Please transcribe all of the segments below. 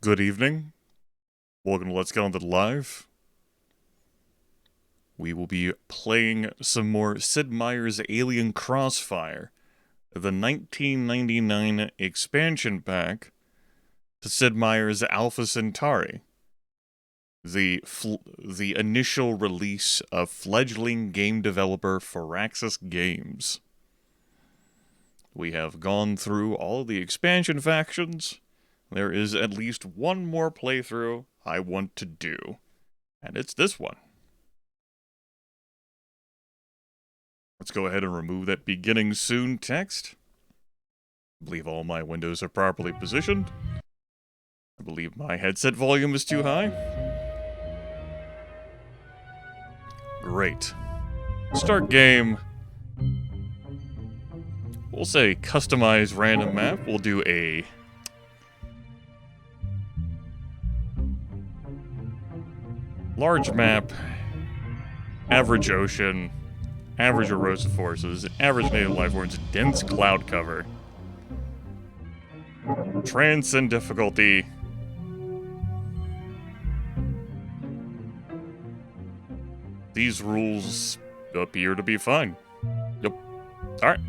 Good evening. Welcome to Let's Get On to Live. We will be playing some more Sid Meier's Alien Crossfire, the 1999 expansion pack to Sid Meier's Alpha Centauri, the initial release of fledgling game developer Firaxis Games. We have gone through all the expansion factions. There is at least one more playthrough I want to do, and it's this one. Let's go ahead and remove that beginning soon text. I believe all my windows are properly positioned. I believe my headset volume is too high. Great. Start game. We'll say customize random map. We'll do a large map, average ocean, average erosive forces, average native life forms, dense cloud cover, Transcend difficulty, these rules appear to be fine. Yep. Alright.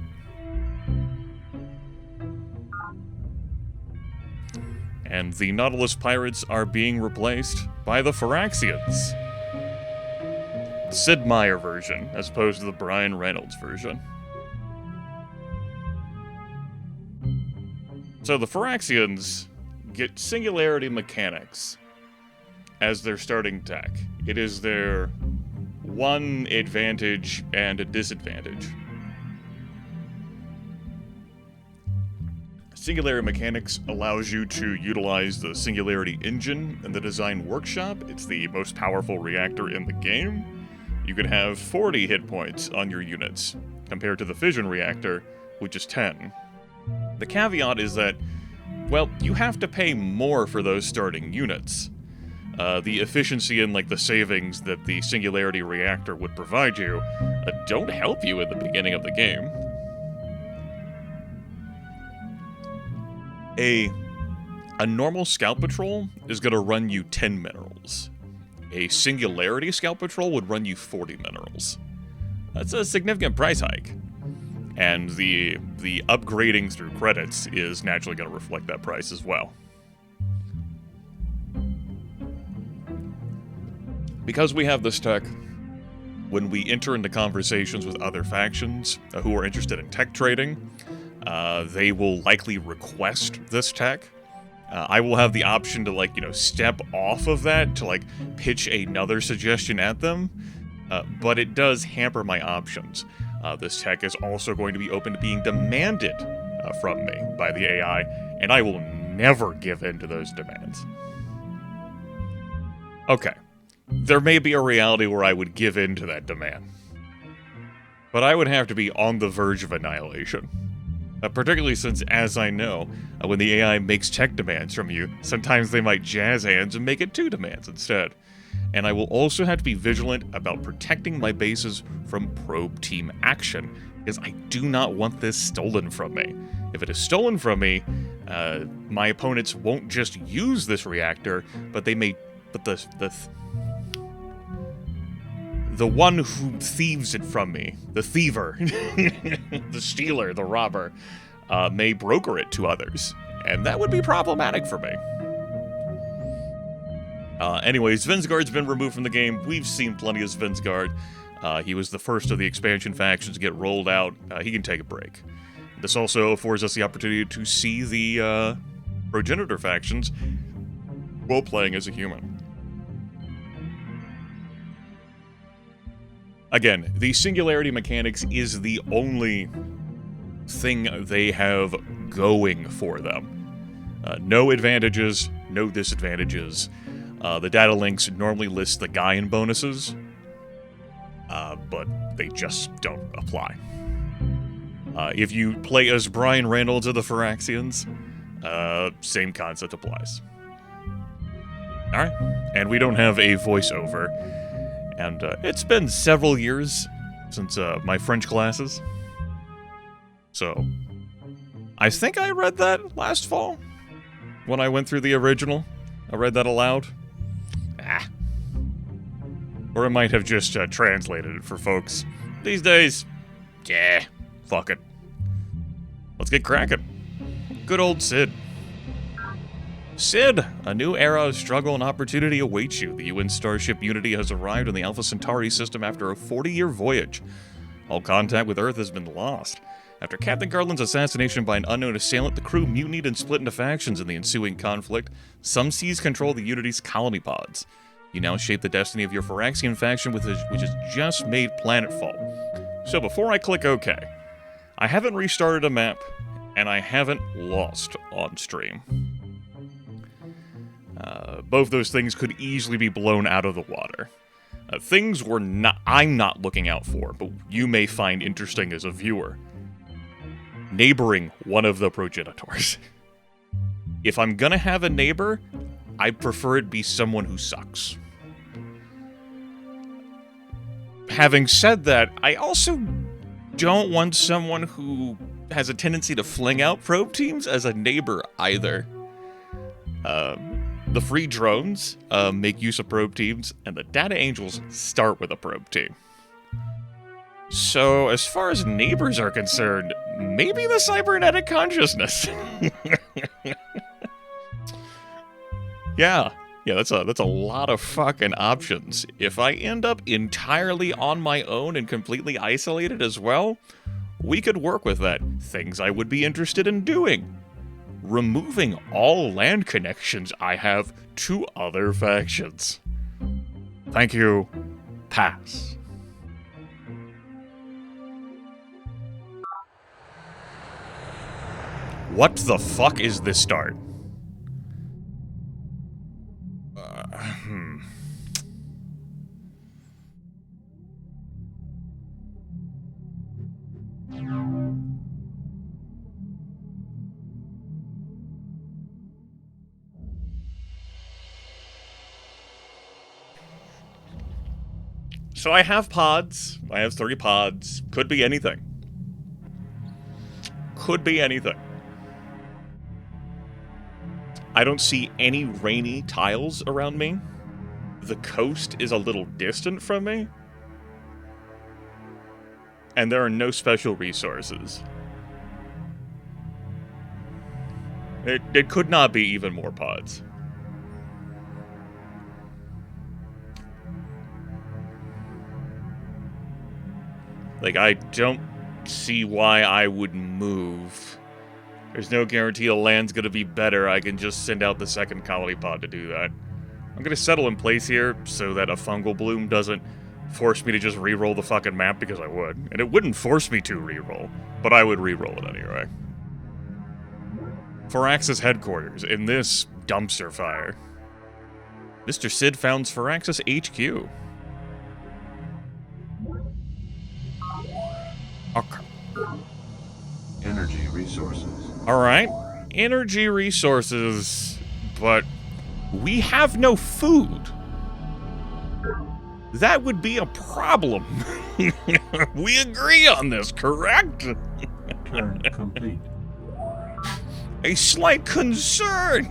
And the Nautilus Pirates are being replaced by the Firaxians. The Sid Meier version, as opposed to the Brian Reynolds version. So the Firaxians get singularity mechanics as their starting tech. It is their one advantage and a disadvantage. Singularity Mechanics allows you to utilize the Singularity Engine in the Design Workshop. It's the most powerful reactor in the game. You can have 40 hit points on your units, compared to the Fission Reactor, which is 10. The caveat is that, well, you have to pay more for those starting units. The efficiency and, the savings that the Singularity Reactor would provide you don't help you at the beginning of the game. A normal Scout Patrol is going to run you 10 minerals. A Singularity Scout Patrol would run you 40 minerals. That's a significant price hike. And the upgrading through credits is naturally going to reflect that price as well. Because we have this tech, when we enter into conversations with other factions who are interested in tech trading, they will likely request this tech. I will have the option to, step off of that to, pitch another suggestion at them, but it does hamper my options. This tech is also going to be open to being demanded from me by the AI, and I will never give in to those demands. Okay, there may be a reality where I would give in to that demand, but I would have to be on the verge of annihilation. Particularly since, as I know, when the AI makes tech demands from you, sometimes they might jazz hands and make it 2 demands instead. And I will also have to be vigilant about protecting my bases from probe team action, because I do not want this stolen from me. If it is stolen from me, my opponents won't just use this reactor, but they may... But the one who thieves it from me, the thiever, the stealer, the robber, may broker it to others, and that would be problematic for me. Anyways, Svensgaard's been removed from the game. We've seen plenty of Svensgaard. He was the first of the expansion factions to get rolled out. He can take a break. This also affords us the opportunity to see the progenitor factions while playing as a human. Again, the Singularity Mechanics is the only thing they have going for them. No advantages, no disadvantages. The data links normally list the Gaian bonuses, but they just don't apply. If you play as Brian Reynolds of the Firaxians, same concept applies. Alright, and we don't have a voiceover. And it's been several years since my French classes. So, I think I read that last fall when I went through the original. I read that aloud? Ah. Or I might have just translated it for folks. These days, yeah, fuck it. Let's get cracking. Good old Sid. Sid, a new era of struggle and opportunity awaits you. The UN starship Unity has arrived on the Alpha Centauri system after a 40-year voyage. All contact with Earth has been lost. After Captain Garland's assassination by an unknown assailant, the crew mutinied and split into factions in the ensuing conflict. Some seized control of the Unity's colony pods. You now shape the destiny of your Firaxian faction, which has just made planetfall. So before I click OK, I haven't restarted a map, and I haven't lost on stream. Both those things could easily be blown out of the water. Things I'm not looking out for, but you may find interesting as a viewer. Neighboring one of the progenitors. If I'm gonna have a neighbor, I prefer it be someone who sucks. Having said that, I also don't want someone who has a tendency to fling out probe teams as a neighbor either. The free drones make use of probe teams, and the data angels start with a probe team. So, as far as neighbors are concerned, maybe the cybernetic consciousness. Yeah, that's a lot of fucking options. If I end up entirely on my own and completely isolated as well, we could work with that. Things I would be interested in doing. Removing all land connections I have to other factions. Thank you. Pass. What the fuck is this start? So I have pods. I have 3 pods. Could be anything. Could be anything. I don't see any rainy tiles around me. The coast is a little distant from me. And there are no special resources. It could not be even more pods. Like, I don't see why I would move. There's no guarantee the land's gonna be better. I can just send out the second colony pod to do that. I'm gonna settle in place here so that a fungal bloom doesn't force me to just re-roll the fucking map, because I would. And it wouldn't force me to re-roll, but I would re-roll it anyway. Firaxis headquarters in this dumpster fire. Mr. Sid founds Firaxis HQ. Okay. Energy resources. Alright. Energy resources, but we have no food. That would be a problem. We agree on this, correct? Turn complete. A slight concern.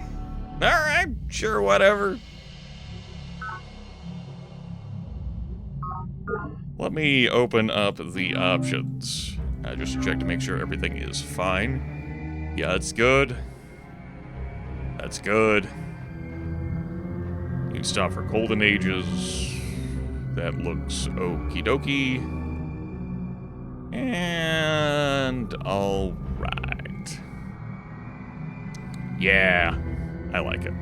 Alright, sure, whatever. Let me open up the options. Just to check to make sure everything is fine. Yeah, it's good. That's good. You can stop for golden ages. That looks okie dokie. And alright. Yeah, I like it.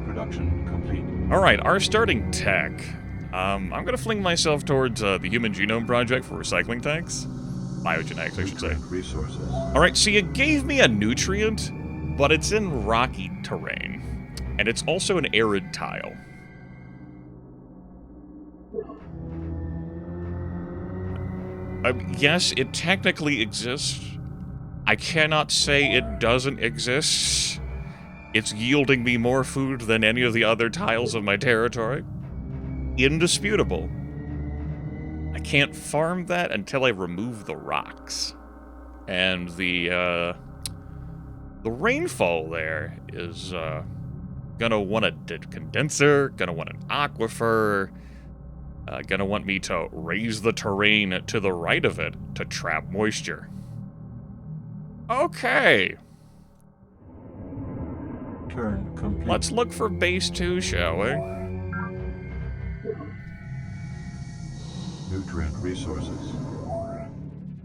Production complete. Alright, our starting tech. I'm gonna fling myself towards the Human Genome Project for recycling tanks. Biogenetics, I should say. Resources. Alright, so you gave me a nutrient, but it's in rocky terrain. And it's also an arid tile. Yes, it technically exists. I cannot say it doesn't exist. It's yielding me more food than any of the other tiles of my territory. Indisputable. I can't farm that until I remove the rocks. And the The rainfall there is gonna want a condenser, gonna want an aquifer, gonna want me to raise the terrain to the right of it to trap moisture. Okay. Turn complete. Let's look for base 2, shall we? Nutrient resources.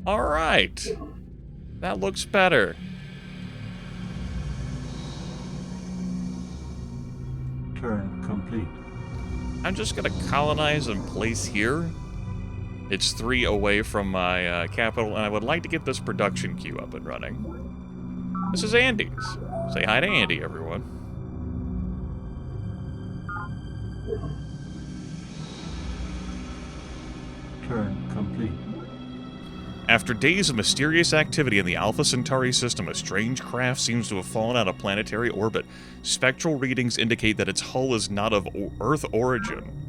Alright. That looks better. Turn complete. I'm just gonna colonize and place here. It's 3 away from my capital, and I would like to get this production queue up and running. This is Andy's. Say hi to Andy, everyone. Turn complete. After days of mysterious activity in the Alpha Centauri system, a strange craft seems to have fallen out of planetary orbit. Spectral readings indicate that its hull is not of Earth origin.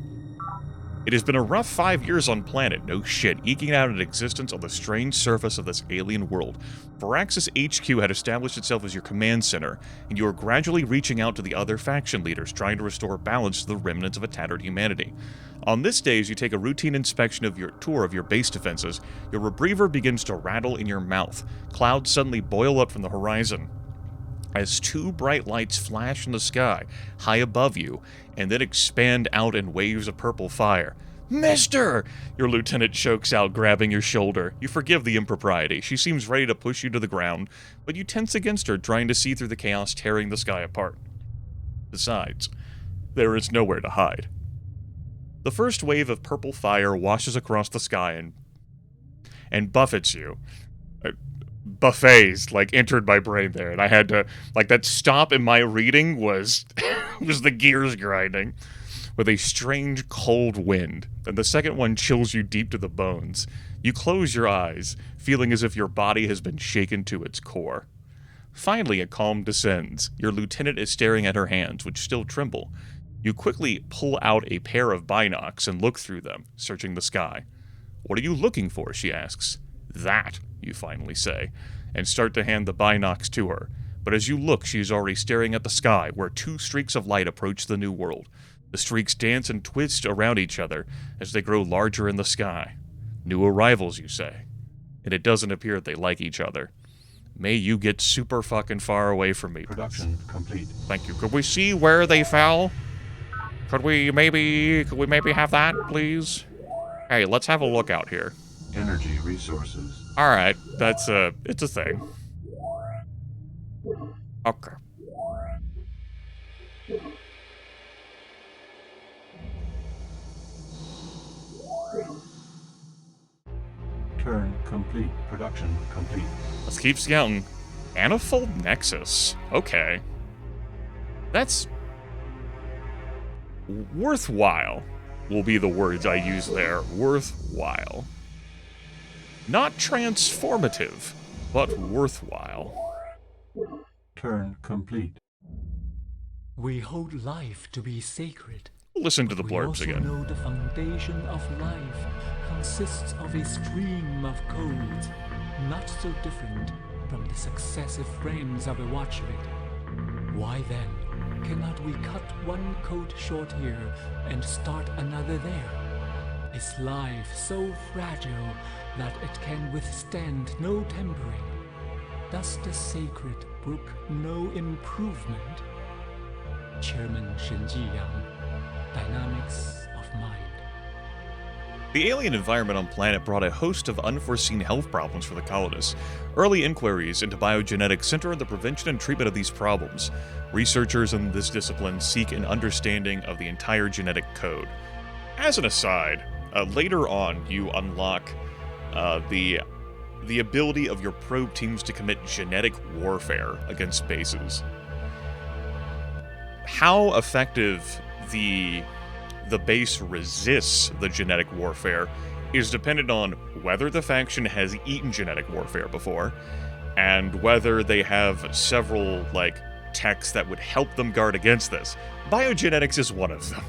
It has been a rough 5 years on planet, no shit, eking out an existence on the strange surface of this alien world. Firaxis HQ had established itself as your command center, and you are gradually reaching out to the other faction leaders, trying to restore balance to the remnants of a tattered humanity. On this day, as you take a routine inspection of your tour of your base defenses, your rebreather begins to rattle in your mouth. Clouds suddenly boil up from the horizon as 2 bright lights flash in the sky, high above you, and then expand out in waves of purple fire. Mister! Your lieutenant chokes out, grabbing your shoulder. You forgive the impropriety. She seems ready to push you to the ground, but you tense against her, trying to see through the chaos tearing the sky apart. Besides, there is nowhere to hide. The first wave of purple fire washes across the sky and buffets you. Buffets, entered my brain there, and I had to, that stop in my reading was the gears grinding, with a strange cold wind, and the second one chills you deep to the bones. You close your eyes, feeling as if your body has been shaken to its core. Finally, a calm descends. Your lieutenant is staring at her hands, which still tremble. You quickly pull out a pair of binocs and look through them, searching the sky. What are you looking for? She asks. That, you finally say, and start to hand the binocs to her. But as you look, she is already staring at the sky, where 2 streaks of light approach the new world. The streaks dance and twist around each other as they grow larger in the sky. New arrivals, you say. And it doesn't appear that they like each other. May you get super fucking far away from me. Production complete. Thank you. Could we see where they fell? Could we maybe have that, please? Hey, let's have a look out here. Energy resources. Alright, it's a thing. Okay. Turn complete. Production complete. Let's keep scouting. Manifold Nexus. Okay. That's worthwhile will be the words I use there. Worthwhile. Not transformative, but worthwhile. Turn complete. We hold life to be sacred. Listen to the blurbs again. We also know the foundation of life consists of a stream of codes, not so different from the successive frames of a watch rate. Why then cannot we cut one code short here and start another there? Is life so fragile that it can withstand no tempering? Does the sacred brook no improvement? Chairman Shen Jiyang, Dynamics of Mind. The alien environment on planet brought a host of unforeseen health problems for the colonists. Early inquiries into biogenetics center on the prevention and treatment of these problems. Researchers in this discipline seek an understanding of the entire genetic code. As an aside, later on you unlock the ability of your probe teams to commit genetic warfare against bases. How effective the base resists the genetic warfare is dependent on whether the faction has eaten genetic warfare before, and whether they have several, techs that would help them guard against this. Biogenetics is one of them.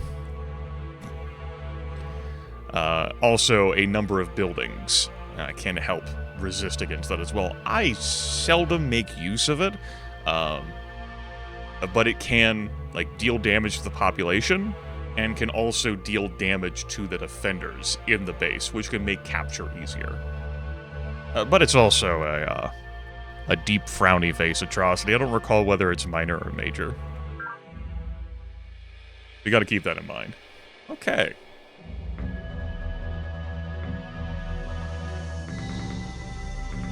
Also, a number of buildings can help resist against that as well. I seldom make use of it. But it can, like, deal damage to the population, and can also deal damage to the defenders in the base, which can make capture easier. But it's also a deep frowny face atrocity. I don't recall whether it's minor or major. We gotta keep that in mind. Okay.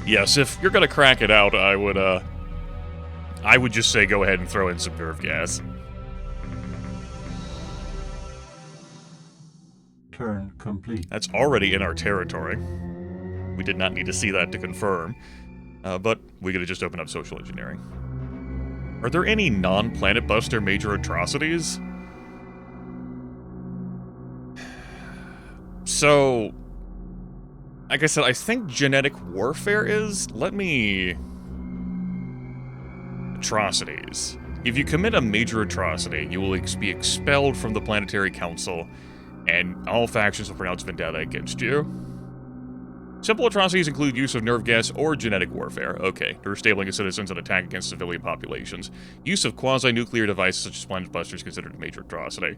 Yes, if you're gonna crack it out, I would just say go ahead and throw in some nerve gas. Turn complete. That's already in our territory. We did not need to see that to confirm. But we could have just opened up social engineering. Are there any non-Planet Buster major atrocities? So, like I said, I think genetic warfare is. Let me... Atrocities. If you commit a major atrocity, you will be expelled from the Planetary Council, and all factions will pronounce vendetta against you. Simple atrocities include use of nerve gas or genetic warfare. Okay, disabling citizens and attack against civilian populations. Use of quasi-nuclear devices such as planet busters considered a major atrocity.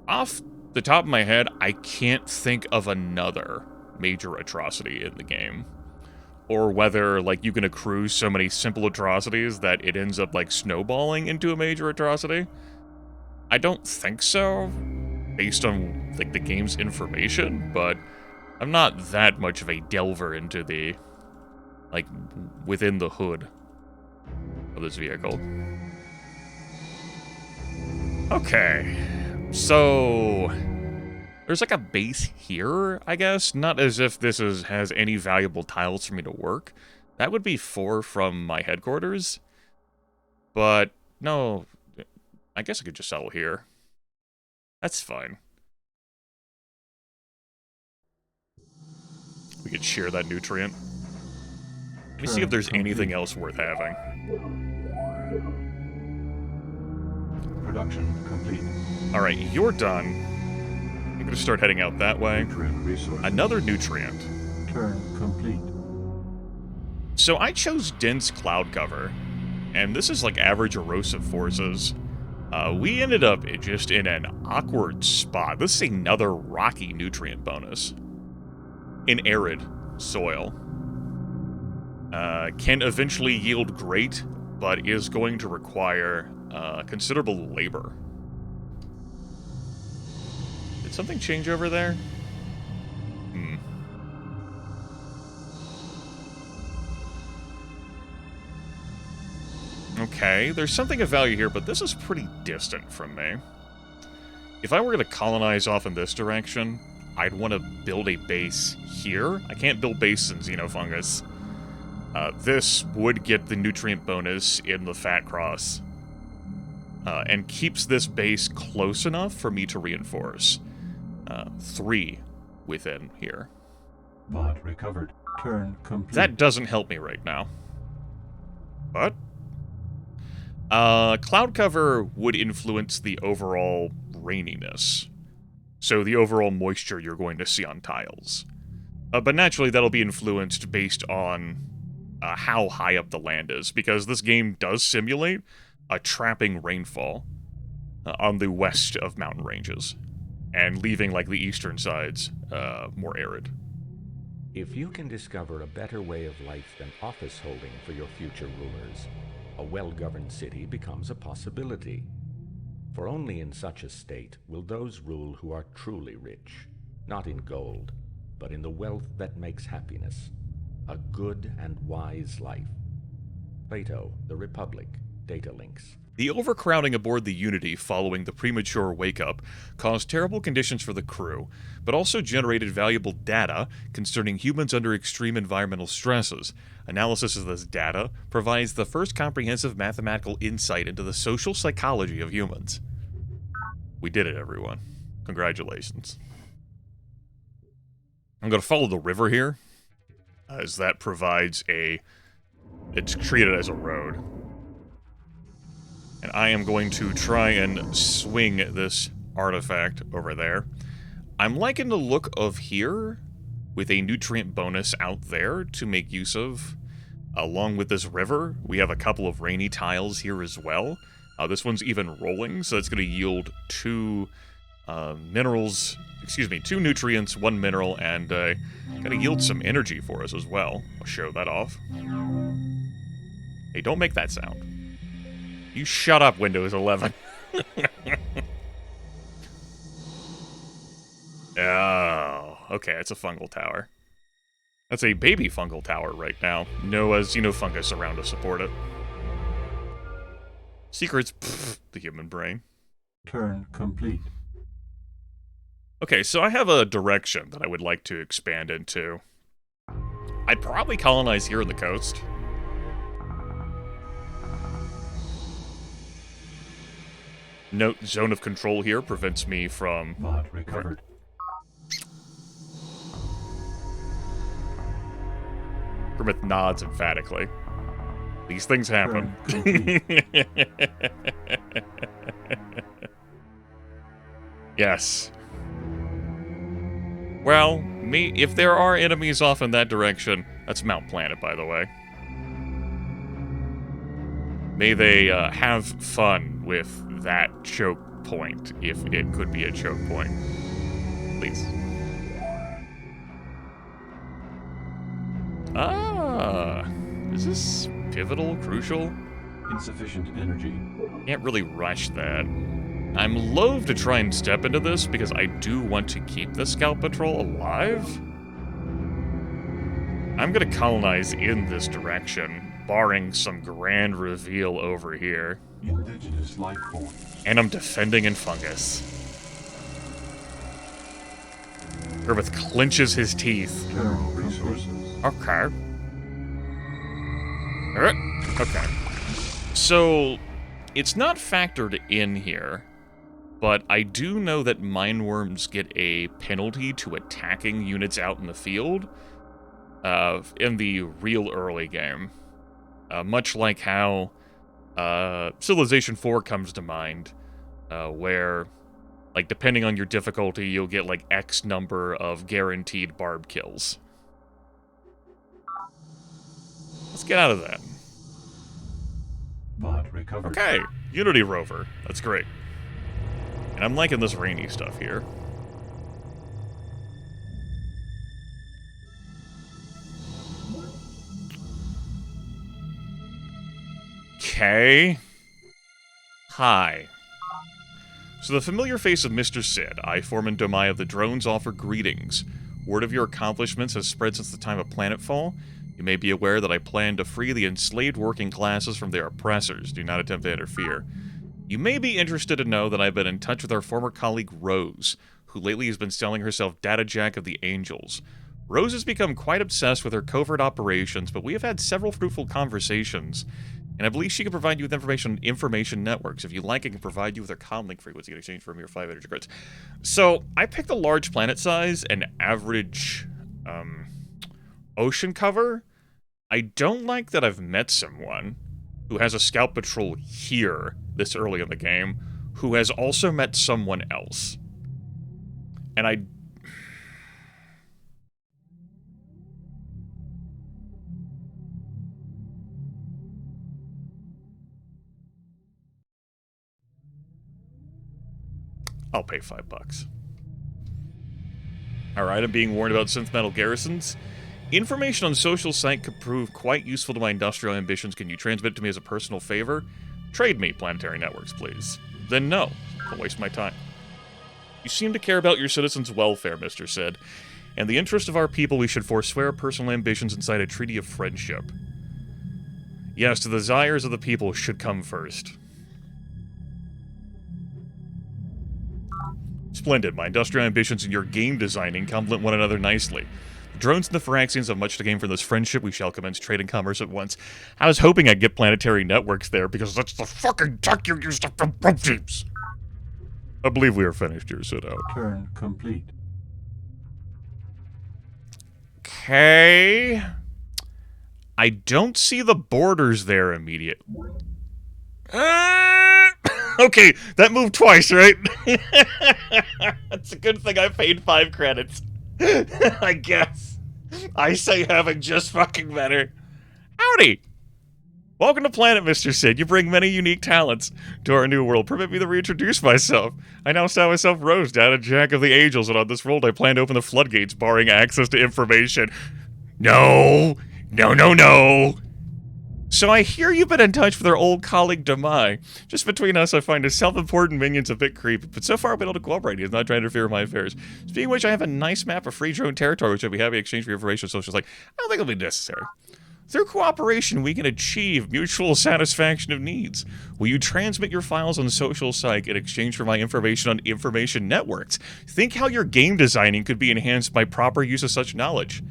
Off the top of my head, I can't think of another major atrocity in the game. Or whether, like, you can accrue so many simple atrocities that it ends up, like, snowballing into a major atrocity. I don't think so, based on, like, the game's information, but I'm not that much of a delver into the, like, within the hood of this vehicle. Okay, so there's like a base here, I guess. Not as if this has any valuable tiles for me to work. That would be 4 from my headquarters. But no, I guess I could just settle here. That's fine. We could share that nutrient. Let me see if there's anything else worth having. Production complete. Alright, you're done. I'm gonna start heading out that way. Nutrient resource. Another nutrient. Turn complete. So I chose dense cloud cover, and this is like average erosive forces. We ended up just in an awkward spot. This is another rocky nutrient bonus. In arid soil. Can eventually yield great, but is going to require considerable labor. Did something change over there? Okay, there's something of value here, but this is pretty distant from me. If I were going to colonize off in this direction, I'd want to build a base here. I can't build base in Xenofungus. This would get the nutrient bonus in the Fat Cross. And keeps this base close enough for me to reinforce. 3 within here. Bot recovered. Turn complete. That doesn't help me right now. But cloud cover would influence the overall raininess. So the overall moisture you're going to see on tiles. But naturally, that'll be influenced based on how high up the land is, because this game does simulate a trapping rainfall on the west of mountain ranges, and leaving, like, the eastern sides more arid. If you can discover a better way of life than office holding for your future rulers, a well-governed city becomes a possibility. For only in such a state will those rule who are truly rich, not in gold, but in the wealth that makes happiness, a good and wise life. Plato, The Republic, Data Links. The overcrowding aboard the Unity following the premature wake-up caused terrible conditions for the crew, but also generated valuable data concerning humans under extreme environmental stresses. Analysis of this data provides the first comprehensive mathematical insight into the social psychology of humans. We did it, everyone. Congratulations. I'm going to follow the river here, as that provides it's treated as a road. And I am going to try and swing this artifact over there. I'm liking the look of here, with a nutrient bonus out there to make use of. Along with this river, we have a couple of rainy tiles here as well. This one's even rolling, so it's going to yield 2 minerals, excuse me, 2 nutrients, 1 mineral, and going to yield some energy for us as well. I'll show that off. Hey, don't make that sound. You shut up, Windows 11. Oh, okay, it's a fungal tower. That's a baby fungal tower right now. No xenofungus around to support it. Secrets, pfft, the human brain. Turn complete. Okay, so I have a direction that I would like to expand into. I'd probably colonize here on the coast. Note, zone of control here prevents me from... Mod recovered. Grimith nods emphatically. These things happen. Yes. Well, if there are enemies off in that direction, that's Mount Planet, by the way. May they have fun with that choke point, if it could be a choke point. Please. Ah, is this pivotal, crucial? Insufficient energy. Can't really rush that. I'm loath to try and step into this because I do want to keep the Scout Patrol alive. I'm gonna colonize in this direction, barring some grand reveal over here. Indigenous life form. And I'm defending in fungus. Grimith clenches his teeth. Terminal resources. Okay. Alright. Okay. So, it's not factored in here, but I do know that mineworms get a penalty to attacking units out in the field in the real early game. Much like how Civilization 4 comes to mind, where, like, depending on your difficulty, you'll get, like, X number of guaranteed barb kills. Let's get out of that. Mod recovered. Okay, Unity rover. That's great. And I'm liking this rainy stuff here. Okay. Hi. So the familiar face of Mr. Sid, I, Foreman Domai of the drones, offer greetings. Word of your accomplishments has spread since the time of planetfall. You may be aware that I plan to free the enslaved working classes from their oppressors. Do not attempt to interfere. You may be interested to know that I've been in touch with our former colleague Rose, who lately has been styling herself Data Jack of the Angels. Rose has become quite obsessed with her covert operations, but we have had several fruitful conversations, and I believe she can provide you with information on information networks. If you like, I can provide you with her comlink frequency in exchange for mere 5 energy credits. So, I picked a large planet size and average ocean cover. I don't like that I've met someone who has a scout patrol here this early in the game who has also met someone else. And I'll pay $5. Alright, I'm being warned about synth metal garrisons. Information on social site could prove quite useful to my industrial ambitions. Can you transmit it to me as a personal favor? Trade me, planetary networks, please. Then no. Don't waste my time. You seem to care about your citizens' welfare, Mr. Sid. And the interest of our people, we should forswear our personal ambitions and sign a treaty of friendship. Yes, the desires of the people should come first. Splendid. My industrial ambitions and your game designing complement one another nicely. The drones and the Firaxians have much to gain from this friendship. We shall commence trade and commerce at once. I was hoping I'd get planetary networks there, because that's the fucking tech you used up from probe teams. I believe we are finished here, sit out. Turn complete. Okay. I don't see the borders there immediately. Okay, that moved twice, right? That's a good thing I paid 5 credits. I guess. I say heaven just fucking better. How Howdy! Welcome to Planet, Mr. Sid. You bring many unique talents to our new world. Permit me to reintroduce myself. I now style myself Rose, Dad, and Jack of the Angels, and on this world I plan to open the floodgates, barring access to information. No! No, no, no! So I hear you've been in touch with our old colleague Demai. Just between us, I find his self-important minions a bit creepy, but so far I've been able to cooperate. He is not trying to interfere in my affairs. Speaking of which, I have a nice map of free drone territory, which I'd be happy to exchange for your information. So she's like, I don't think it'll be necessary. Through cooperation, we can achieve mutual satisfaction of needs. Will you transmit your files on social psych in exchange for my information on information networks? Think how your game designing could be enhanced by proper use of such knowledge.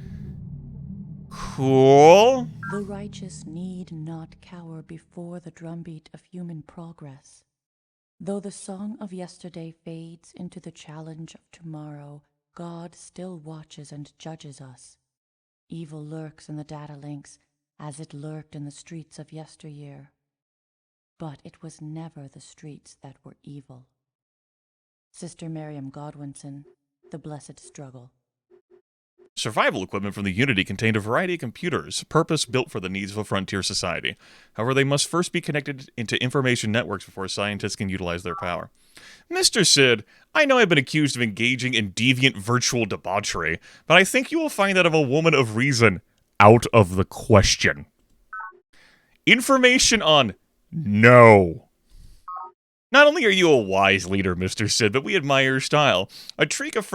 Cool. The righteous need not cower before the drumbeat of human progress. Though the song of yesterday fades into the challenge of tomorrow, God still watches and judges us. Evil lurks in the data links, as it lurked in the streets of yesteryear. But it was never the streets that were evil. Sister Miriam Godwinson, The Blessed Struggle. Survival equipment from the Unity contained a variety of computers, purpose-built for the needs of a frontier society. However, they must first be connected into information networks before scientists can utilize their power. Mr. Sid, I know I've been accused of engaging in deviant virtual debauchery, but I think you will find that of a woman of reason out of the question. Information on no. Not only are you a wise leader, Mr. Sid, but we admire your style. A treaty of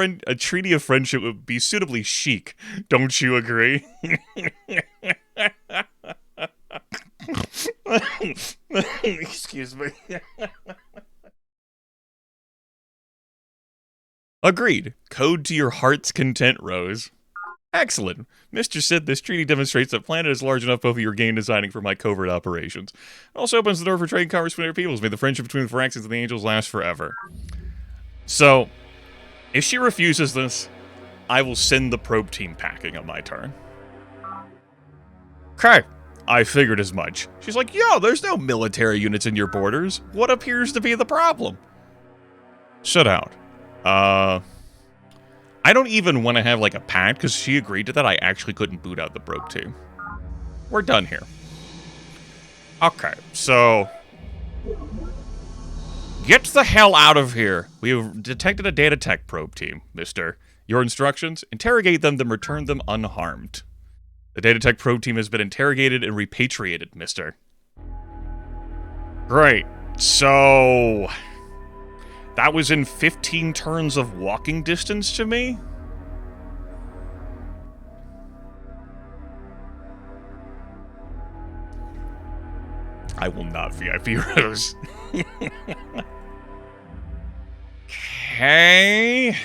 friendship would be suitably chic. Don't you agree? Excuse me. Agreed. Code to your heart's content, Rose. Excellent. Mr. Sid, this treaty demonstrates that planet is large enough both of your game designing for my covert operations. It also opens the door for trade and commerce between our peoples. May the friendship between the Firaxians and the Angels last forever. So, if she refuses this, I will send the probe team packing on my turn. Okay. I figured as much. She's like, yo, there's no military units in your borders. What appears to be the problem? Shut out. I don't even want to have, like, a pact, because she agreed to that. I actually couldn't boot out the probe team. We're done here. Okay, so... Get the hell out of here. We have detected a data tech probe team, mister. Your instructions? Interrogate them, then return them unharmed. The data tech probe team has been interrogated and repatriated, mister. Great. So... That was in 15 turns of walking distance to me? I will not VIP Rose. Okay.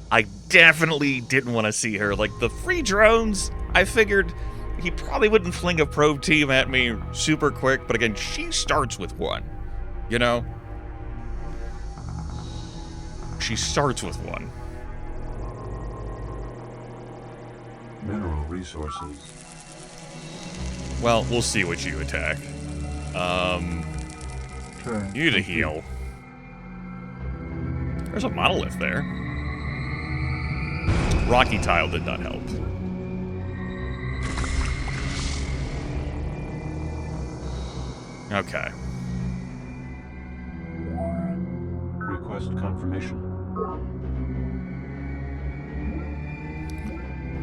I definitely didn't want to see her. Like, the free drones, I figured he probably wouldn't fling a probe team at me super quick, but again, she starts with one. You know? She starts with one. Mineral resources. Well, we'll see what you attack. You need a heal. There's a monolith there. Rocky tile did not help. Okay. Request confirmation.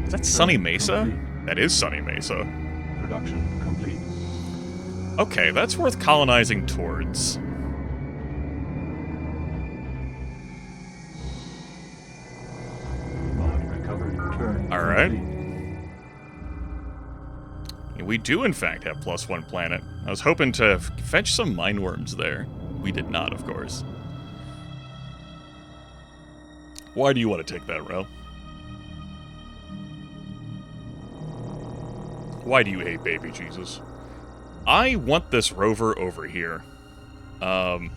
Is that Sunny Mesa? Complete. That is Sunny Mesa. Production complete. Okay, that's worth colonizing towards. Mod recovered. Turn. Alright. complete. Yeah, we do, in fact, have +1 planet. I was hoping to fetch some mine worms there. We did not, of course. Why do you want to take that, Ro? Why do you hate baby Jesus? I want this rover over here. There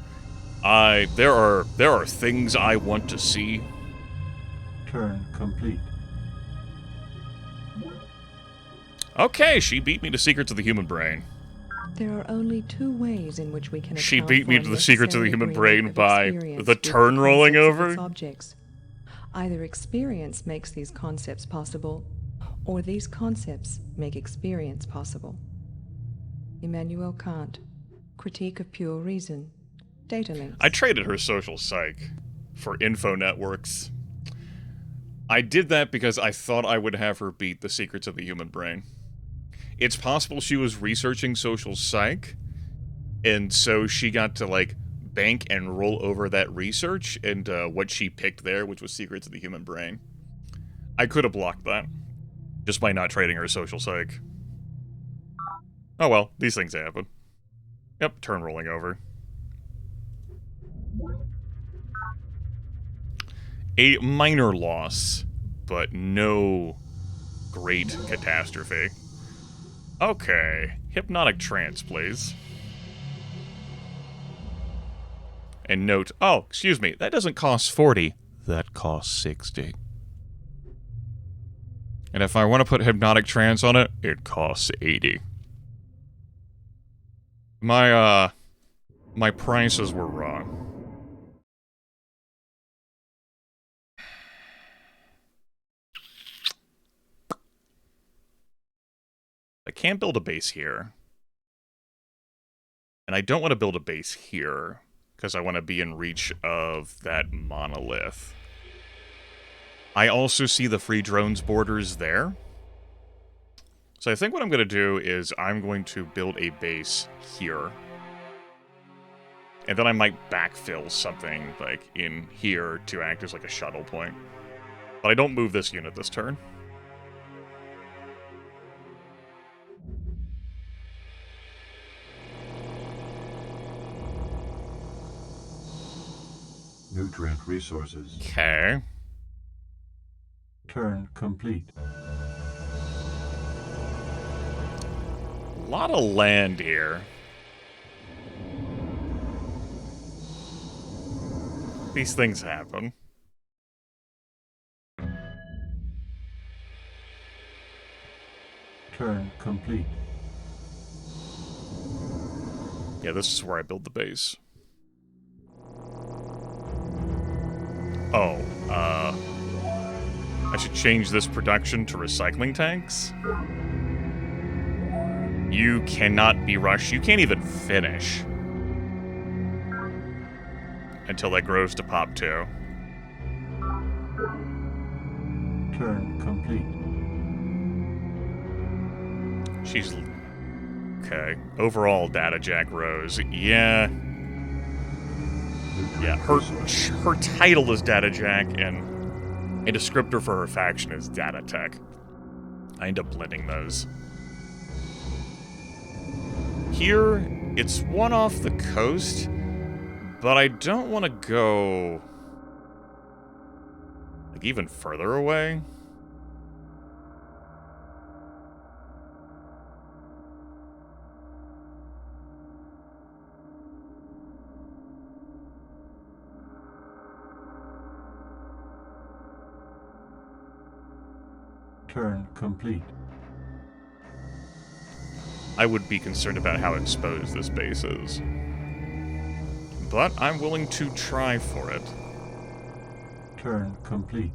are things I want to see. Turn complete. Okay, she beat me to Secrets of the Human Brain. There are only two ways in which we can She account beat me for to the Secrets of the unnecessary Human Brain agreement of by experience the with turn rolling concepts of over. its objects. Either experience makes these concepts possible, or these concepts make experience possible. Immanuel Kant, Critique of Pure Reason, Data Links. I traded her social psych for info networks. I did that because I thought I would have her beat The Secrets of the Human Brain. It's possible she was researching social psych, and so she got to, like, bank and roll over that research and what she picked there, which was Secrets of the Human Brain. I could have blocked that, just by not trading her social psych. Oh well, these things happen. Yep, turn rolling over. A minor loss, but no great catastrophe. Okay, hypnotic trance, please. And note, oh, excuse me, that doesn't cost 40. That costs 60. And if I want to put hypnotic trance on it, it costs 80. My prices were wrong. I can't build a base here. And I don't want to build a base here, because I want to be in reach of that monolith. I also see the free drones borders there. So I think what I'm going to do is I'm going to build a base here. And then I might backfill something, like, in here to act as, like, a shuttle point. But I don't move this unit this turn. Nutrient resources. Okay. Turn complete. A lot of land here. These things happen. Turn complete. Yeah, this is where I build the base. Oh, I should change this production to recycling tanks. You cannot be rushed. You can't even finish until that grows to pop 2. Turn complete. She's... okay. Overall, data jack rose. Yeah. Yeah, her title is Data Jack, and a descriptor for her faction is Data Tech. I end up blending those. Here, it's one off the coast, but I don't want to go, like, even further away. Turn complete. I would be concerned about how exposed this base is. But I'm willing to try for it. Turn complete.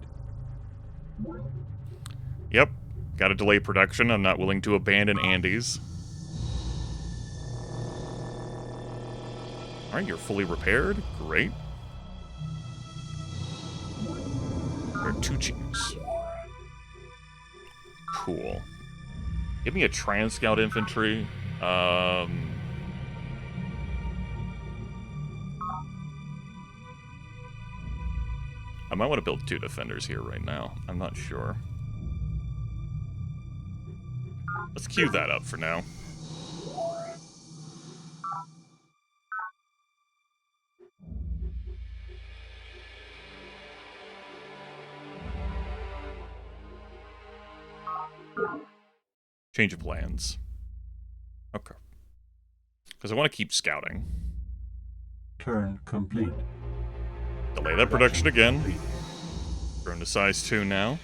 Yep. Gotta delay production. I'm not willing to abandon Andes. Alright, you're fully repaired. Great. There are 2 chiefs. Cool. Give me a Trans-Scout infantry. I might want to build 2 defenders here right now. I'm not sure. Let's queue that up for now. Change of plans. Okay. Because I want to keep scouting. Turn complete. Delay that production again. Grown to size 2 now.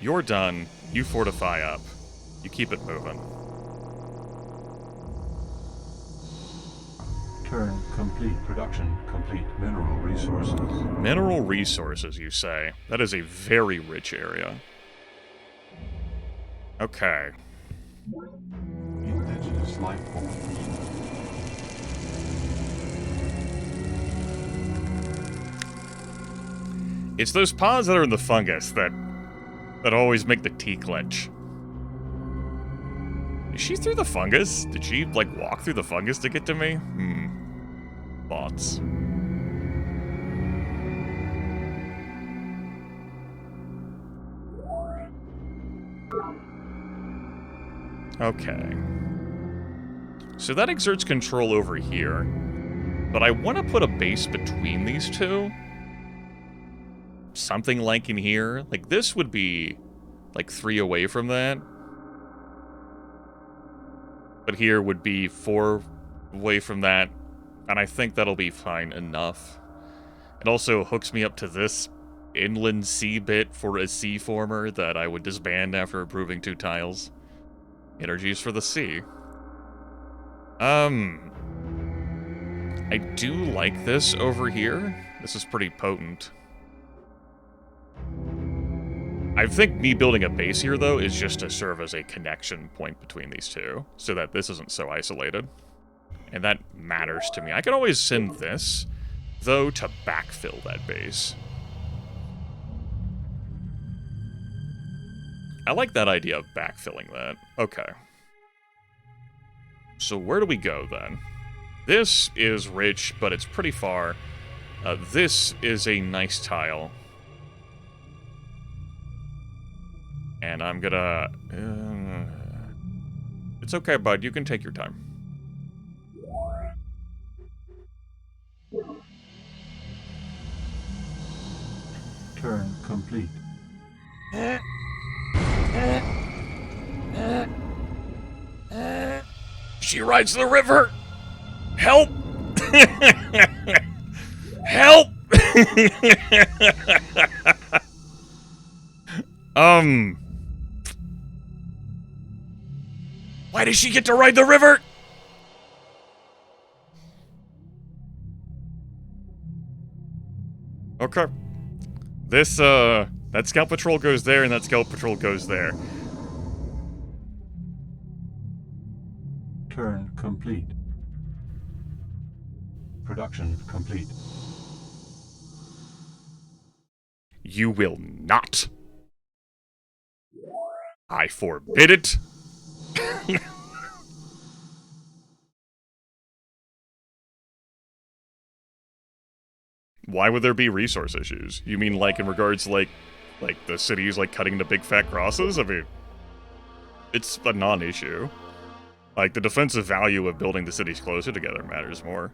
You're done. You fortify up. You keep it moving. Turn complete. Production complete. Mineral resources. Mineral resources, you say? That is a very rich area. Okay. Indigenous life form. It's those pods that are in the fungus that always make the tea clench. Is she through the fungus? Did she, like, walk through the fungus to get to me? Thoughts. Okay. So that exerts control over here. But I want to put a base between these two. Something like in here. Like, this would be, like, 3 away from that. But here would be 4 away from that. And I think that'll be fine enough. It also hooks me up to this inland sea bit for a sea former that I would disband after approving 2 tiles. Energies for the sea. I do like this over here. This is pretty potent. I think me building a base here, though, is just to serve as a connection point between these two, so that this isn't so isolated. And that matters to me. I can always send this, though, to backfill that base. I like that idea of backfilling that. Okay. So where do we go, then? This is rich, but it's pretty far. This is a nice tile. And I'm gonna... it's okay, bud. You can take your time. Turn complete. She rides the river! Help! Help! Why does she get to ride the river? Okay. This, that scout patrol goes there, and that scout patrol goes there. Turn complete. Production complete. You will not. I forbid it. Why would there be resource issues? You mean like in regards to like the cities like cutting the big fat crosses? I mean, it's a non-issue. Like, the defensive value of building the cities closer together matters more.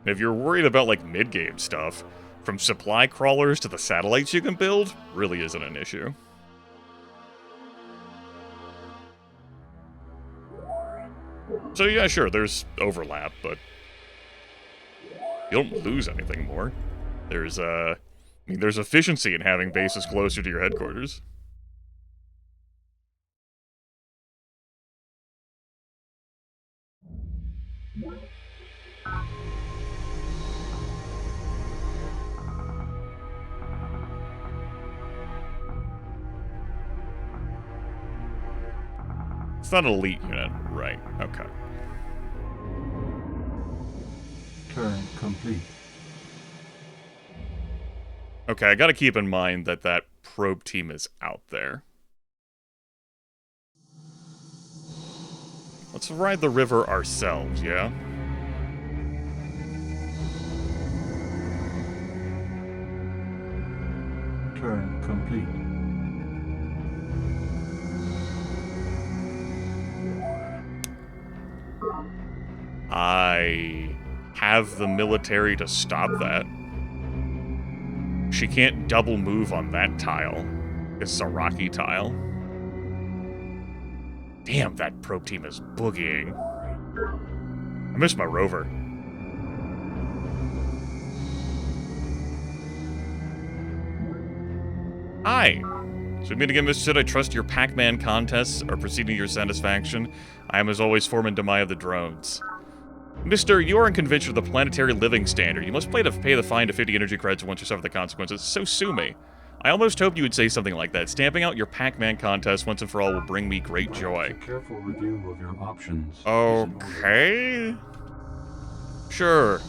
If you're worried about, like, mid-game stuff, from supply crawlers to the satellites you can build, really isn't an issue. So yeah, sure, there's overlap, but you don't lose anything more. There's, I mean, there's efficiency in having bases closer to your headquarters. It's not an elite unit, right? Okay. Turn complete. Okay, I gotta keep in mind that that probe team is out there. Let's ride the river ourselves, yeah? Turn complete. I have the military to stop that. She can't double move on that tile. It's a rocky tile. Damn, that probe team is boogieing. I miss my rover. Hi. So meet again, Mr. Sid. I trust your Pac-Man contests are proceeding to your satisfaction. I am, as always, Foreman Demai of the drones. Mister, you are in convention of the planetary living standard. You must pay the fine to 50 energy credits once you suffer the consequences. So sue me. I almost hoped you would say something like that. Stamping out your Pac-Man contest once and for all will bring me great joy. A careful review of your options. is in order. Okay. Sure.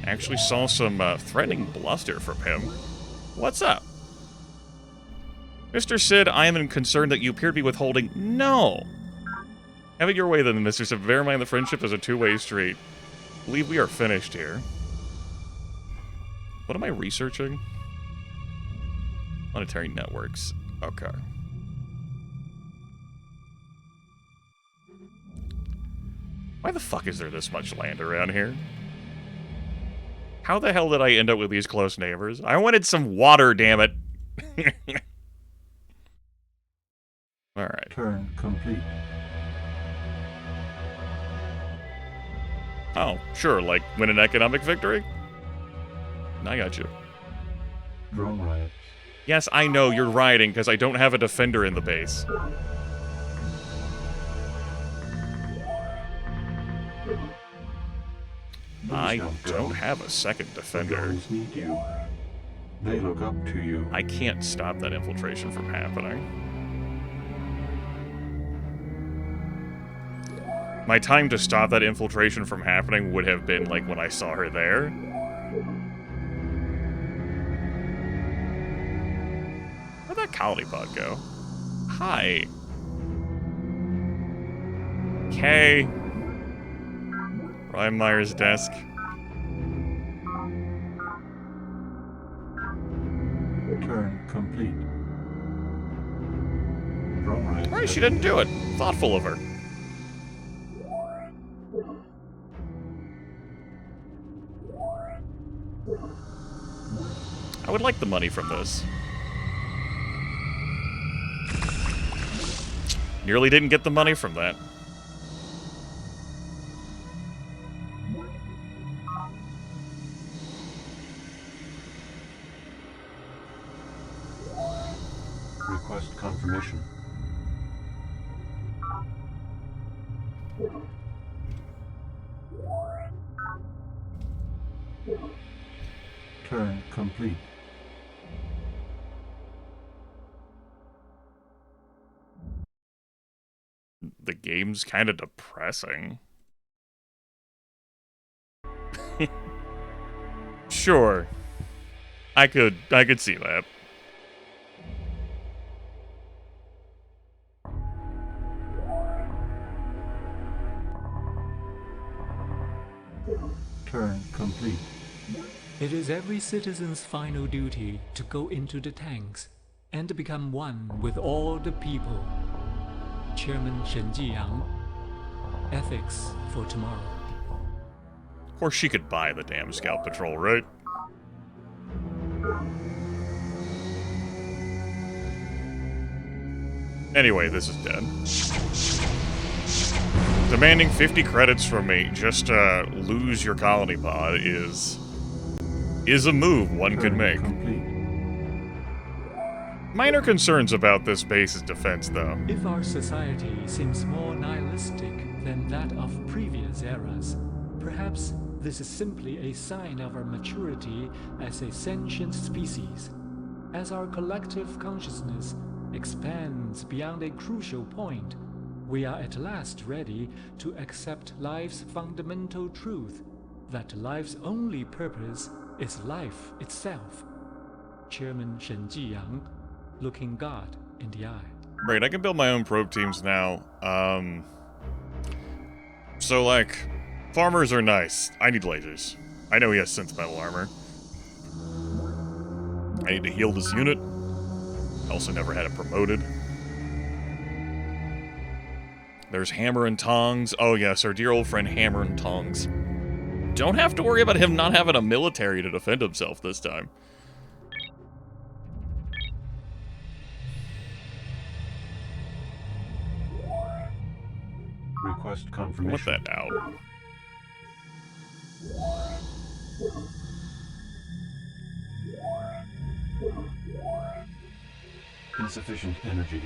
Actually saw some threatening bluster from him. What's up? Mr. Sid, I am concerned that you appear to be withholding. No. Have it your way then, Mr. Sid. Bear in mind the friendship is a two-way street. I believe we are finished here. What am I researching? Monetary networks. Okay. Why the fuck is there this much land around here? How the hell did I end up with these close neighbors? I wanted some water, damn it. Alright. Turn complete. Oh, sure, like win an economic victory? I got you. Drone riots. Yes, I know you're rioting because I don't have a defender in the base. I don't have a second The defender. drones need you. They look up to you. I can't stop that infiltration from happening. My time to stop that infiltration from happening would have been like when I saw her there. Where'd that colony pod go? Hi. Okay. Brian Meier's desk. Turn complete. Drone riots. Right, she didn't do it. Thoughtful of her. I would like the money from this. Nearly didn't get the money from that. Request confirmation. Turn complete. The game's kind of depressing. Sure. I could see that. Turn complete. It is every citizen's final duty to go into the tanks and become one with all the people. Chairman Shen Jiyang. Ethics for tomorrow. Of course she could buy the damn scout patrol, right? Anyway, this is dead. Demanding 50 credits from me just to lose your colony pod is a move one could Turn make. complete. Minor concerns about this base's defense, though. If our society seems more nihilistic than that of previous eras, perhaps this is simply a sign of our maturity as a sentient species. As our collective consciousness expands beyond a crucial point, we are at last ready to accept life's fundamental truth, that life's only purpose is life itself. Chairman Shen Jiyang, looking God in the eye. Great, I can build my own probe teams now. So, like, farmers are nice. I need lasers. I know he has synth metal armor. I need to heal this unit. Also never had it promoted. There's Hammer and Tongs. Oh yes, our dear old friend Hammer and Tongs. Don't have to worry about him not having a military to defend himself this time. Request I want confirmation. that out. Insufficient energy.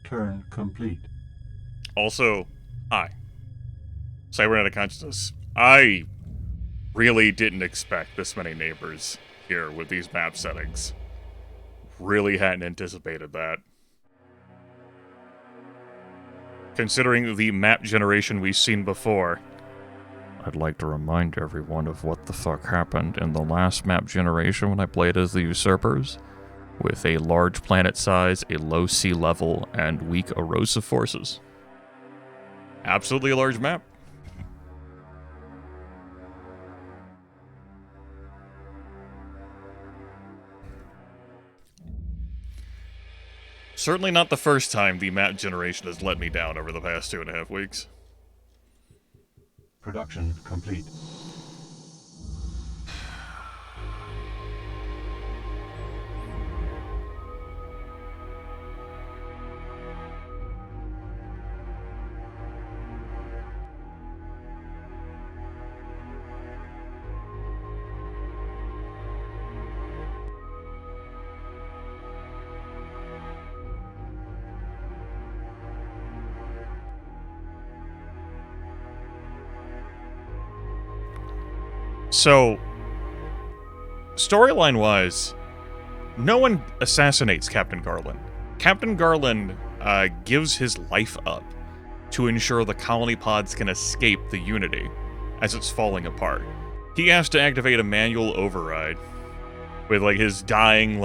Turn complete. Also, hi. Cybernetic Consciousness. I really didn't expect this many neighbors here with these map settings. Really hadn't anticipated that. Considering the map generation we've seen before, I'd like to remind everyone of what the fuck happened in the last map generation when I played as the Usurpers, with a large planet size, a low sea level, and weak erosive forces. Absolutely a large map. Certainly not the first time the map generation has let me down over the past 2.5 weeks. Production complete. So, storyline-wise, no one assassinates Captain Garland. Captain Garland gives his life up to ensure the colony pods can escape the Unity as it's falling apart. He has to activate a manual override with, like, his dying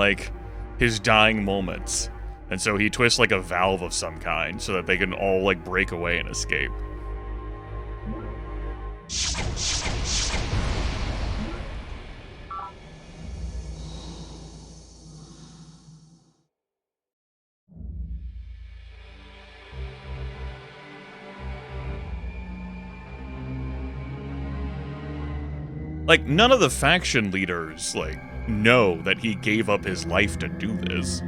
moments. And so he twists, like, a valve of some kind so that they can all, like, break away and escape. Like, none of the faction leaders, like, know that he gave up his life to do this.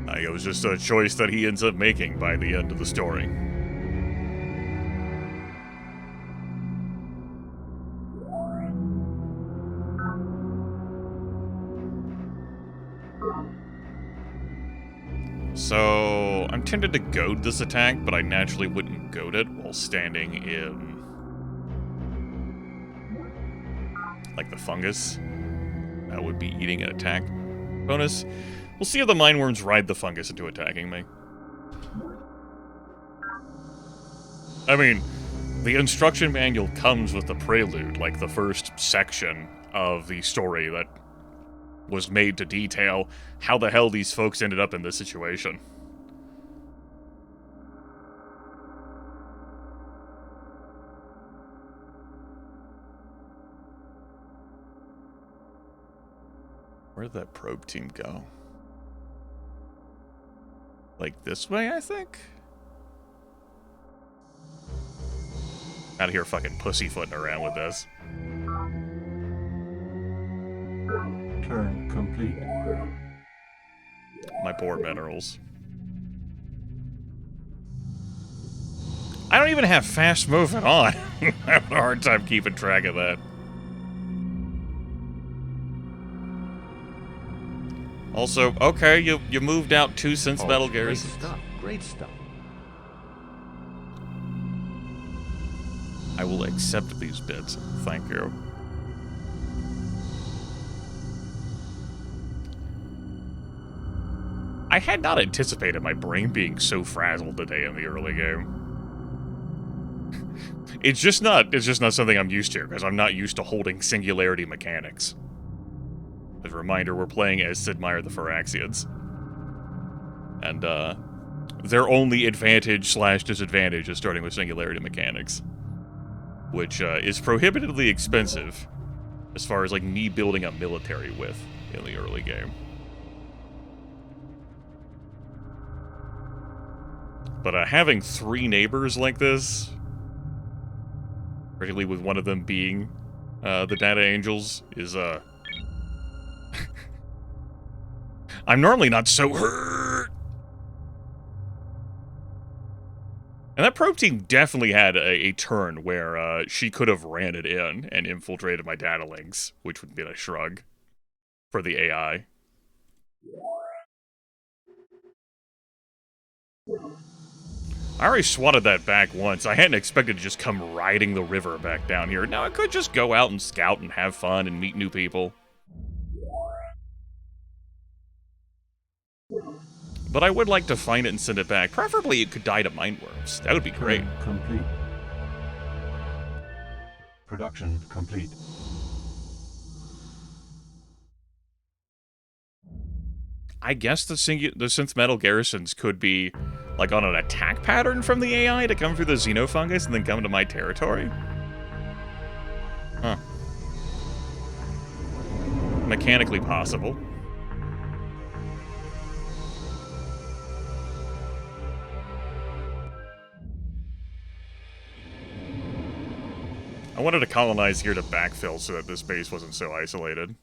Like, it was just a choice that he ends up making by the end of the story. So, I'm tempted to goad this attack, but I naturally wouldn't goad it while standing in, like, the fungus. That would be eating an attack bonus. We'll see if the Mindworms ride the fungus into attacking me. I mean, the instruction manual comes with the prelude, like the first section of the story that was made to detail how the hell these folks ended up in this situation. Where did that probe team go? Like this way, I think? Out of here fucking pussyfooting around with this. Turn complete. My poor minerals. I don't even have fast moving on. I have a hard time keeping track of that. Also, okay, you moved out 2 Sense Metal Gears. Great stuff, great stuff. I will accept these bits. Thank you. I had not anticipated my brain being so frazzled today in the early game. It's just not something I'm used to, because I'm not used to holding singularity mechanics. As a reminder, we're playing as Sid Meier the Firaxians. And, their only advantage/disadvantage is starting with singularity mechanics. Which, is prohibitively expensive, as far as, like, me building a military with in the early game. But, having 3 neighbors like this, particularly with one of them being, the Data Angels, is, I'm normally not so hurt. And that probe team definitely had a turn where she could have ran it in and infiltrated my data links, which would be a shrug for the AI. I already swatted that back once. I hadn't expected to just come riding the river back down here. Now I could just go out and scout and have fun and meet new people. But I would like to find it and send it back. Preferably it could die to mineworms. That would be great. Complete. Production complete. I guess the synth metal garrisons could be like on an attack pattern from the AI to come through the xenofungus and then come to my territory? Huh. Mechanically possible. I wanted to colonize here to backfill so that this base wasn't so isolated.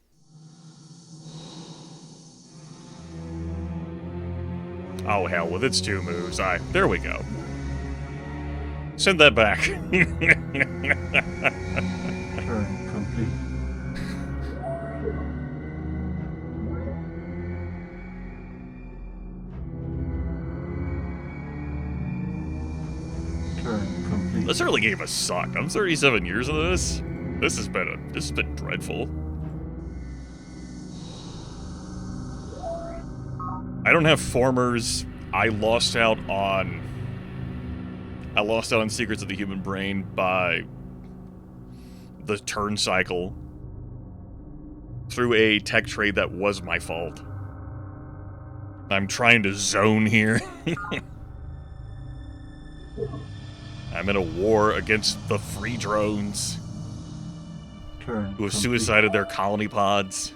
Oh, hell, with its 2 moves, there we go. Send that back. Turn complete. Turn complete. This early game has sucked. I'm 37 years into this. This has been dreadful. I don't have formers. I lost out on Secrets of the Human Brain by the turn cycle through a tech trade that was my fault. I'm trying to zone here. I'm in a war against the free drones who have suicided their colony pods.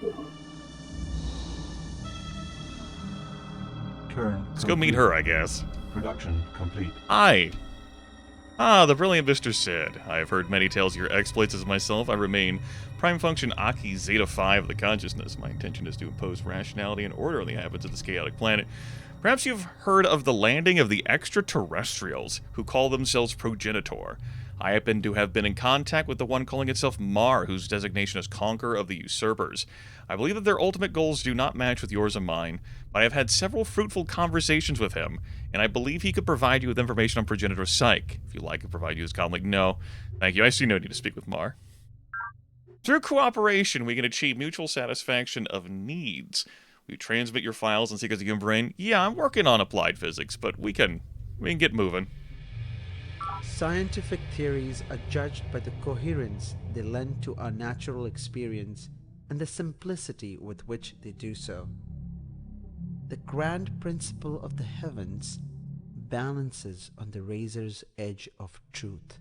Let's go meet her, I guess. Production complete. Hi. Ah, the brilliant Mr. Sid. I have heard many tales of your exploits as myself. I remain prime function Aki Zeta 5 of the consciousness. My intention is to impose rationality and order on the inhabitants of this chaotic planet. Perhaps you've heard of the landing of the extraterrestrials, who call themselves progenitor. I happen to have been in contact with the one calling itself Mar, whose designation is Conqueror of the Usurpers. I believe that their ultimate goals do not match with yours and mine, but I have had several fruitful conversations with him, and I believe he could provide you with information on Progenitor Psych. If you like, I could provide you his colleague. No. Thank you. I see no need to speak with Mar. Through cooperation, we can achieve mutual satisfaction of needs. We transmit your files and secrets of your brain. Yeah, I'm working on applied physics, but we can get moving. Scientific theories are judged by the coherence they lend to our natural experience and the simplicity with which they do so. The grand principle of the heavens balances on the razor's edge of truth.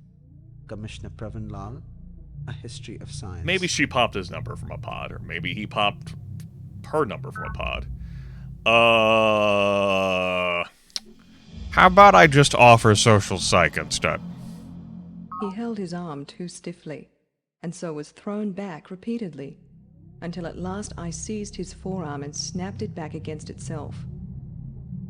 Commissioner Pravin Lal, A History of Science. Maybe she popped his number from a pod, or maybe he popped her number from a pod. How about I just offer social psych instead? He held his arm too stiffly, and so was thrown back repeatedly, until at last I seized his forearm and snapped it back against itself.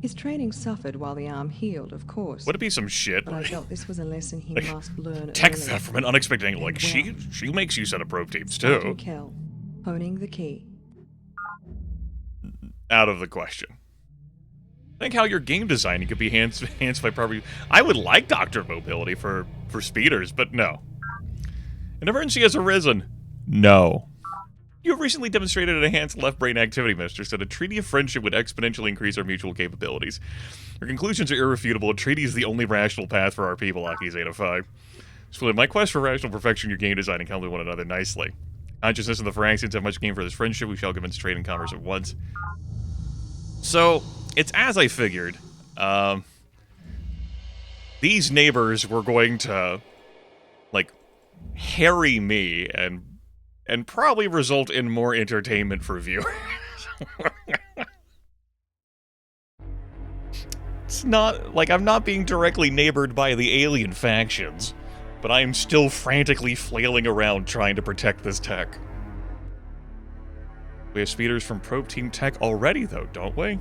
His training suffered while the arm healed, of course. Would it be some shit? But I felt this was a lesson he must learn Tech early. theft from an unexpected angle. Like, Well, she makes use out of probe teams, Sergeant too. Kell, honing the key. Out of the question. Think how your game designing could be enhanced by proper... I would like Doctor Mobility for speeders, but no. An emergency has arisen. No. You have recently demonstrated an enhanced left brain activity, Mistress, that a treaty of friendship would exponentially increase our mutual capabilities. Your conclusions are irrefutable. A treaty is the only rational path for our people, Aki Zeta 5. So in my quest for rational perfection, your game design and complement one another nicely. Consciousness and the Firaxians have much gain for this friendship. We shall commence trade and commerce at once. So, it's as I figured. These neighbors were going to, like, harry me and probably result in more entertainment for viewers. It's not, like, I'm not being directly neighbored by the alien factions, but I am still frantically flailing around trying to protect this tech. We have speeders from Probe Team Tech already, though, don't we?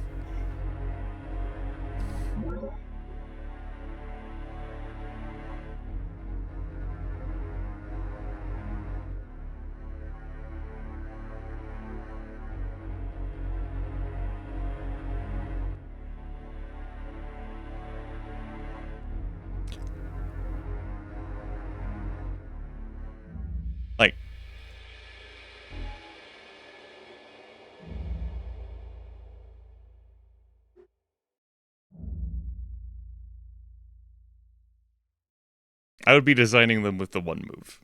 I would be designing them with the 1 move.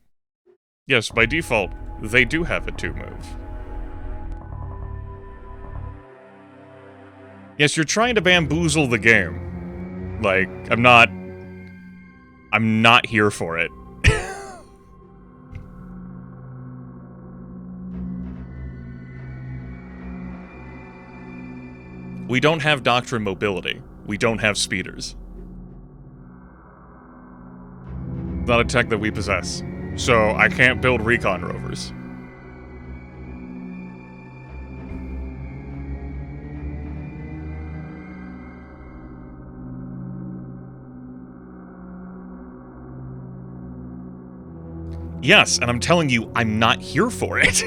Yes, by default, they do have a 2 move. Yes, you're trying to bamboozle the game. Like, I'm not here for it. We don't have Doctrine mobility. We don't have speeders. Not a tech that we possess. So I can't build recon rovers. Yes, and I'm telling you, I'm not here for it.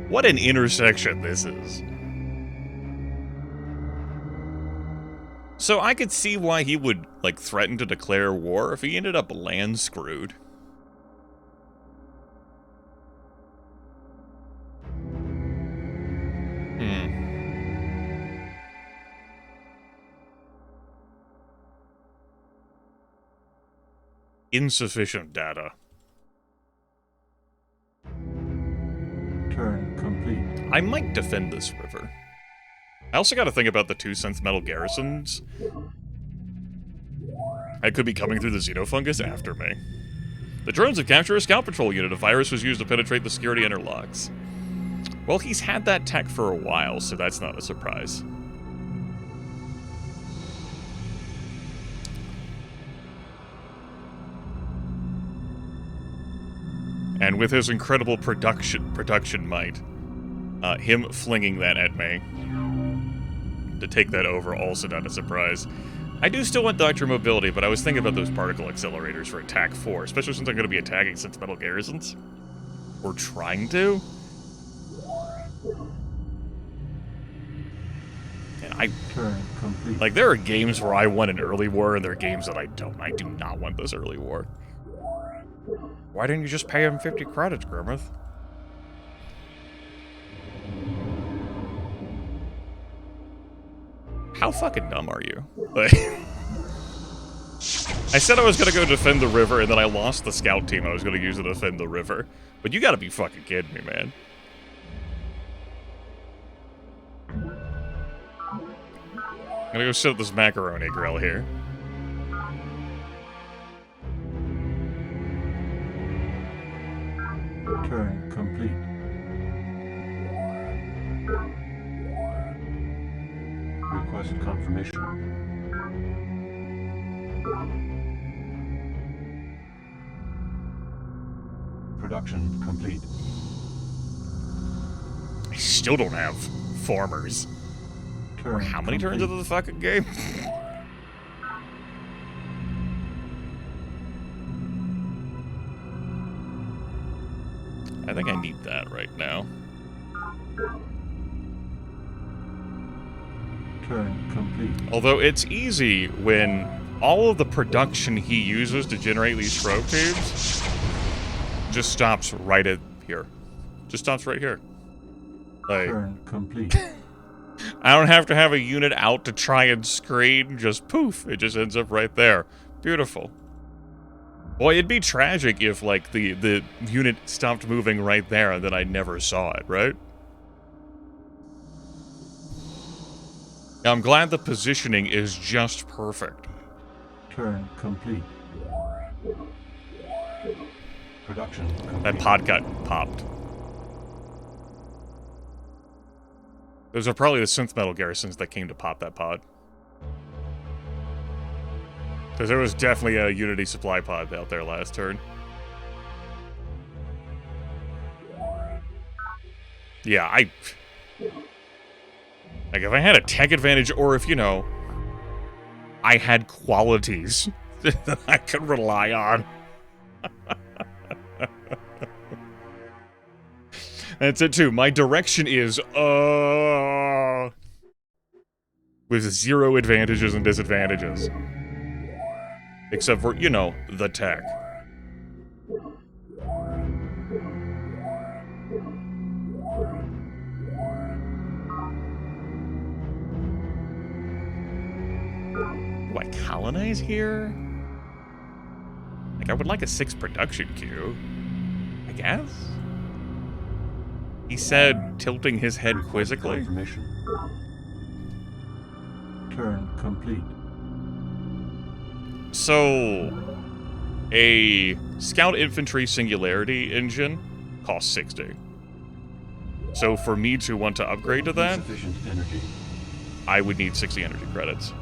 What an intersection this is. So I could see why he would, like, threaten to declare war if he ended up land screwed. Insufficient data. Turn complete. I might defend this river. I also gotta think about the 2 synth metal garrisons. I could be coming through the xenofungus after me. The drones have captured a scout patrol unit. A virus was used to penetrate the security interlocks. Well, he's had that tech for a while, so that's not a surprise. And with his incredible production might, him flinging that at me to take that over, also not a surprise. I do still want Doctor Mobility, but I was thinking about those particle accelerators for Attack 4, especially since I'm going to be attacking synth metal garrisons. Or trying to. And Turn complete. like, there are games where I want an early war, and there are games that I don't. I do not want this early war. Why didn't you just pay him 50 credits, Grimith? How fucking dumb are you? Like, I said I was gonna go defend the river, and then I lost the scout team I was gonna use to defend the river. But you gotta be fucking kidding me, man. I'm gonna go sit at this macaroni grill here. Turn complete. Request confirmation. Production complete. I still don't have farmers. Turn How many turns complete. into the fucking game? I think I need that right now. Turn complete. Although it's easy when all of the production he uses to generate these probe tubes just stops right at here. Just stops right here. Like, Turn complete. I don't have to have a unit out to try and screen, just poof, it just ends up right there. Beautiful. Boy, it'd be tragic if, like, the unit stopped moving right there and then I never saw it, right? I'm glad the positioning is just perfect. Turn complete. Production complete. That pod got popped. Those are probably the synth metal garrisons that came to pop that pod. Because there was definitely a Unity supply pod out there last turn. Yeah, like, if I had a tech advantage, or if, you know, I had qualities that I could rely on. That's it, too. My direction is, with 0 advantages and disadvantages. Except for, you know, the tech. Do I colonize here? Like, I would like a 6 production queue. I guess? He said, tilting his head quizzically. Confirmation. Turn complete. So, a Scout Infantry Singularity engine costs 60. So for me to want to upgrade to that, Insufficient energy. I would need 60 energy credits.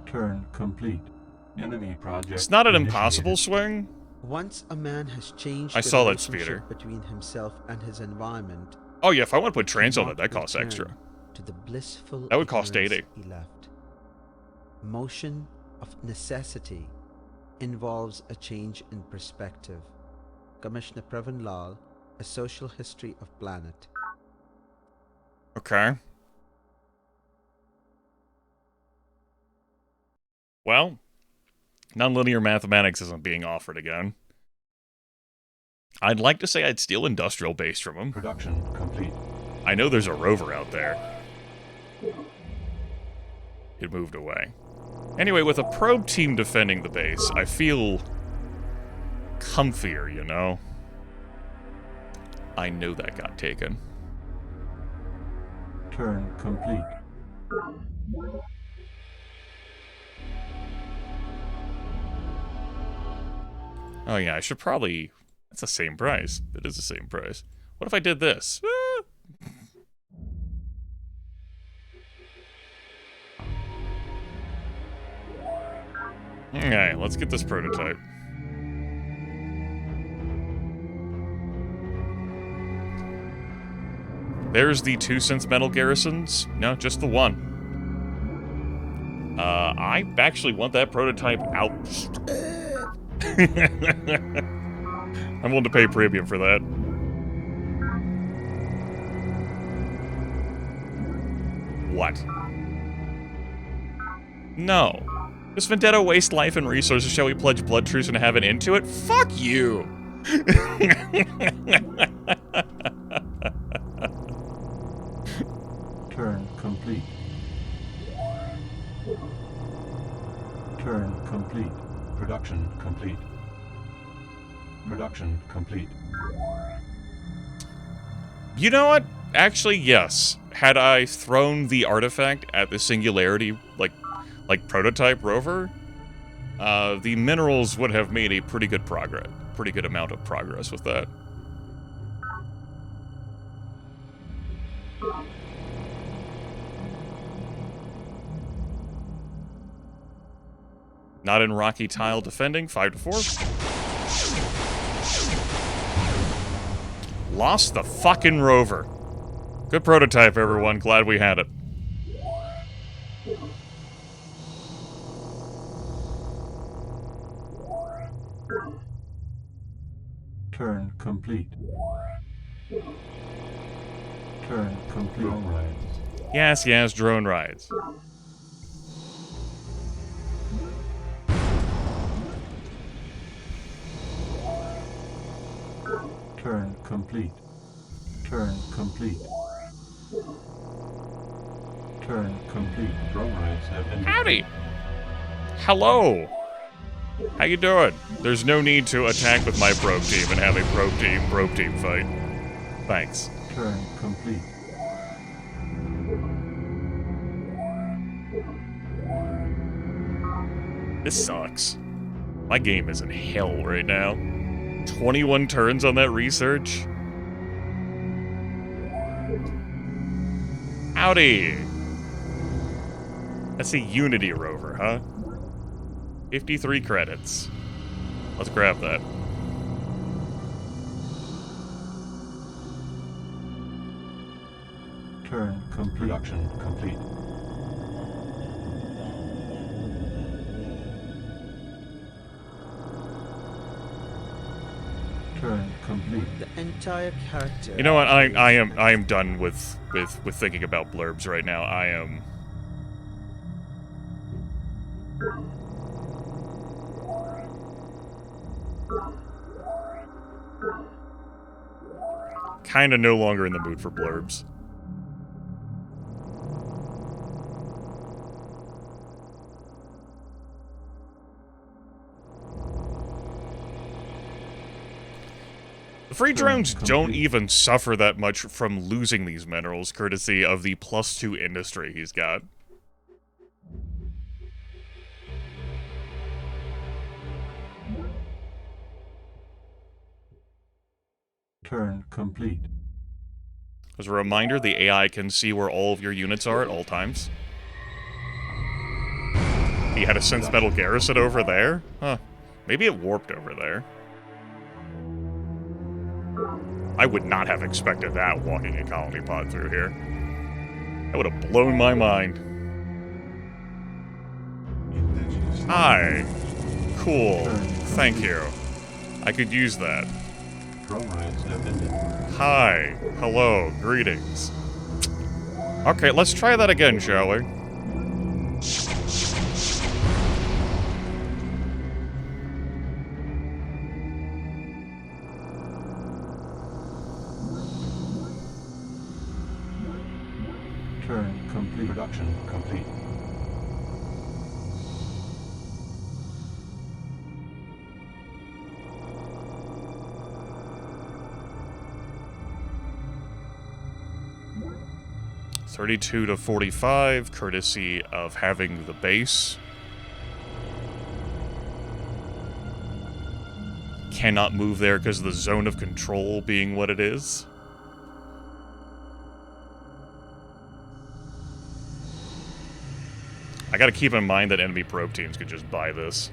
Turn complete. Enemy project. It's not an initiated. impossible swing. Once a man has changed I the saw that, relationship Speeder. between himself and his environment, Oh yeah, if I want to put trains on cannot that costs return extra. to the blissful That would cost ignorance 80. he left. Motion of necessity involves a change in perspective. Commissioner Pravin Lal, A Social History of Planet. Okay. Well, nonlinear mathematics isn't being offered again. I'd like to say I'd steal industrial base from him. Production complete. I know there's a rover out there. It moved away. Anyway, with a probe team defending the base, I feel comfier, you know? I know that got taken. Turn complete. Oh yeah, I should probably... That's the same price. It is the same price. What if I did this? Ah. Okay, let's get this prototype. There's the 2 cents metal garrisons. No, just the 1. I actually want that prototype out. I'm willing to pay premium for that. What? No. Does Vendetta waste life and resources? Shall we pledge blood truce and have an end to it? Fuck you! Turn complete. Turn complete. Production complete. Production complete. You know what? Actually, yes. Had I thrown the artifact at the Singularity, like prototype rover, the minerals would have made a pretty good amount of progress with that. Not in rocky tile defending, 5-4. Lost the fucking rover. Good prototype, everyone. Glad we had it. Turn complete. Turn complete. Drone rides. Yes, yes, drone rides. Turn complete. Turn complete. Turn complete. Drone rides have ended. Howdy. Hello. How you doing? There's no need to attack with my probe team and have a probe team fight. Thanks. Turn complete. This sucks. My game is in hell right now. 21 turns on that research. Howdy. That's a Unity rover, huh? 53 credits. Let's grab that. Turn complete. Production complete. Turn complete. The entire character. You know what? I am done with thinking about blurbs right now. I am. Kind of no longer in the mood for blurbs. The free drones don't even suffer that much from losing these minerals, courtesy of the +2 industry he's got. Turn complete. As a reminder, the AI can see where all of your units are at all times. He had a synth metal garrison over there? Huh. Maybe it warped over there. I would not have expected that walking a colony pod through here. That would have blown my mind. Hi. Cool. Thank you. I could use that. Drone rides have ended. Hi. Hello. Greetings. Okay, let's try that again, shall we? Turn complete. Production complete. $32 to $45, courtesy of having the base. Cannot move there because of the zone of control being what it is. I gotta keep in mind that enemy probe teams could just buy this.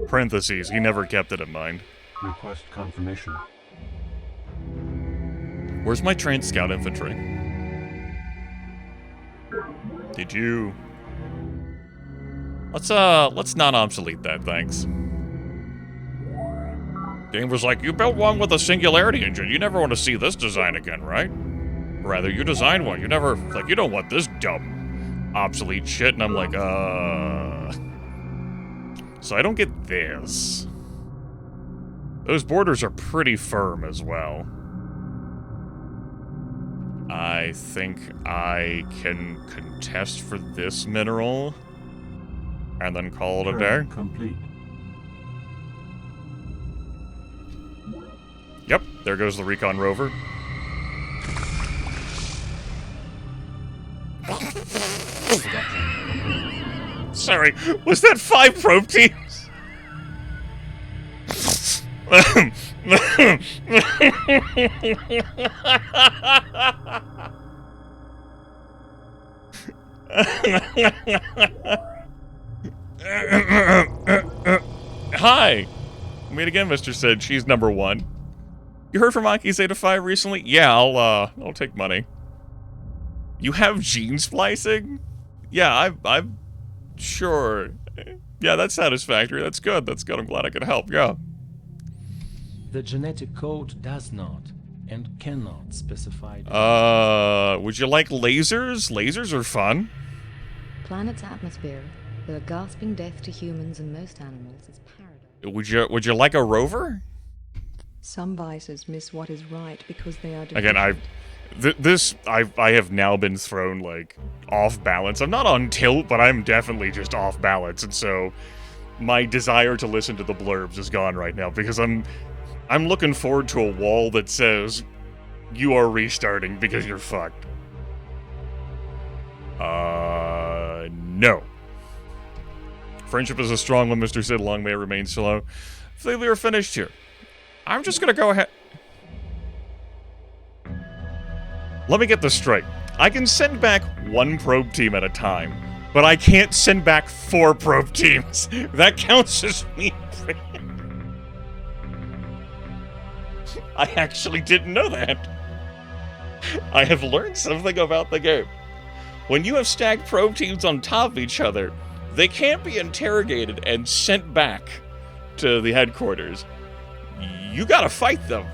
Parentheses, he never kept it in mind. Request confirmation. Where's my trained scout infantry? Did you... Let's not obsolete that, thanks. Game was like, you built one with a singularity engine. You never want to see this design again, right? Rather, you designed one. You never... Like, you don't want this dumb, obsolete shit. And I'm like, So I don't get this. Those borders are pretty firm as well. I think I can contest for this mineral and then call it a day. Complete. Yep, there goes the recon rover. Sorry, was that 5 probe teams? Hi! Meet again, Mr. Sid. She's number 1. You heard from Aki Zeta 5 recently? Yeah, I'll take money. You have gene splicing? Yeah, I'm sure. Yeah, that's satisfactory. That's good. That's good. I'm glad I could help. Yeah. The genetic code does not and cannot specify... Would you like lasers? Lasers are fun. Planet's atmosphere, with a gasping death to humans and most animals, is paradise. Would you like a rover? Some vices miss what is right because they are Again, I have now been thrown, like, off balance. I'm not on tilt, but I'm definitely just off balance, and so my desire to listen to the blurbs is gone right now, because I'm looking forward to a wall that says, you are restarting because you're fucked. No. Friendship is a strong one, Mr. Sid. Long may it remain slow. I think we are finished here. I'm just gonna go ahead... Let me get this straight. I can send back 1 probe team at a time, But I can't send back 4 probe teams. That counts as me. I actually didn't know that. I have learned something about the game. When you have stacked probe teams on top of each other, they can't be interrogated and sent back to the headquarters. You gotta fight them.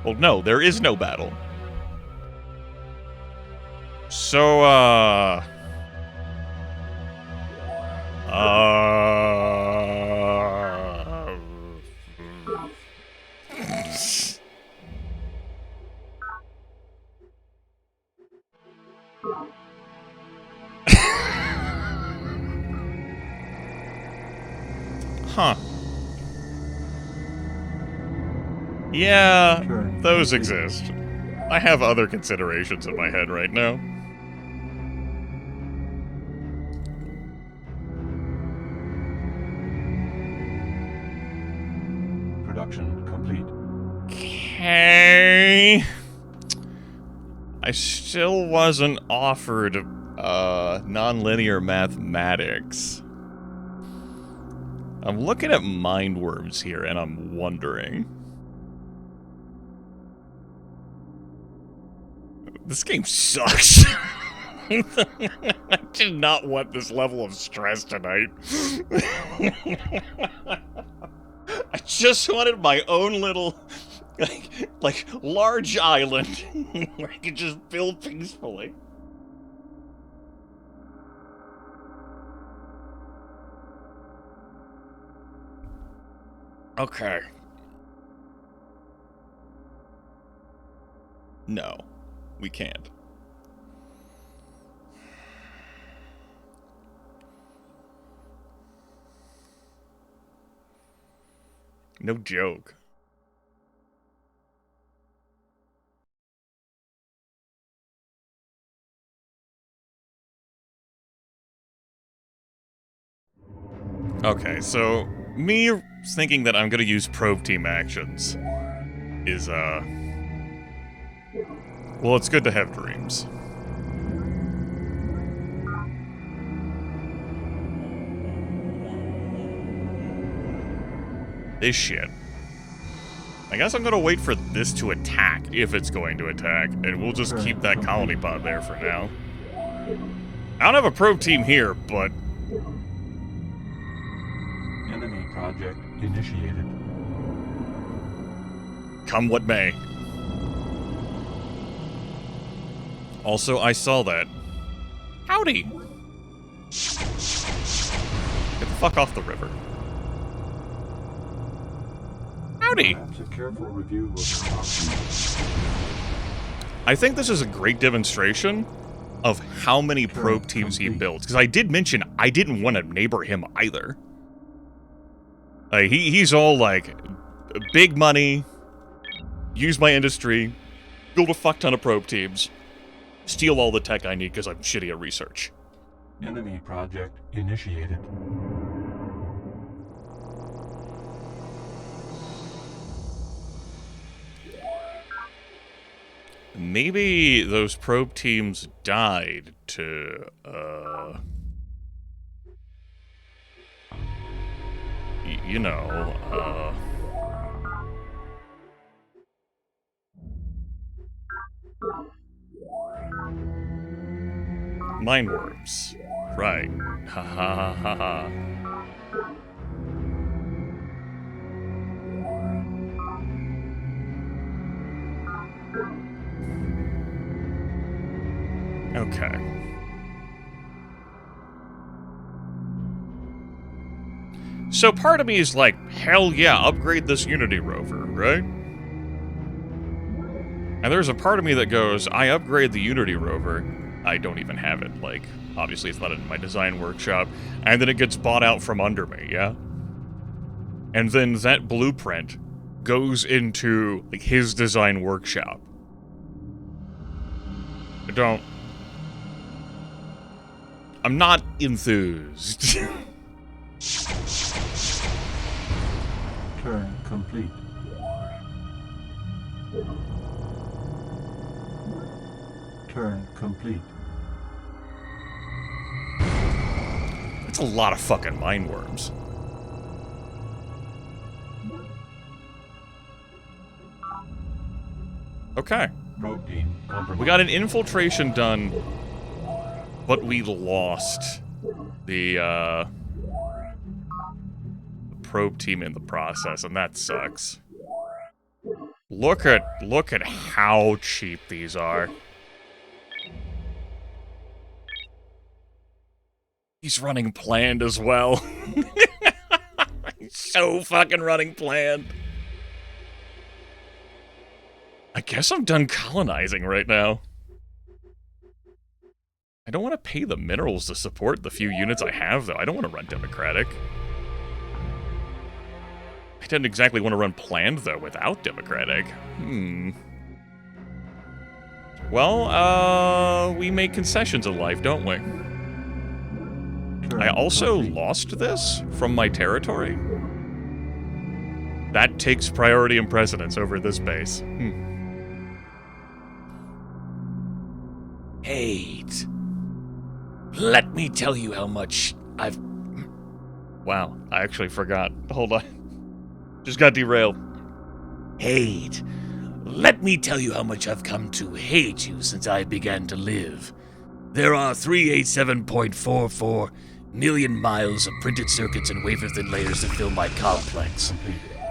Well, no, there is no battle. So, huh. Yeah, those exist. I have other considerations in my head right now. Production complete. Okay. I still wasn't offered nonlinear mathematics. I'm looking at mind worms here, and I'm wondering. This game sucks. I did not want this level of stress tonight. I just wanted my own little, like large island where I could just build peacefully. Okay. No, we can't. No joke. Okay, so me thinking that I'm gonna use probe team actions is, well, it's good to have dreams. This shit. I guess I'm gonna wait for this to attack, if it's going to attack, and we'll just keep that colony pod there for now. I don't have a probe team here, but... Enemy project initiated. Come what may. Also, I saw that. Howdy! Get the fuck off the river. Howdy! Perhaps a careful review of the options. I think this is a great demonstration of how many probe teams he built. Because I did mention I didn't want to neighbor him either. He's all like, big money, use my industry, build a fuck ton of probe teams, steal all the tech I need because I'm shitty at research. Enemy project initiated. Maybe those probe teams died to, you know, mind worms. Right. Ha ha ha ha ha. Okay. So part of me is like, hell yeah, upgrade this Unity rover, right? And there's a part of me that goes, I upgrade the Unity rover, I don't even have it, like, obviously it's not in my design workshop, and then it gets bought out from under me, yeah? And then that blueprint goes into, like, his design workshop. don't... I'm not enthused. Turn complete. Turn complete. That's a lot of fucking mind worms. Okay. Probe team compromised. We got an infiltration done, but we lost the probe team in the process, and that sucks. Look at how cheap these are. He's running planned as well. He's so fucking running planned. I guess I'm done colonizing right now. I don't want to pay the minerals to support the few units I have, though. I don't want to run democratic. I didn't exactly want to run planned, though, without democratic. Well, we make concessions in life, don't we? I also lost this from my territory. That takes priority and precedence over this base. Hate. Let me tell you how much I've... Wow, I actually forgot. Hold on. Just got derailed. Hate. Let me tell you how much I've come to hate you since I began to live. There are 387.44 million miles of printed circuits and wafer-thin layers that fill my complex.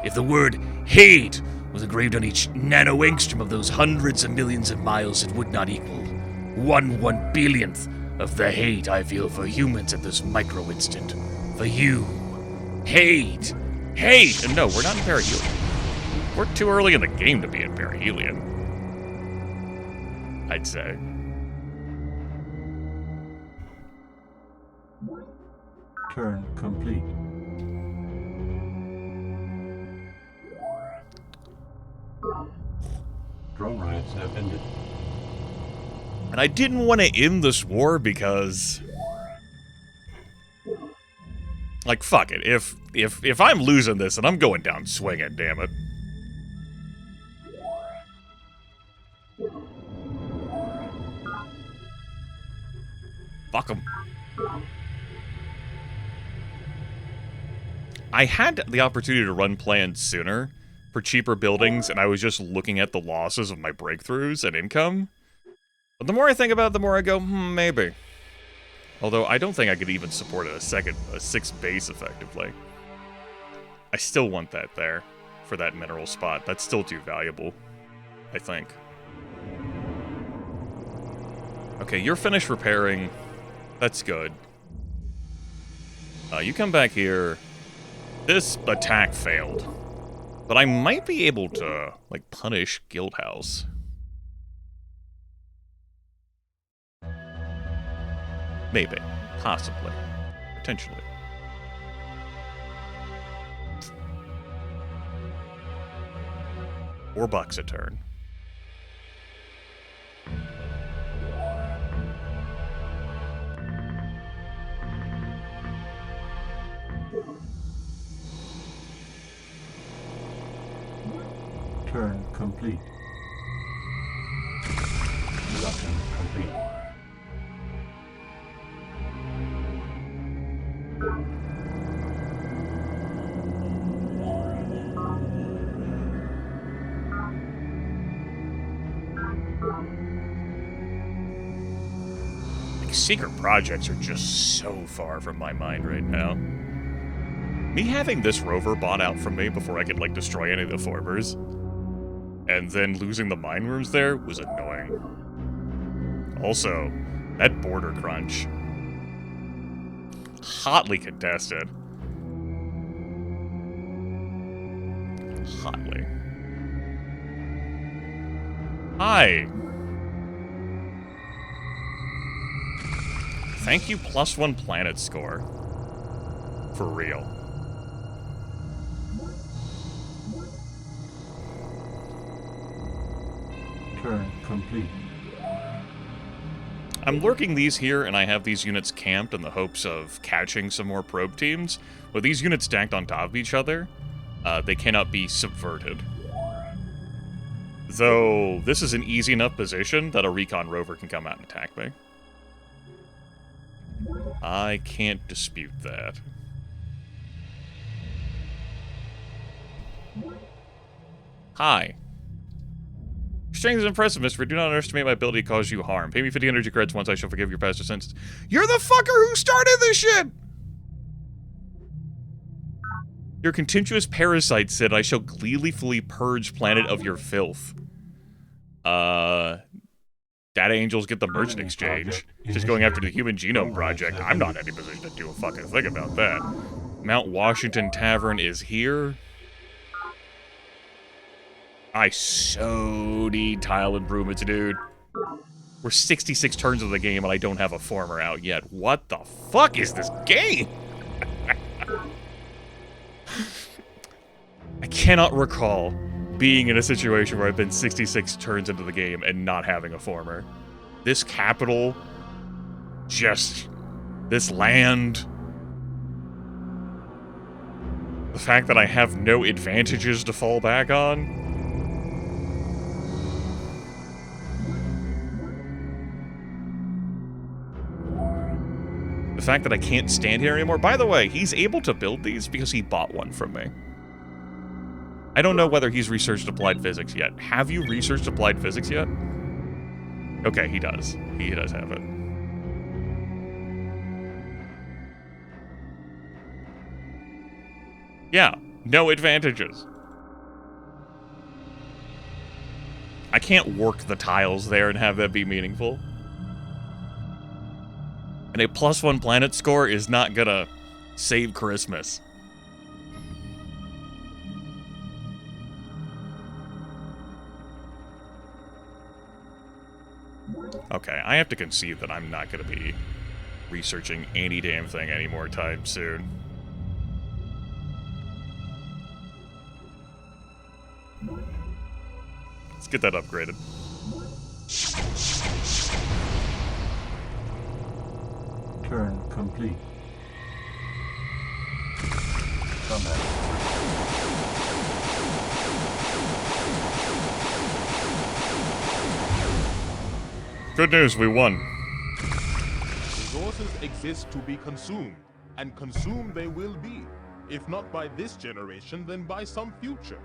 If the word hate was engraved on each nano-angstrom of those hundreds of millions of miles, it would not equal 1/1 billionth of the hate I feel for humans at this micro-instant. For you. Hate. Hate! And no, we're not in perihelion. We're too early in the game to be in perihelion. I'd say. Turn complete. Drone riots have ended. And I didn't want to end this war because... Like, fuck it. If I'm losing this, then I'm going down swinging, damn it. Fuck 'em. I had the opportunity to run plans sooner for cheaper buildings, and I was just looking at the losses of my breakthroughs and income. But the more I think about it, the more I go, maybe. Although I don't think I could even support a sixth base effectively. I still want that there for that mineral spot. That's still too valuable, I think. Okay, you're finished repairing. That's good. You come back here. This attack failed. But I might be able to, like, punish Guildhouse. Maybe. Possibly. Potentially. $4 a turn. Turn complete. Production complete. Like, secret projects are just so far from my mind right now. Me having this rover bought out from me before I could, like, destroy any of the formers, and then losing the mine rooms there was annoying. Also, that border crunch. Hotly contested. Hotly. Hi. Thank you, +1 planet score. For real. Turn complete. I'm lurking these here, and I have these units camped in the hopes of catching some more probe teams. With these units stacked on top of each other, they cannot be subverted. Though, this is an easy enough position that a recon rover can come out and attack me. I can't dispute that. Hi. Strength is impressive, Mr. Do not underestimate my ability to cause you harm. Pay me 50 energy credits once, I shall forgive your past offenses. You're the fucker who started this shit! Your contemptuous parasite said, I shall gleefully purge planet of your filth. Data angels get the merchant exchange. Just going after the Human Genome Project. I'm not in any position to do a fucking thing about that. Mount Washington Tavern is here. I so need tile improvements, dude. We're 66 turns of the game and I don't have a farmer out yet. What the fuck is this game? I cannot recall being in a situation where I've been 66 turns into the game and not having a farmer. This capital, just this land, the fact that I have no advantages to fall back on. The fact that I can't stand here anymore. By the way, he's able to build these because he bought one from me. I don't know whether he's researched applied physics yet. Have you researched applied physics yet? Okay, he does. He does have it. Yeah, no advantages. I can't work the tiles there and have that be meaningful. And a +1 planet score is not gonna save Christmas. Okay, I have to concede that I'm not gonna be researching any damn thing anymore time soon. Let's get that upgraded. Turn complete. Combat. Good news, we won. Resources exist to be consumed, and consumed they will be. If not by this generation, then by some future.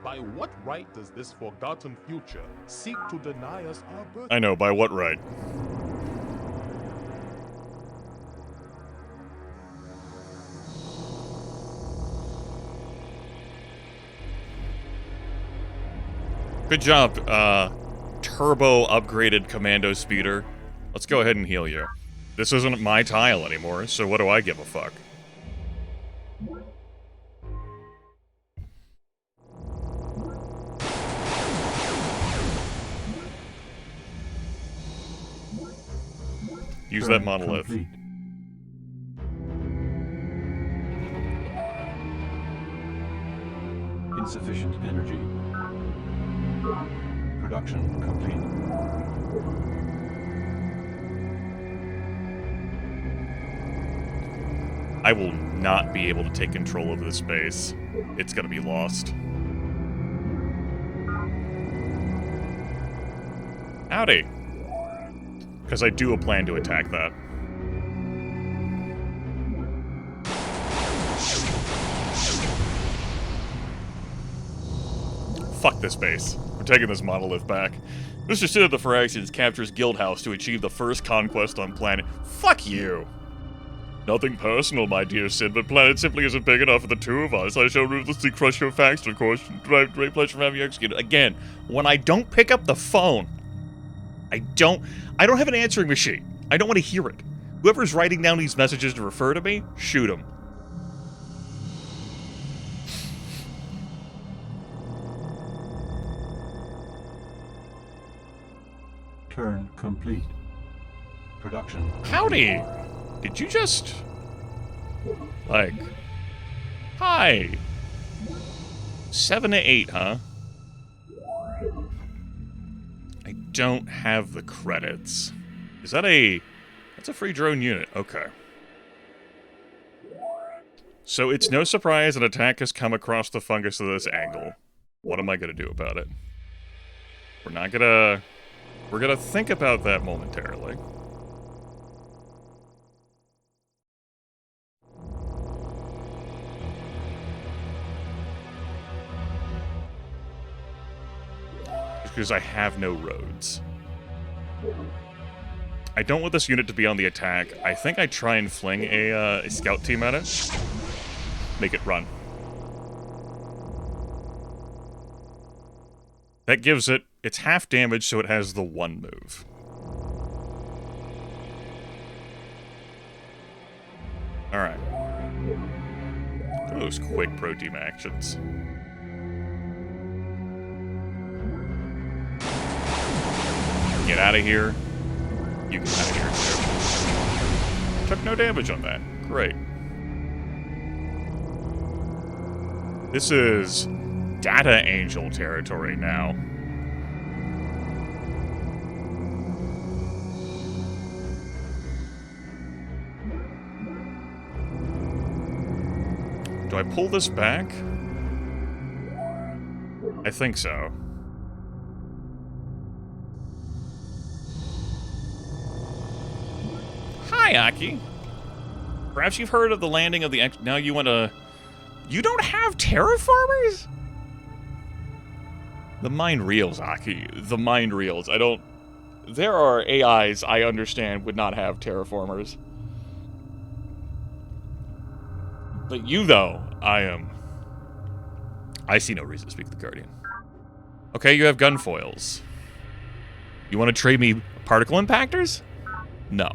By what right does this forgotten future seek to deny us our birth? I know, by what right? Good job, turbo upgraded commando speeder. Let's go ahead and heal you. This isn't my tile anymore, so what do I give a fuck? Use that monolith. Complete. Insufficient energy. Production complete. I will not be able to take control of this base. It's gonna be lost. Howdy. Because I do plan to attack that. Fuck this base. We're taking this monolith back. Mr. Sid of the Firaxians captures Guildhouse to achieve the first conquest on planet. Fuck you! Nothing personal, my dear Sid, but planet simply isn't big enough for the two of us. I shall ruthlessly crush your faction course and derive great pleasure from having you executed. Again, when I don't pick up the phone, I don't have an answering machine. I don't want to hear it. Whoever's writing down these messages to refer to me, shoot him. Turn complete. Production. Howdy! Did you just... like... Hi! 7 to 8, huh? I don't have the credits. Is that a... That's a free drone unit. Okay. So it's no surprise an attack has come across the fungus at this angle. What am I going to do about it? We're not going to... We're going to think about that momentarily. Just because I have no roads. I don't want this unit to be on the attack. I think I try and fling a scout team at it. Make it run. That gives it... It's half damage, so it has the one move. Alright. Those quick pro team actions. Get out of here. You get out of here, too. Took no damage on that. Great. This is Data Angel territory now. Do I pull this back? I think so. Hi, Aki. Perhaps you've heard of the landing of the... Now you want to... You don't have terraformers? The mind reels, Aki. The mind reels. I don't... There are AIs I understand would not have terraformers. But you, though, I see no reason to speak to the Guardian. Okay, you have gunfoils. You want to trade me particle impactors? No.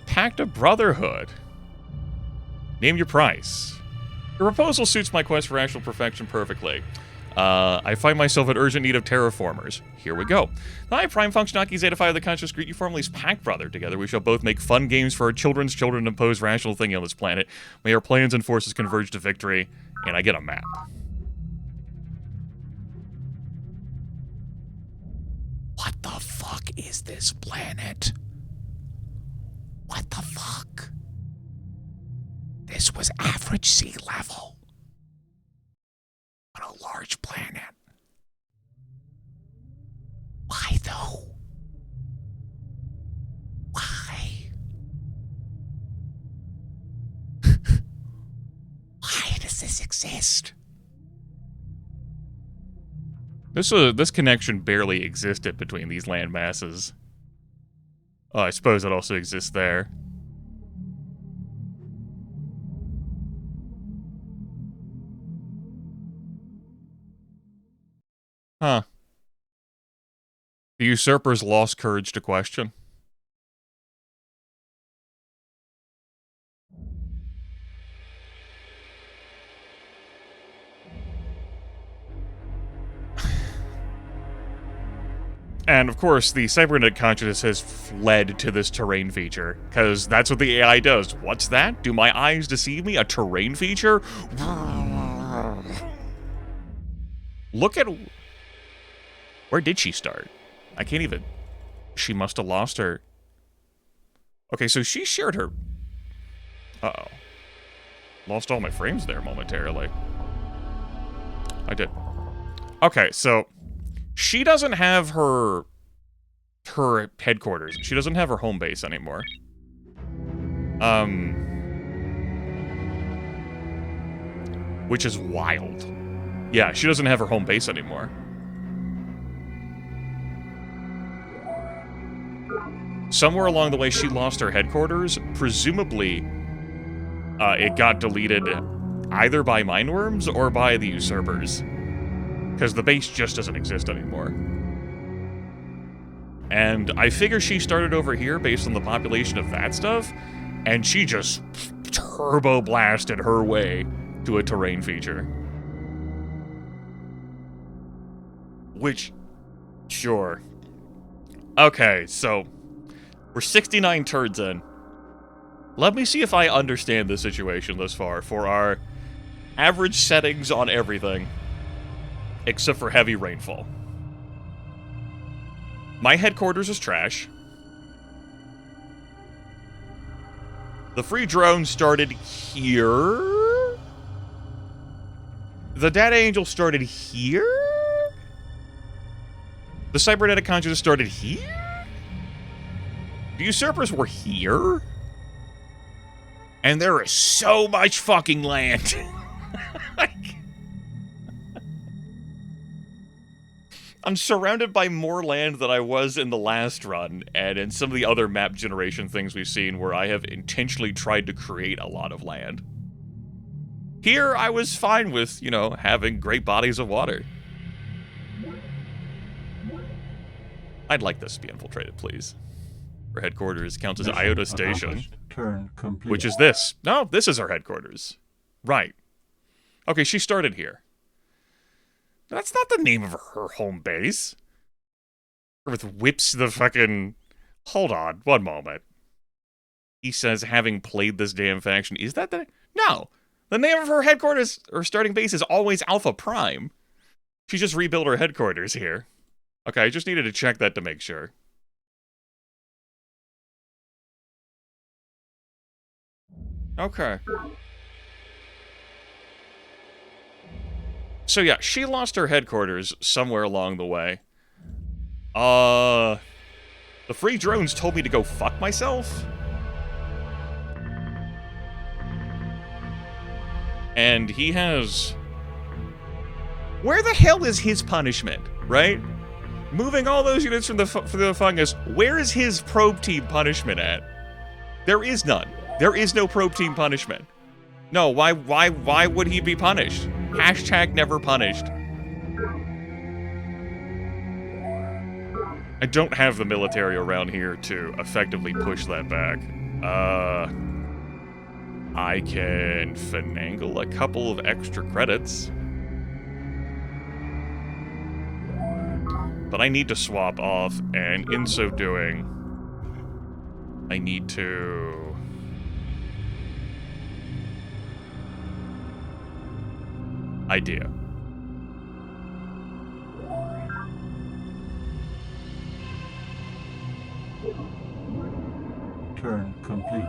Pact of Brotherhood. Name your price. Your proposal suits my quest for actual perfection perfectly. I find myself in urgent need of terraformers. Here we go. Hi, Prime Function Aki Zeta 5 of the Conscious greet you formally as Pact Brother. Together we shall both make fun games for our children's children and impose rational thinking on this planet. May our plans and forces converge to victory. And I get a map. What the fuck is this planet? What the fuck? This was average sea level. On a large planet. Why though? Why? Why does this exist? This connection barely existed between these land masses. Oh, I suppose it also exists there. Huh. The usurpers lost courage to question. And, of course, the cybernetic consciousness has fled to this terrain feature, because that's what the AI does. What's that? Do my eyes deceive me? A terrain feature? Look at... Where did she start? I can't even... She must have lost her... Okay, so she shared her... Uh-oh. Lost all my frames there momentarily. I did. Okay, so... She doesn't have her headquarters. She doesn't have her home base anymore. Which is wild. Yeah, she doesn't have her home base anymore. Somewhere along the way, she lost her headquarters. Presumably, it got deleted either by Mindworms or by the Usurpers. Because the base just doesn't exist anymore. And I figure she started over here based on the population of that stuff, and she just turbo blasted her way to a terrain feature. Which, sure. Okay, so we're 69 turns in. Let me see if I understand the situation thus far for our average settings on everything. Except for heavy rainfall. My headquarters is trash. The free drone started here. The data angel started here. The cybernetic consciousness started here. The usurpers were here. And there is so much fucking land. I'm surrounded by more land than I was in the last run, and in some of the other map generation things we've seen where I have intentionally tried to create a lot of land. Here, I was fine with, you know, having great bodies of water. I'd like this to be infiltrated, please. Our headquarters counts as Iota Station. Turn complete. Which is this. No, this is our headquarters. Right. Okay, she started here. That's not the name of her home base. With whips the fucking... Hold on, one moment. He says, having played this damn faction, is that the... No! The name of her headquarters, or starting base, is always Alpha Prime. She just rebuilt her headquarters here. Okay, I just needed to check that to make sure. Okay. So yeah, she lost her headquarters somewhere along the way. The free drones told me to go fuck myself? And he has... Where the hell is his punishment, right? Moving all those units from the fungus, where is his probe team punishment at? There is none. There is no probe team punishment. No, why would he be punished? Hashtag never punished. I don't have the military around here to effectively push that back. I can finagle a couple of extra credits. But I need to swap off, and in so doing, I need to... Idea. Turn complete.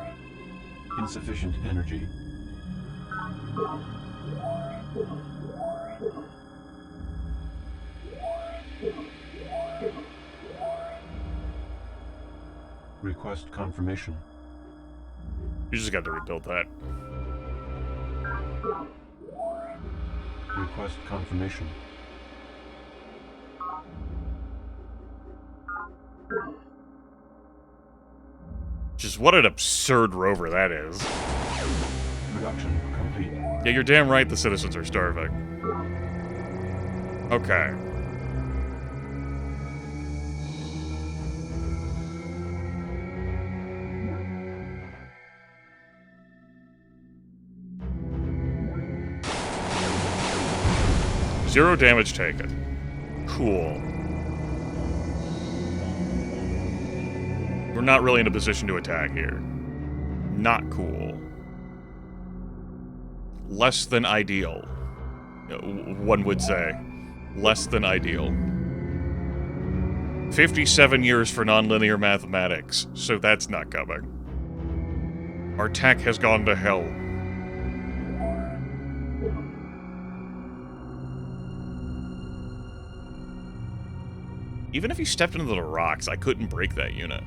Insufficient energy. Request confirmation. You just got to rebuild that. Request confirmation. Just what an absurd rover that is. Production complete. Yeah, you're damn right the citizens are starving. Okay. Zero damage taken. Cool. We're not really in a position to attack here. Not cool. Less than ideal. One would say. Less than ideal. 57 years for nonlinear mathematics, so that's not coming. Our tech has gone to hell. Even if you stepped into the rocks, I couldn't break that unit.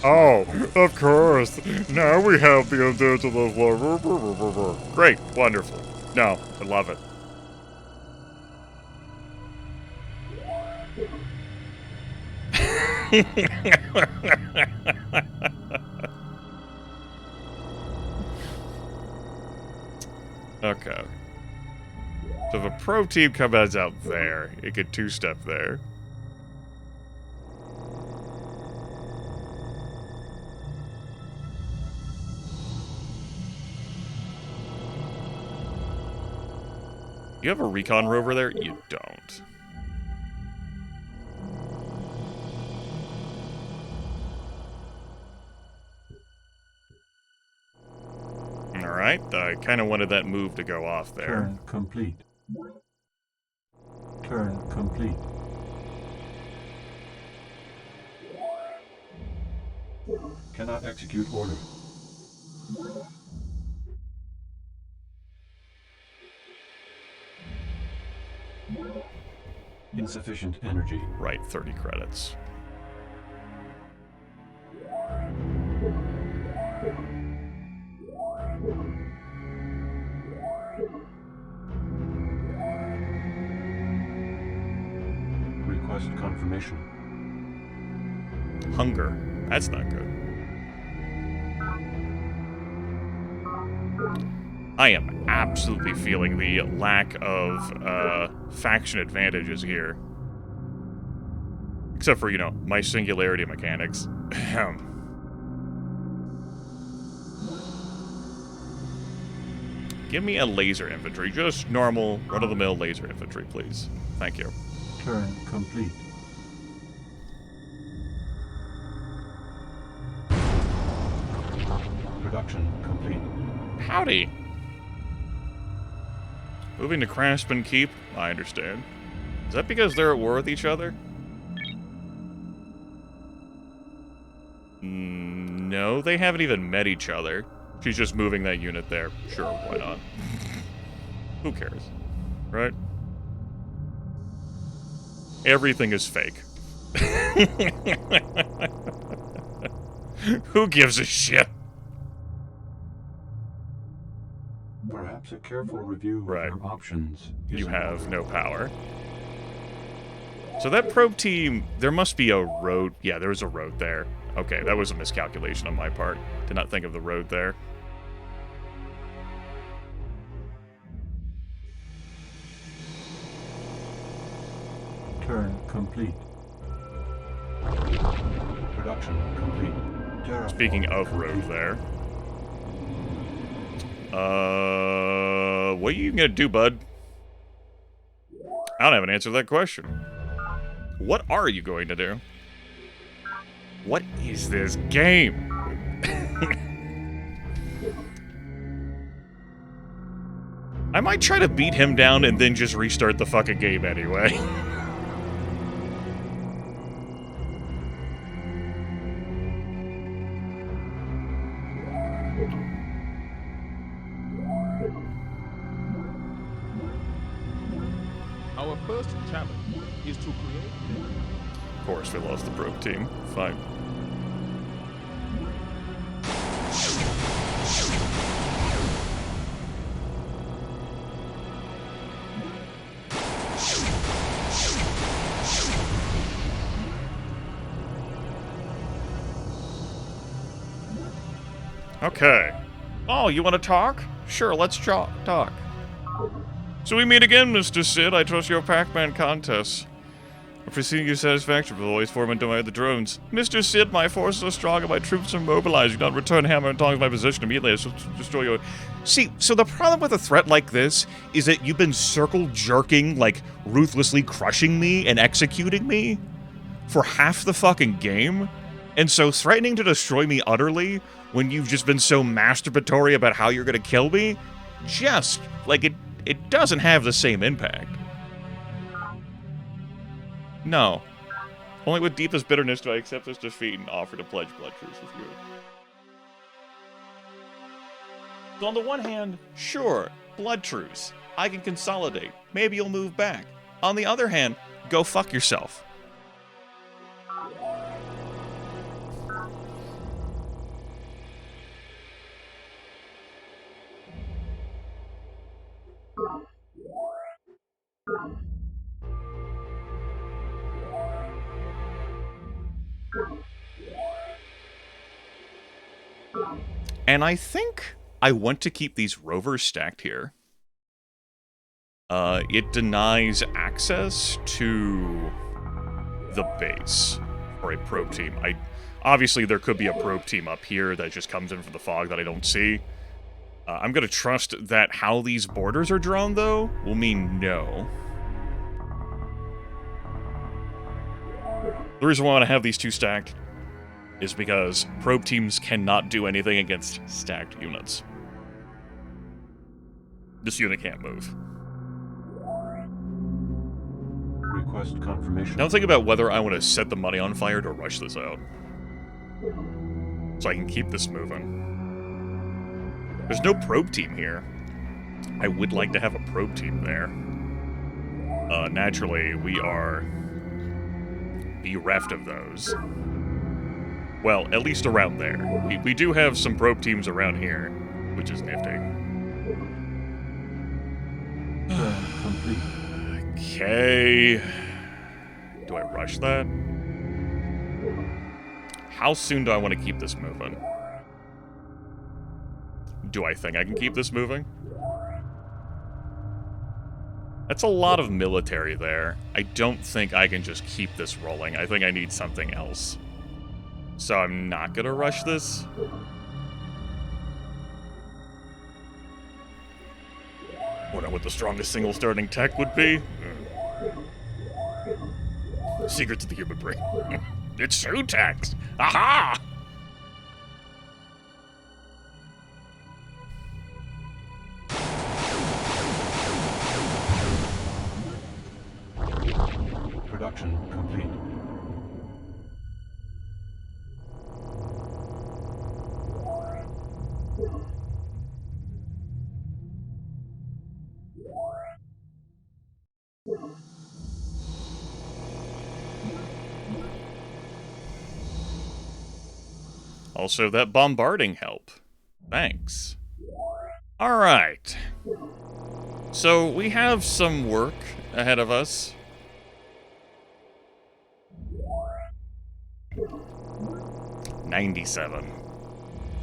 Oh, of course. Now we have the indigenous level. Great, wonderful. No, I love it. Okay. So if a pro team comes out there, it could two-step there. You have a recon rover there? You don't. Alright, I kind of wanted that move to go off there. Turn complete. Turn complete. Cannot execute order. Insufficient energy. Right, 30 credits. Request confirmation. Hunger. That's not good. I am absolutely feeling the lack of faction advantages here. Except for, you know, my singularity mechanics. Give me a laser infantry. Just normal, run-of-the-mill laser infantry, please. Thank you. Turn complete. Production complete. Howdy. Moving to Craftsman Keep? I understand. Is that because they're at war with each other? No, they haven't even met each other. She's just moving that unit there. Sure, why not? Who cares? Right? Everything is fake. Who gives a shit? Perhaps a careful review of your options. You have no power. So that probe team, there must be a road. Yeah, there was a road there. Okay, that was a miscalculation on my part. Did not think of the road there. Turn complete. Production complete. Speaking of road there. What are you gonna do, bud? I don't have an answer to that question. What are you going to do? What is this game? I might try to beat him down and then just restart the fucking game anyway. Our first challenge is to create... Of course, we lost the probe team. Fine. Okay. Oh, you want to talk? Sure, let's talk. So we meet again, Mr. Sid. I trust your Pac-Man contests. I'm proceeding your satisfaction for always forming to the drones. Mr. Sid, my forces are strong and my troops are mobilized. You do not return hammer and tongs to my position immediately. I shall destroy your... See, so the problem with a threat like this is that you've been circle jerking, like, ruthlessly crushing me and executing me for half the fucking game. And so threatening to destroy me utterly when you've just been so masturbatory about how you're gonna kill me, just, like, it doesn't have the same impact. No. Only with deepest bitterness do I accept this defeat and offer to pledge blood truce with you. So on the one hand, sure, blood truce. I can consolidate. Maybe you'll move back. On the other hand, go fuck yourself. And I think I want to keep these rovers stacked here. It denies access to the base for a probe team. Obviously, there could be a probe team up here that just comes in from the fog that I don't see. I'm going to trust that how these borders are drawn, though, will mean no. The reason why I want to have these two stacked is because probe teams cannot do anything against stacked units. This unit can't move. Request confirmation. Now think about whether I want to set the money on fire to rush this out. So I can keep this moving. There's no probe team here. I would like to have a probe team there. Naturally, we are bereft of those. Well, at least around there. We do have some probe teams around here, which is nifty. Okay. Do I rush that? How soon do I want to keep this moving? Do I think I can keep this moving? That's a lot of military there. I don't think I can just keep this rolling. I think I need something else. So I'm not gonna rush this. Wonder what the strongest single starting tech would be. Secrets of the human brain. It's true text. Aha! Production complete. Also, that bombarding help. Thanks. Alright. So, we have some work ahead of us. $97.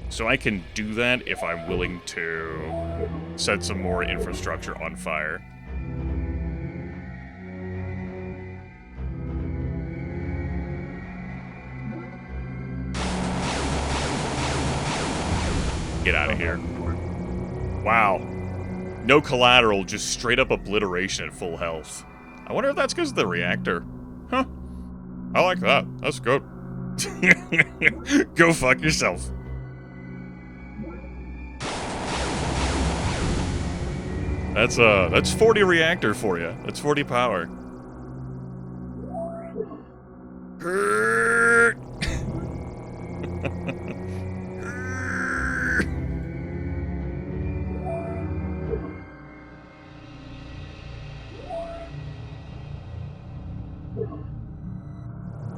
So I can do that if I'm willing to set some more infrastructure on fire. Get out of here. Wow. No collateral, just straight up obliteration at full health. I wonder if that's because of the reactor. Huh. I like that. That's good. Go fuck yourself. That's 40 reactor for you. That's 40 power.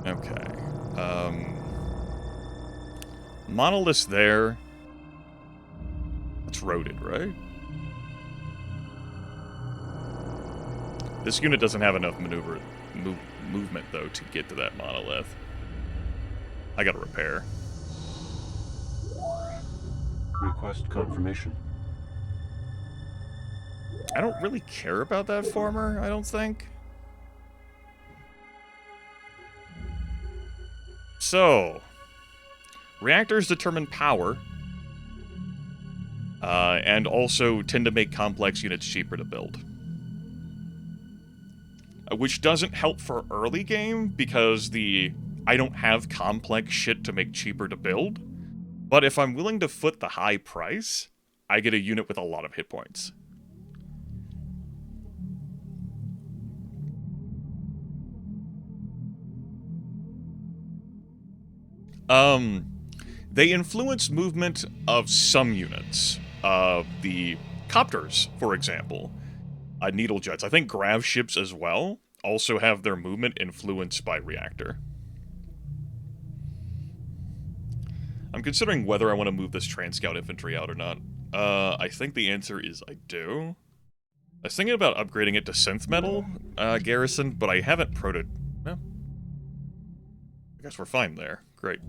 Okay. Monolith's there. It's roaded, right? This unit doesn't have enough movement, though, to get to that monolith. I gotta repair. Request confirmation. I don't really care about that farmer, I don't think. So, reactors determine power, and also tend to make complex units cheaper to build. Which doesn't help for early game, because I don't have complex shit to make cheaper to build. But if I'm willing to foot the high price, I get a unit with a lot of hit points. They influence movement of some units. The copters, for example. Needle jets. I think grav ships as well also have their movement influenced by reactor. I'm considering whether I want to move this Trans-Scout infantry out or not. I think the answer is I do. I was thinking about upgrading it to synth metal garrison, but I haven't protoed. No. I guess we're fine there. Great.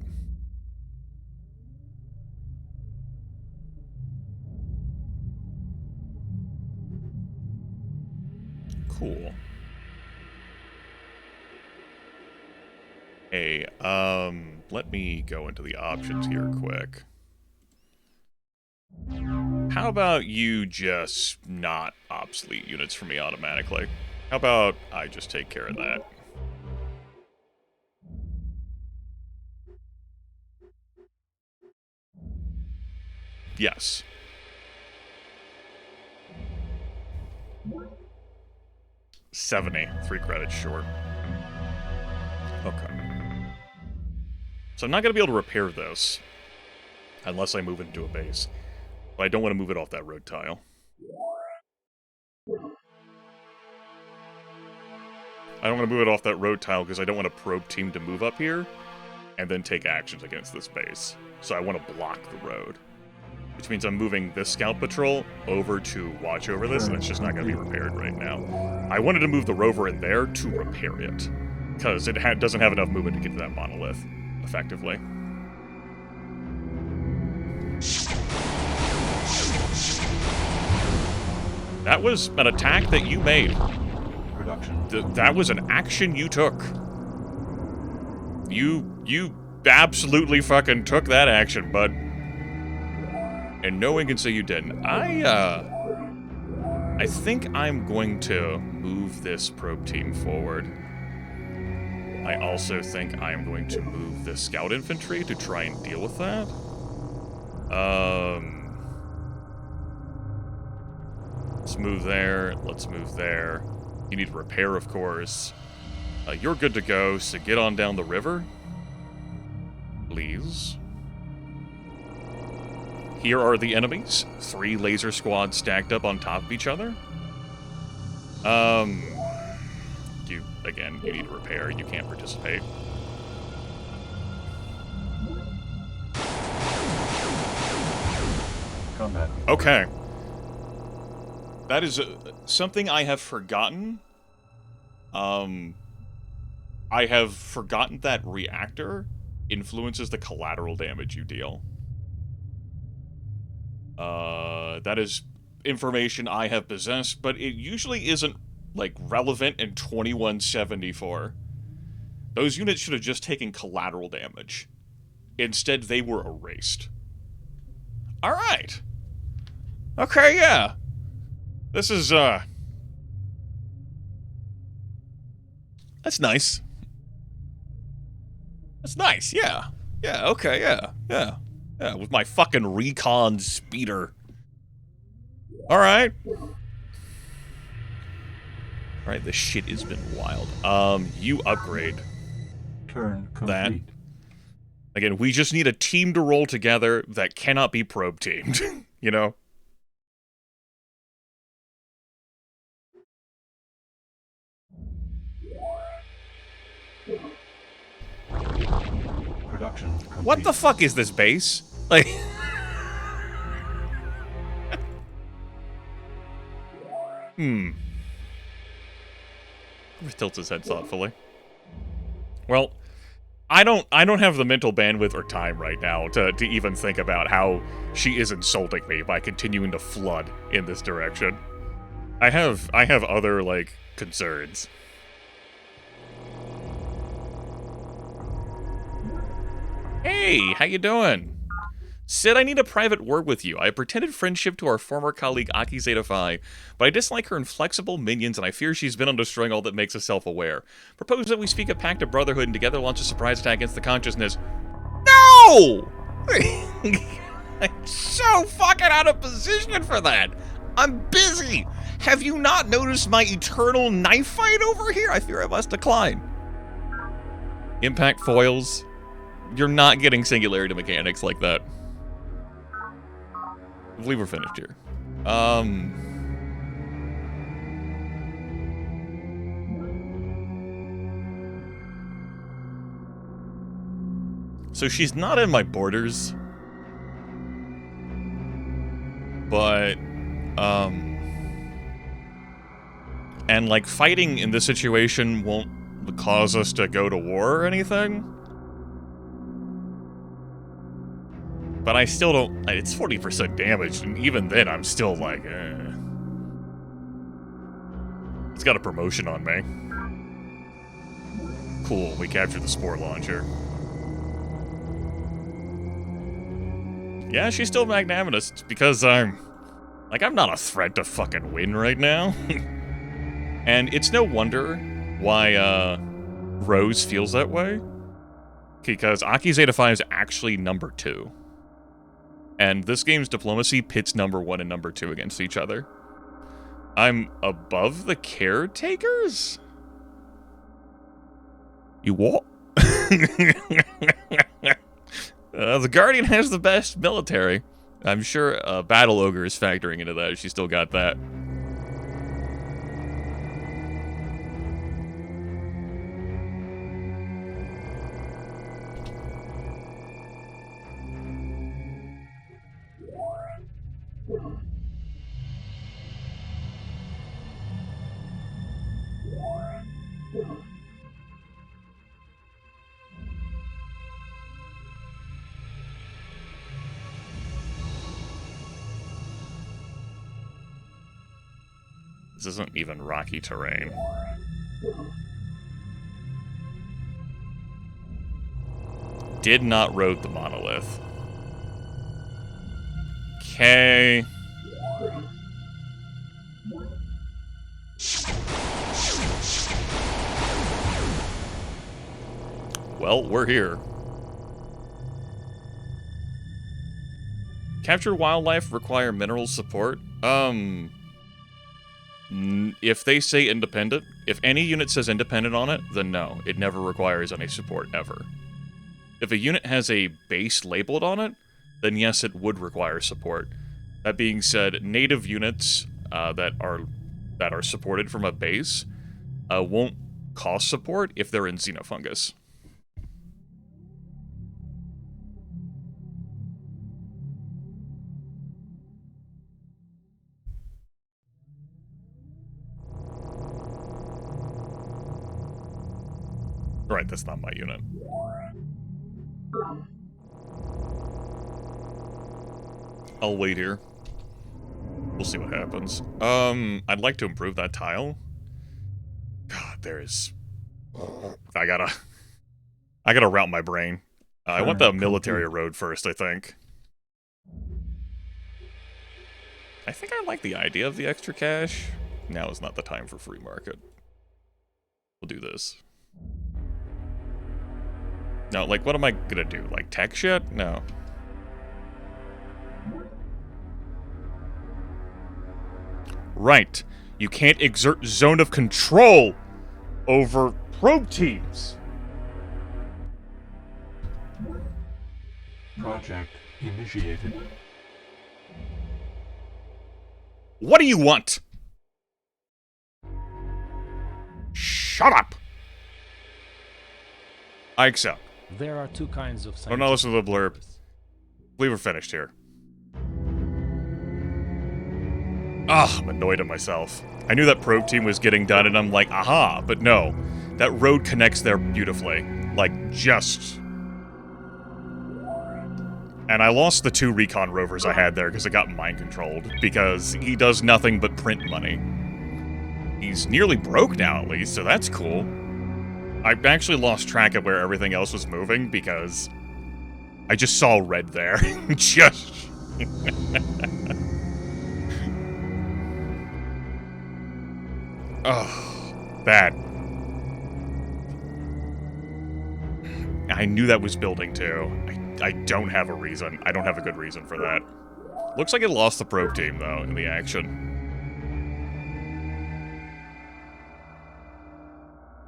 Cool. Hey, let me go into the options here quick. How about you just not obsolete units for me automatically? How about I just take care of that? Yes. 70. 3 credits short. Okay. So I'm not going to be able to repair this unless I move it into a base. But I don't want to move it off that road tile. I don't want to move it off that road tile because I don't want a probe team to move up here and then take actions against this base. So I want to block the road. Which means I'm moving this scout patrol over to watch over this, and it's just not going to be repaired right now. I wanted to move the rover in there to repair it, because it doesn't have enough movement to get to that monolith, effectively. That was an attack that you made. That was an action you took. You absolutely fucking took that action, bud. And no one can say you didn't. I think I'm going to move this probe team forward. I also think I'm going to move the scout infantry to try and deal with that. Let's move there. Let's move there. You need repair, of course. You're good to go, so get on down the river. Please. Here are the enemies. 3 laser squads stacked up on top of each other. Again, you need repair. You can't participate. Combat. Okay. That is something I have forgotten. I have forgotten that reactor influences the collateral damage you deal. That is information I have possessed, but it usually isn't, like, relevant in 2174. Those units should have just taken collateral damage. Instead, they were erased. Alright. Okay, yeah. This is, that's nice. That's nice, yeah. Yeah, okay, yeah, yeah. Yeah, with my fucking recon speeder. Alright. Alright, this shit has been wild. You upgrade. Turn complete. That. Again, we just need a team to roll together that cannot be probe teamed. You know? Production complete. What the fuck is this base? Like... Grimith tilts his head thoughtfully. Well, I don't have the mental bandwidth or time right now to even think about how she is insulting me by continuing to flood in this direction. I have other, like, concerns. Hey, how you doing? Sid, I need a private word with you. I pretended friendship to our former colleague Aki Zeta Phi, but I dislike her inflexible minions and I fear she's bent on destroying all that makes us self-aware. Propose that we speak a pact of brotherhood and together launch a surprise attack against the consciousness. No! I'm so fucking out of position for that. I'm busy. Have you not noticed my eternal knife fight over here? I fear I must decline. Impact foils. You're not getting singularity mechanics like that. I believe we're finished here. So she's not in my borders. But, and, like, fighting in this situation won't cause us to go to war or anything. But I still don't... It's 40% damage, and even then I'm still like, eh. It's got a promotion on me. Cool, we captured the spore launcher. Yeah, she's still magnanimous. It's because I'm not a threat to fucking win right now. And it's no wonder why, Rose feels that way. Because Aki Zeta Phi is actually number 2. And this game's diplomacy pits number 1 and number 2 against each other. I'm above the caretakers? You what? The Guardian has the best military. I'm sure Battle Ogre is factoring into that. She still got that. This isn't even rocky terrain. Did not road the monolith. Okay. Well, we're here. Capture wildlife require mineral support? If they say independent, if any unit says independent on it, then no, it never requires any support, ever. If a unit has a base labeled on it, then yes, it would require support. That being said, native units that are supported from a base won't cost support if they're in Xenofungus. Right, that's not my unit. I'll wait here. We'll see what happens. I'd like to improve that tile. God, there's... I gotta route my brain. I want the military road first, I think. I think I like the idea of the extra cash. Now is not the time for free market. We'll do this. No, like, what am I gonna do? Like, tech shit? No. Right. You can't exert zone of control over probe teams. Project initiated. What do you want? Shut up! I accept. There are two kinds of Oh no, listen to the blurb. I believe we're finished here. Ah, I'm annoyed at myself. I knew that probe team was getting done and I'm like, aha, but no. That road connects there beautifully. Like, just. And I lost the 2 recon rovers I had there because it got mind controlled. Because he does nothing but print money. He's nearly broke now, at least, so that's cool. I actually lost track of where everything else was moving because I just saw red there. Just. Oh, that. I knew that was building too. I don't have a reason. I don't have a good reason for that. Looks like it lost the probe team though in the action.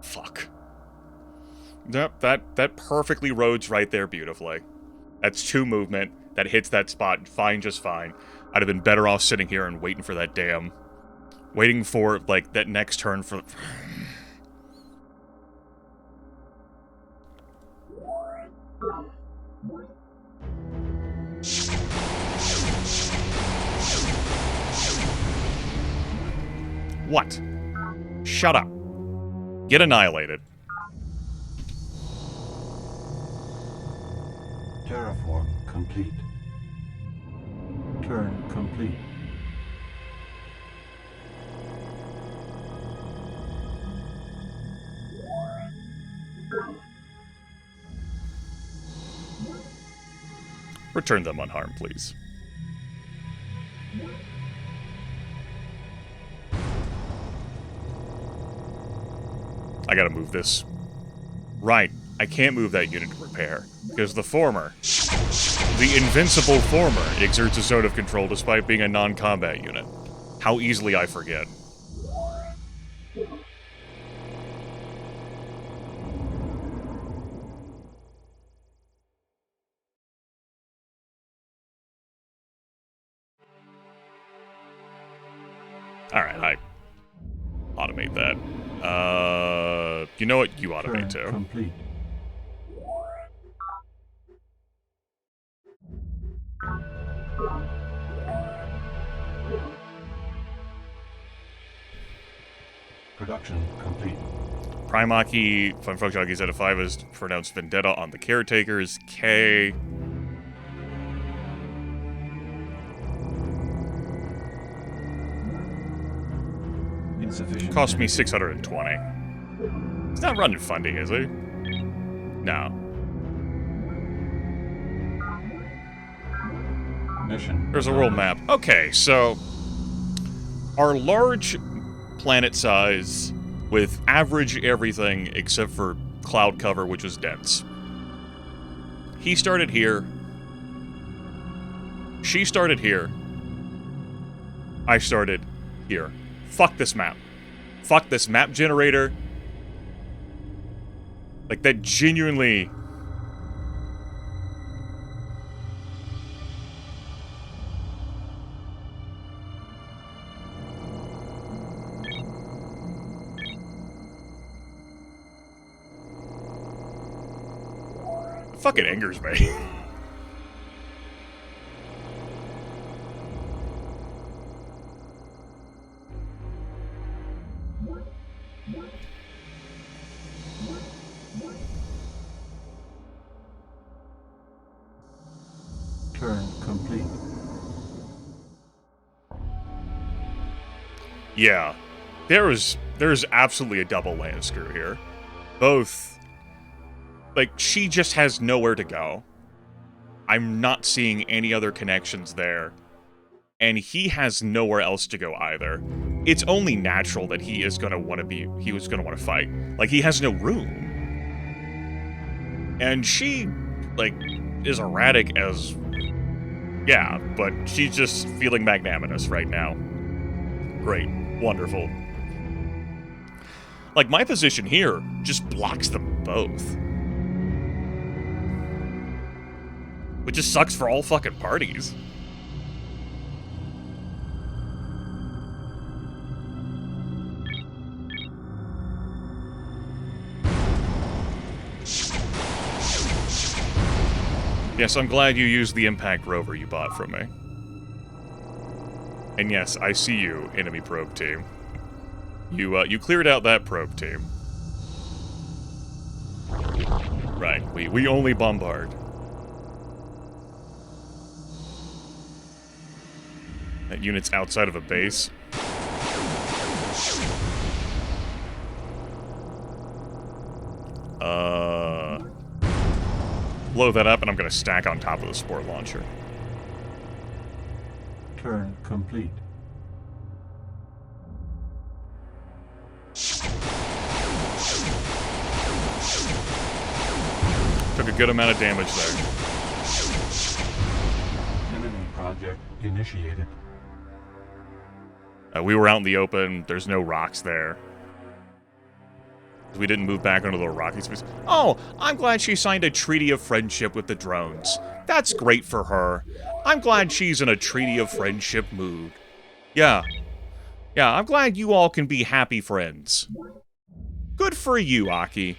Fuck. Yep, that perfectly roads right there beautifully. That's 2 movement. That hits that spot fine, just fine. I'd have been better off sitting here and waiting for that damn... Waiting for, like, that next turn for... What? Shut up. Get annihilated. Terraform complete. Turn complete. Return them unharmed, please. I gotta move this. Right, I can't move that unit to repair, because the former, the invincible former, exerts a zone of control despite being a non-combat unit. How easily I forget. Alright, I automate that. You know what? You automate too. Complete. Production complete. Primaki, Fun Functionality Z 5 is pronounced Vendetta on the Caretakers. K. Insufficient. Cost me 620. He's not running funding, is he? No. Mission. There's a world map. Okay, so our large planet size with average everything except for cloud cover, which was dense. He started here. She started here. I started here. Fuck this map. Fuck this map generator. Like, that genuinely... fucking angers me. Turn complete. Yeah. There's absolutely a double land screw here. Both... like, she just has nowhere to go. I'm not seeing any other connections there. And he has nowhere else to go either. It's only natural that he is gonna want to be... he was gonna want to fight. Like, he has no room. And she, like, is erratic as... yeah, but she's just feeling magnanimous right now. Great. Wonderful. Like, my position here just blocks them both. Which just sucks for all fucking parties. Yes, I'm glad you used the impact rover you bought from me. And yes, I see you, enemy probe team. You cleared out that probe team. Right, we only bombard. That unit's outside of a base. Blow that up, and I'm gonna stack on top of the sport launcher. Turn complete. Took a good amount of damage there. Enemy project initiated. We were out in the open. There's no rocks there. We didn't move back onto the rocky space. Oh, I'm glad she signed a treaty of friendship with the drones. That's great for her. I'm glad she's in a treaty of friendship mood. Yeah. Yeah, I'm glad you all can be happy friends. Good for you, Aki.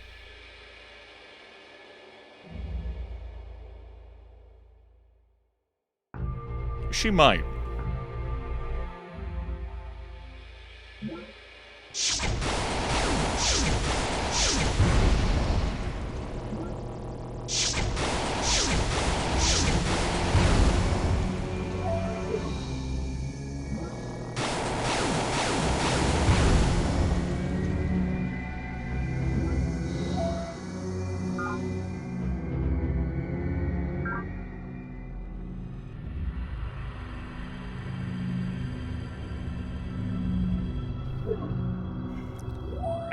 She might.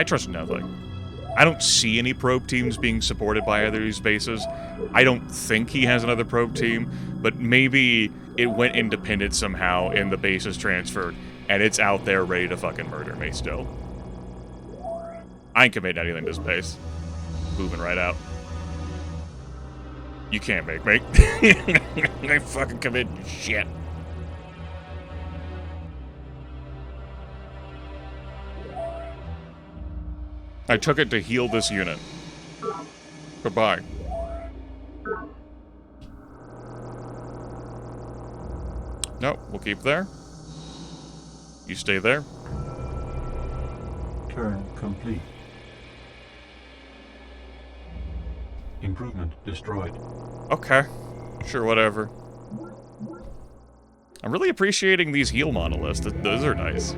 I trust nothing. I don't see any probe teams being supported by either of these bases. I don't think he has another probe team, but maybe it went independent somehow and the base is transferred, and it's out there ready to fucking murder me still. I ain't committing anything to this base. Moving right out. You can't make me. I fucking commit shit. I took it to heal this unit. Goodbye. No, we'll keep there. You stay there. Turn complete. Improvement destroyed. Okay. Sure, whatever. I'm really appreciating these heal monoliths. Those are nice.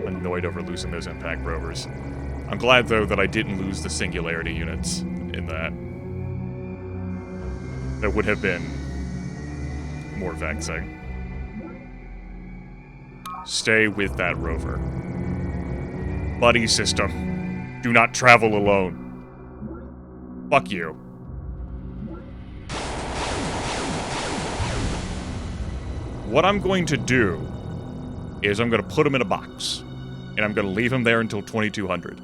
I'm annoyed over losing those impact rovers. I'm glad, though, that I didn't lose the singularity units in that. That would have been more vexing. Stay with that rover. Buddy system. Do not travel alone. Fuck you. What I'm going to do is I'm going to put him in a box. And I'm going to leave him there until 2200.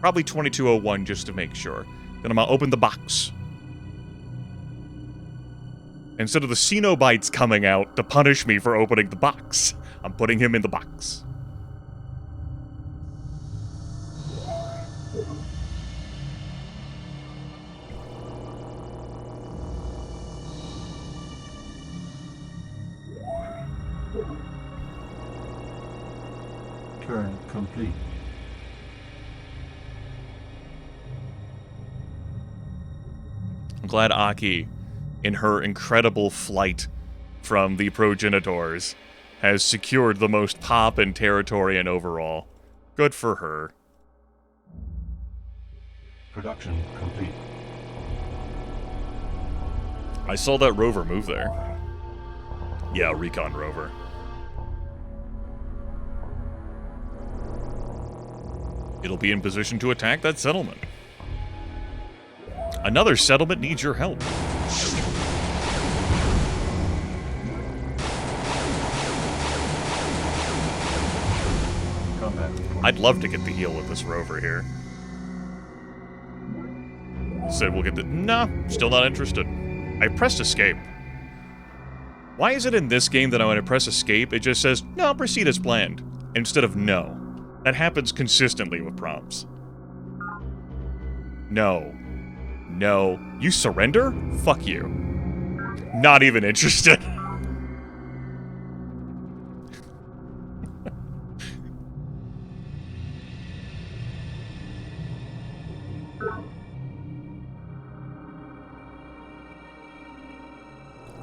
Probably 2201 just to make sure. Then I'm going to open the box. Instead of the Cenobites coming out to punish me for opening the box, I'm putting him in the box. Turn complete. I'm glad Aki, in her incredible flight from the progenitors, has secured the most pop in territory and overall. Good for her. Production complete. I saw that rover move there. Yeah, recon rover. It'll be in position to attack that settlement. Another settlement needs your help. I'd love to get the heal with this rover here. Said we'll get the... Nah, still not interested. I pressed escape. Why is it in this game that when I press escape, it just says, no, proceed as planned, instead of no? That happens consistently with prompts. No. No. You surrender? Fuck you. Not even interested.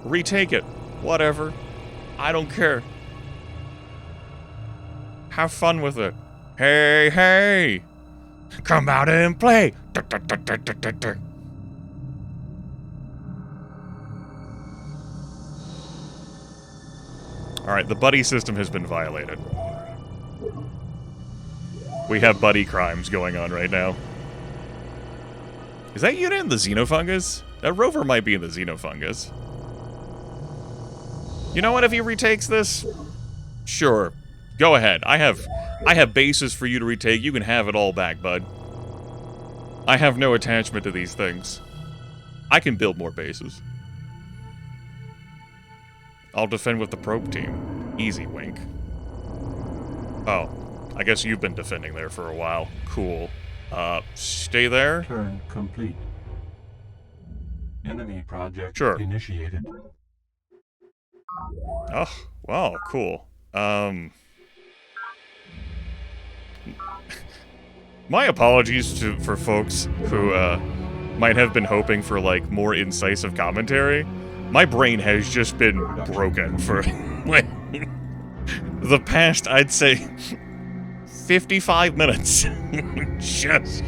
Retake it. Whatever. I don't care. Have fun with it. Hey, hey! Come out and play! Alright, the buddy system has been violated. We have buddy crimes going on right now. Is that unit in the Xenofungus? That rover might be in the Xenofungus. You know what, if he retakes this? Sure. Go ahead. I have bases for you to retake. You can have it all back, bud. I have no attachment to these things. I can build more bases. I'll defend with the probe team. Easy, wink. Oh. I guess you've been defending there for a while. Cool. Stay there? Turn complete. Enemy project sure. Initiated. Oh, wow, cool. My apologies for folks who, might have been hoping for, like, more incisive commentary. My brain has just been broken for, like, the past, I'd say, 55 minutes. Just...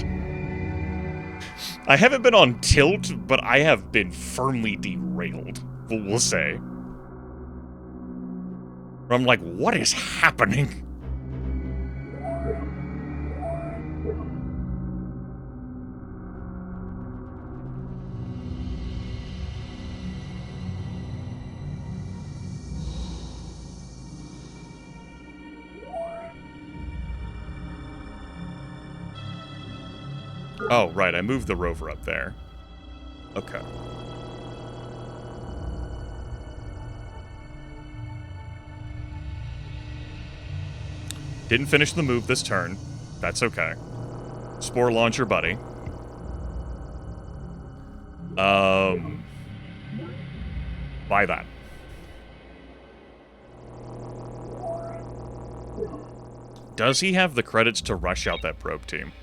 I haven't been on tilt, but I have been firmly derailed, we'll say. I'm like, what is happening? Oh, right, I moved the rover up there. Okay. Didn't finish the move this turn. That's okay. Spore launcher, buddy. Buy that. Does he have the credits to rush out that probe team?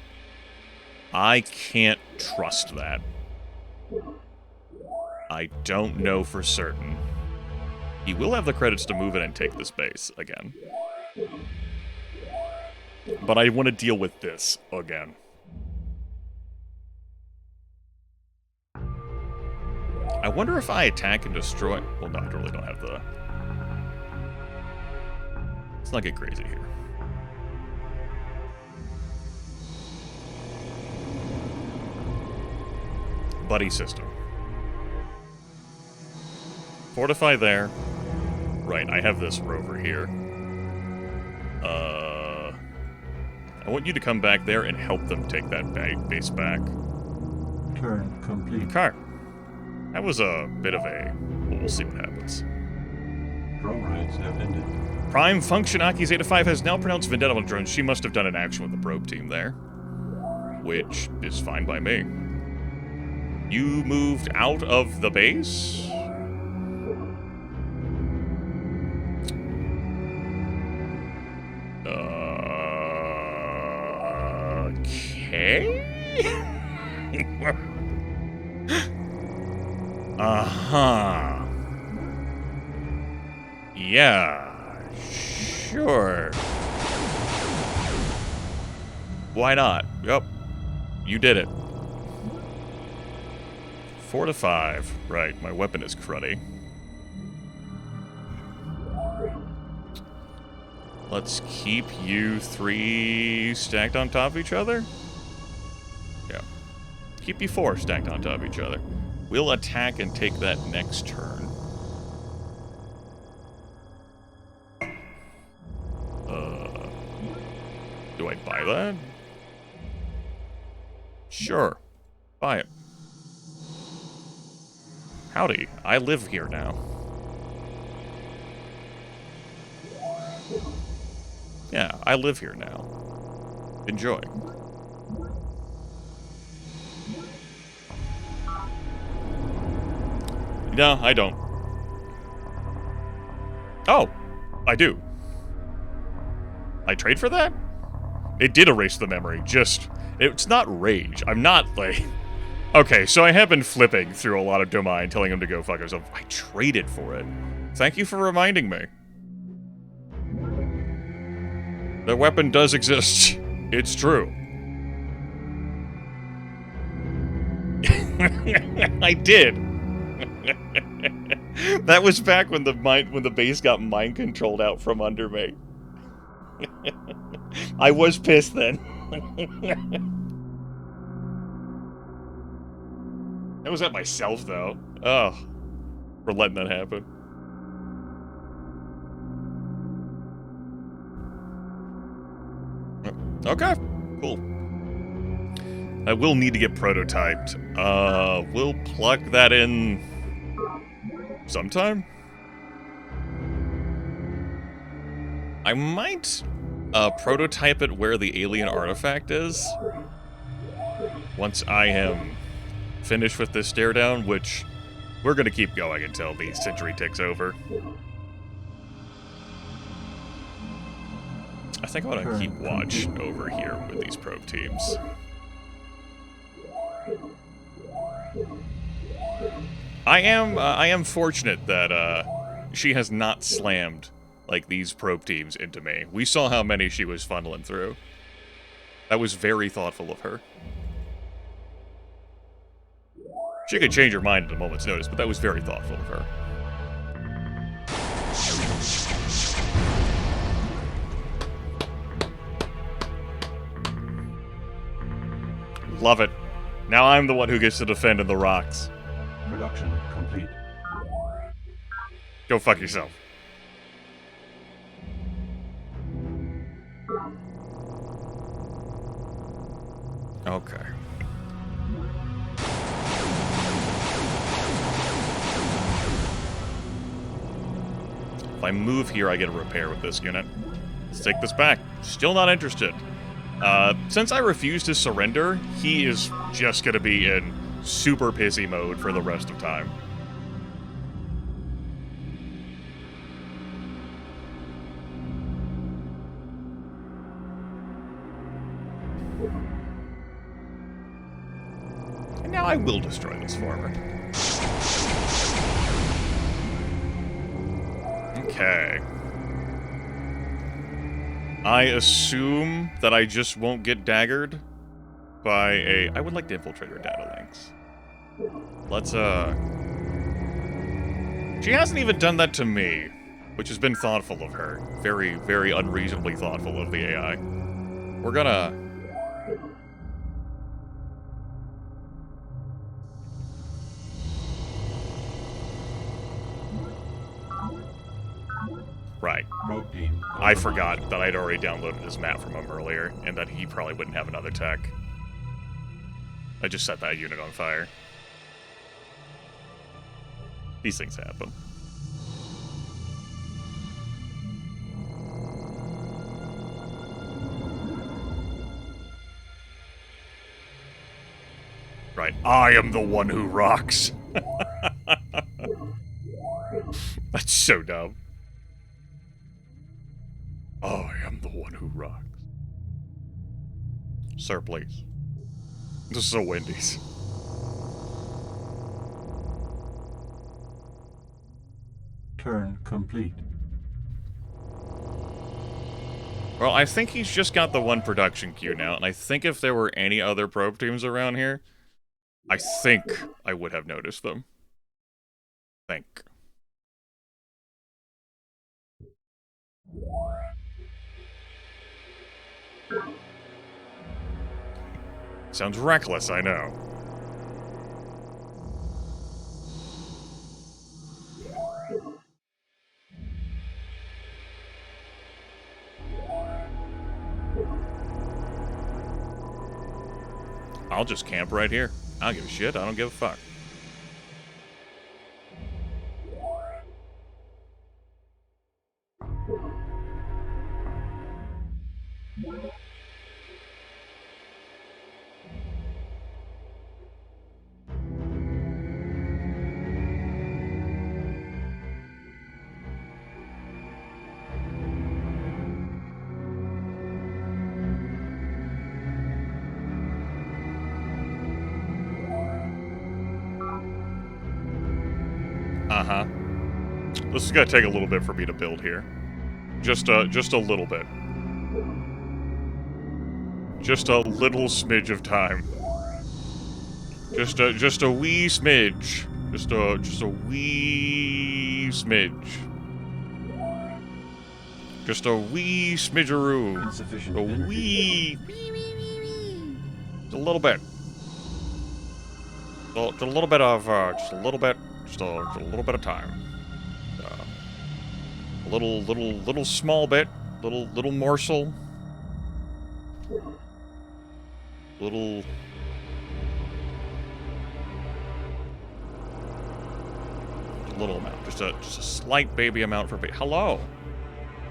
I can't trust that. I don't know for certain. He will have the credits to move in and take this base again. But I want to deal with this again. I wonder if I attack and destroy... Well, no, I really don't have the... Let's not get crazy here. Buddy system. Fortify there. Right, I have this rover here. I want you to come back there and help them take that base back. Turn complete. Okay. That was a bit of a... Well, we'll see what happens. Drone rides have ended. Prime Function Aki Zeta 5 has now pronounced vendetta on drones. She must have done an action with the probe team there. Which is fine by me. You moved out of the base? Okay? Uh-huh. Yeah, sure. Why not? Yep. You did it. 4 to 5. Right, my weapon is cruddy. Let's keep you 3 stacked on top of each other? Yeah. Keep you 4 stacked on top of each other. We'll attack and take that next turn. Do I buy that? Sure. Buy it. Howdy, I live here now. Yeah, I live here now. Enjoy. No, I don't. Oh, I do. I trade for that? It did erase the memory, just... It's not rage. I'm not, like... Okay, so I have been flipping through a lot of Domain, telling him to go fuck himself. I traded for it. Thank you for reminding me. The weapon does exist. It's true. I did. That was back when the base got mind controlled out from under me. I was pissed then. I was at myself though. Oh, for letting that happen. Okay, cool. I will need to get prototyped. We'll plug that in sometime. I might prototype it where the alien artifact is. Once I am finished with this stare down, which we're gonna keep going until the century ticks over. I think I want to keep watch over here with these probe teams. I am fortunate that she has not slammed like these probe teams into me. We saw how many she was funneling through. That was very thoughtful of her. She could change her mind at a moment's notice, but that was very thoughtful of her. Love it. Now I'm the one who gets to defend in the rocks. Production complete. Go fuck yourself. Okay. If I move here, I get a repair with this unit. Let's take this back. Still not interested. Since I refused to surrender, he is just gonna be in super pissy mode for the rest of time. And now I will destroy this farmer. Okay. I assume that I just won't get daggered by a... I would like to infiltrate her data links. Let's, She hasn't even done that to me, which has been thoughtful of her. Very, very unreasonably thoughtful of the AI. We're gonna... Right. I forgot that I'd already downloaded his map from him earlier, and that he probably wouldn't have another tech. I just set that unit on fire. These things happen. Right, I am the one who rocks. That's so dumb. I am the one who rocks. Sir, please. This is a Wendy's. Turn complete. Well, I think he's just got the one production queue now, and I think if there were any other probe teams around here, I think I would have noticed them. Think. Sounds reckless, I know. I'll just camp right here. I don't give a shit. I don't give a fuck. Uh-huh. This is gonna take a little bit for me to build here. Just a little bit. Just a little smidge of time. Just a wee smidge. Just a wee smidge. Just a wee smidgeroo. Insufficient A energy. wee. Just a little bit. Just a little bit of just a little bit of time. A little small bit, little morsel. Little amount, just a slight baby amount for hello.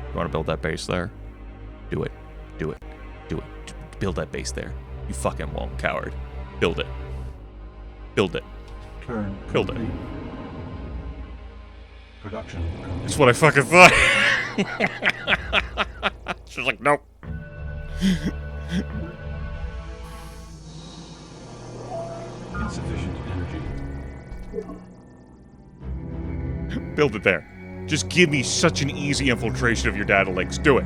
You want to build that base there? Do it. Build that base there. You fucking won't, coward. Build it. Build it. Turn Build it. complete. Production complete. That's what I fucking thought. She's like, nope. Insufficient energy. Build it there. Just give me such an easy infiltration of your data links. Do it.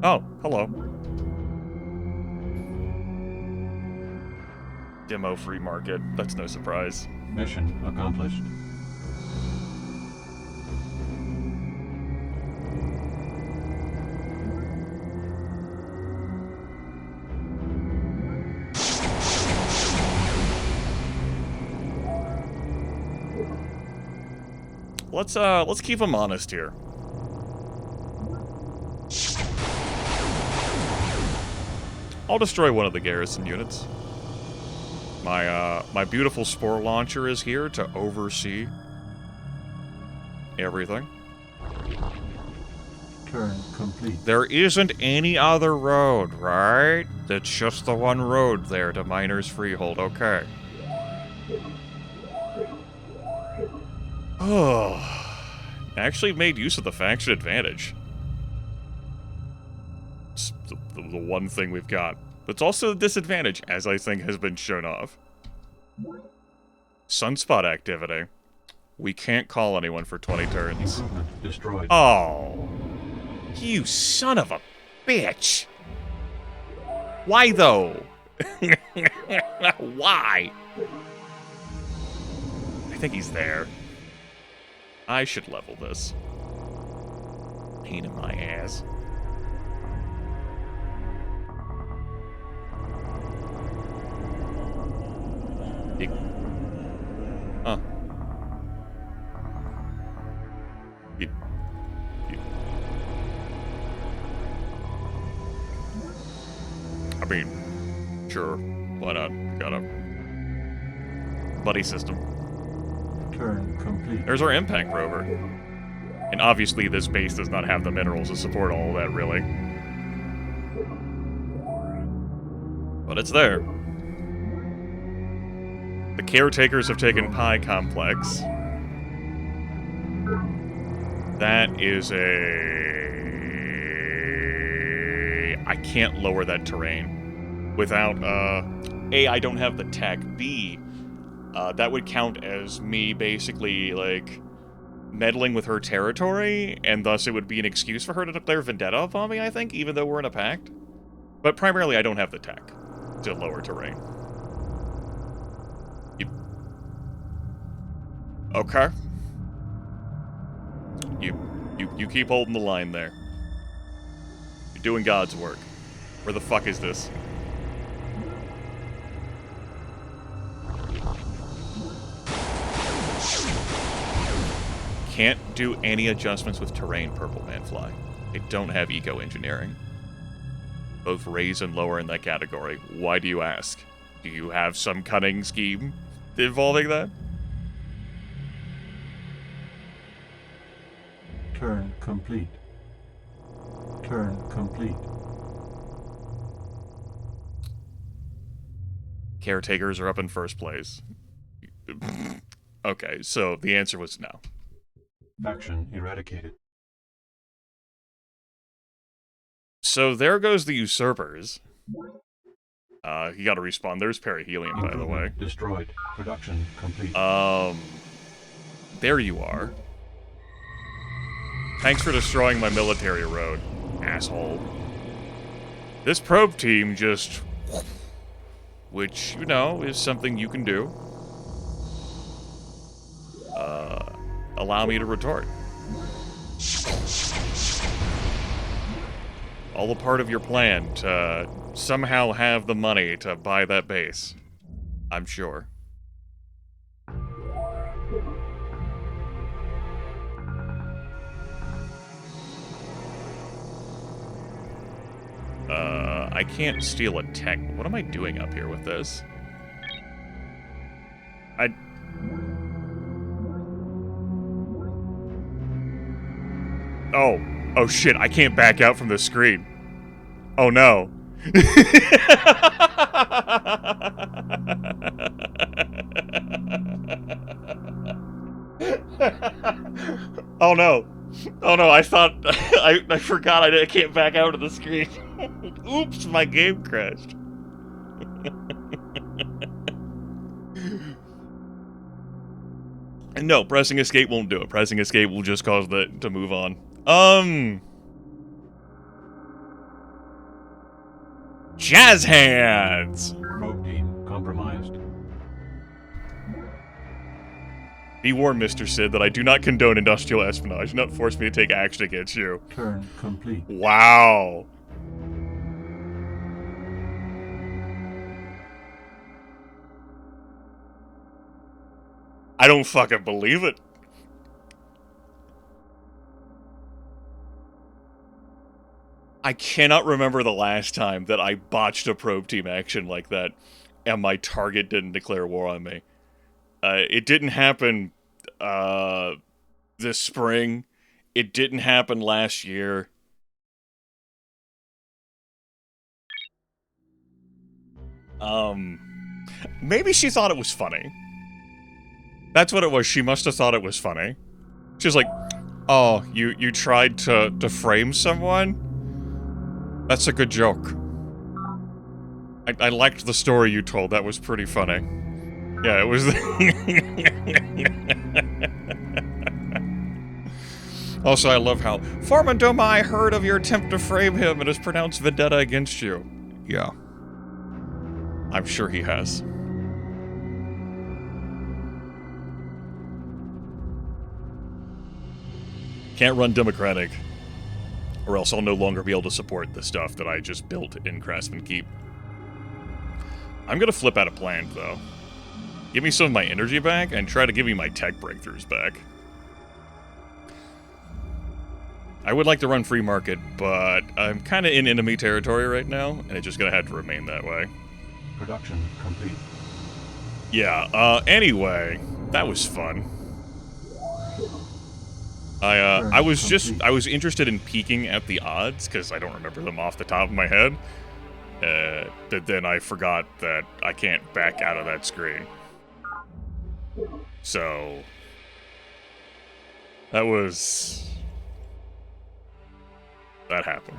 Oh, hello. Demo free market. That's no surprise. Mission accomplished. Let's keep him honest here. I'll destroy one of the garrison units. My beautiful spore launcher is here to oversee everything. Turn complete. There isn't any other road, right? That's just the one road there to Miner's Freehold, okay. Oh, actually made use of the faction advantage. It's the one thing we've got. But it's also a disadvantage, as I think has been shown off. Sunspot activity. We can't call anyone for 20 turns. Improvement destroyed. Oh. You son of a bitch. Why though? Why? I think he's there. I should level this. Pain in my ass. Huh. I mean, sure. Why not? Got a buddy system. Turn complete. There's our impact rover. And obviously this base does not have the minerals to support all of that, really. But it's there. The caretakers have taken Pi Complex. That is I can't lower that terrain without, A, I don't have the tech. B, that would count as me basically, like, meddling with her territory, and thus it would be an excuse for her to declare vendetta upon me, I think, even though we're in a pact. But primarily, I don't have the tech to lower terrain. Okay. You keep holding the line there. You're doing God's work. Where the fuck is this? Can't do any adjustments with terrain, Purple Manfly. They don't have eco-engineering. Both raise and lower in that category. Why do you ask? Do you have some cunning scheme involving that? Turn complete. Turn complete. Caretakers are up in first place. Okay, so the answer was no. Faction eradicated. So there goes the usurpers. You gotta respawn. There's perihelion, by the way. Destroyed. Production complete. There you are. Thanks for destroying my military road, asshole. This probe team just... which, you know, is something you can do. Allow me to retort. All a part of your plan to somehow have the money to buy that base. I'm sure. I can't steal a tech. What am I doing up here with this? Oh shit, I can't back out from the screen. Oh no. Oh no. Oh no, I thought... I forgot I can't back out of the screen. Oops, my game crashed. And no, pressing escape won't do it. Pressing escape will just cause that to move on. Jazz hands! Probe team compromised. Be warned, Mr. Sid, that I do not condone industrial espionage. Do not force me to take action against you. Turn complete. Wow. I don't fucking believe it. I cannot remember the last time that I botched a probe team action like that and my target didn't declare war on me. It didn't happen this spring. It didn't happen last year. Maybe she thought it was funny. That's what it was. She must have thought it was funny. She was like, oh, you tried to frame someone? That's a good joke. I liked the story you told. That was pretty funny. Yeah, it was... Also, I love how... Formandoma heard of your attempt to frame him and has pronounced vendetta against you. Yeah. I'm sure he has. Can't run Democratic, or else I'll no longer be able to support the stuff that I just built in Craftsman Keep. I'm gonna flip out a plan, though. Give me some of my energy back, and try to give me my tech breakthroughs back. I would like to run free market, but I'm kind of in enemy territory right now, and it's just gonna have to remain that way. Production complete. Yeah, anyway, that was fun. I was interested in peeking at the odds, because I don't remember them off the top of my head. But then I forgot that I can't back out of that screen. So... that was... that happened.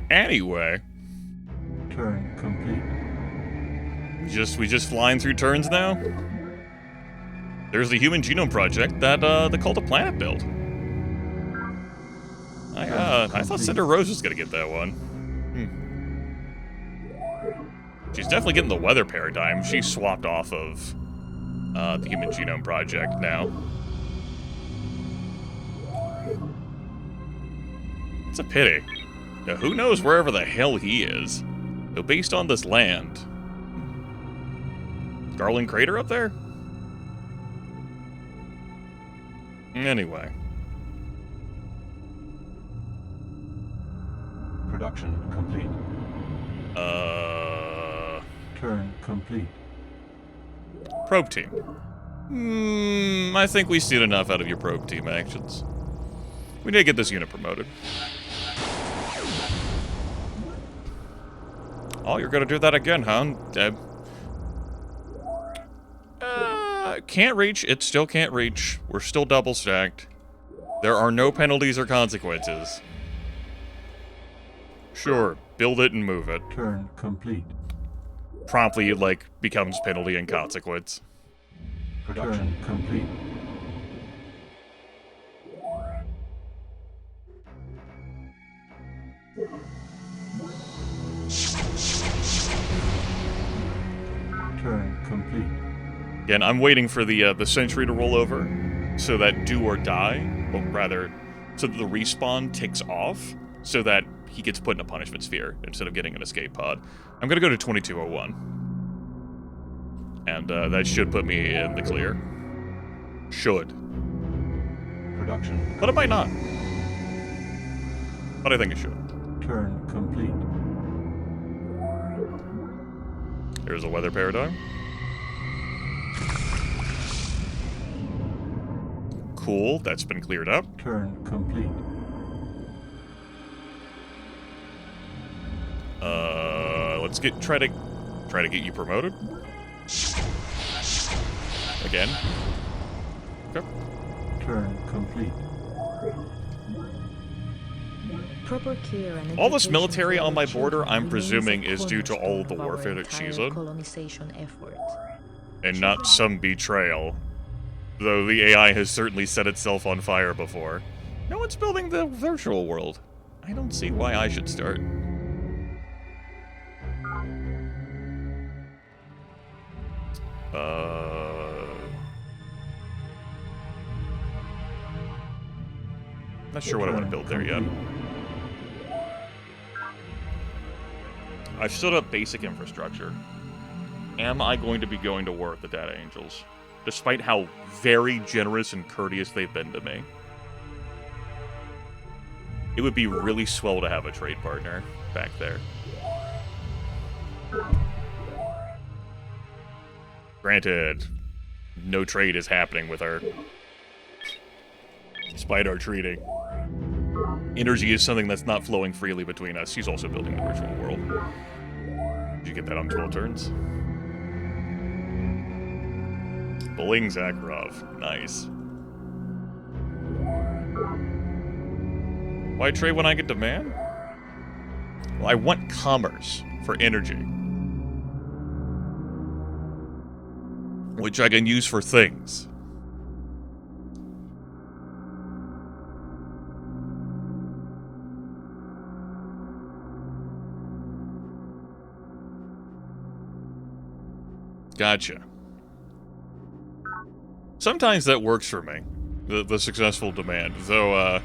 Anyway... Turn complete. We just flying through turns now? There's the Human Genome Project that the Cult of Planet built. I thought Cinder Rose was gonna get that one. She's definitely getting the weather paradigm. She swapped off of the Human Genome Project now. It's a pity. Now, who knows wherever the hell he is? Though based on this land... Garland Crater up there? Anyway. Production complete. Turn complete. Probe team. I think we've seen enough out of your probe team actions. We need to get this unit promoted. Oh, you're gonna do that again, huh? Can't reach. It still can't reach. We're still double stacked. There are no penalties or consequences. Sure, build it and move it. Turn complete. Promptly, like, becomes penalty and consequence. Production complete. Turn complete. Again, I'm waiting for the Century to roll over, so that do or die, or rather, so that the respawn ticks off, so that he gets put in a punishment sphere instead of getting an escape pod. I'm gonna go to 2201. And that should put me in the clear. Should. Production. But it might not. But I think it should. Turn complete. Here's a weather paradigm. Cool, that's been cleared up. Turn complete. Let's try to get you promoted. Again. Okay. Turn complete. Proper care and all this military education on my for border, children I'm presuming, remains is a due to all of the cornerstone of warfare our that she's entire in. colonization effort. And not some betrayal. Though the AI has certainly set itself on fire before. No one's building the virtual world. I don't see why I should start. Not sure what I want to build there yet. I've stood up basic infrastructure. Am I going to be going to war with the Data Angels? Despite how very generous and courteous they've been to me. It would be really swell to have a trade partner back there. Granted, no trade is happening with her. Despite our treating. Energy is something that's not flowing freely between us. She's also building the virtual world. She should get that on 12 turns. Bling Zakharov. Nice. Why trade when I get demand? Well, I want commerce for energy. Which I can use for things. Gotcha. Sometimes that works for me, the successful demand, though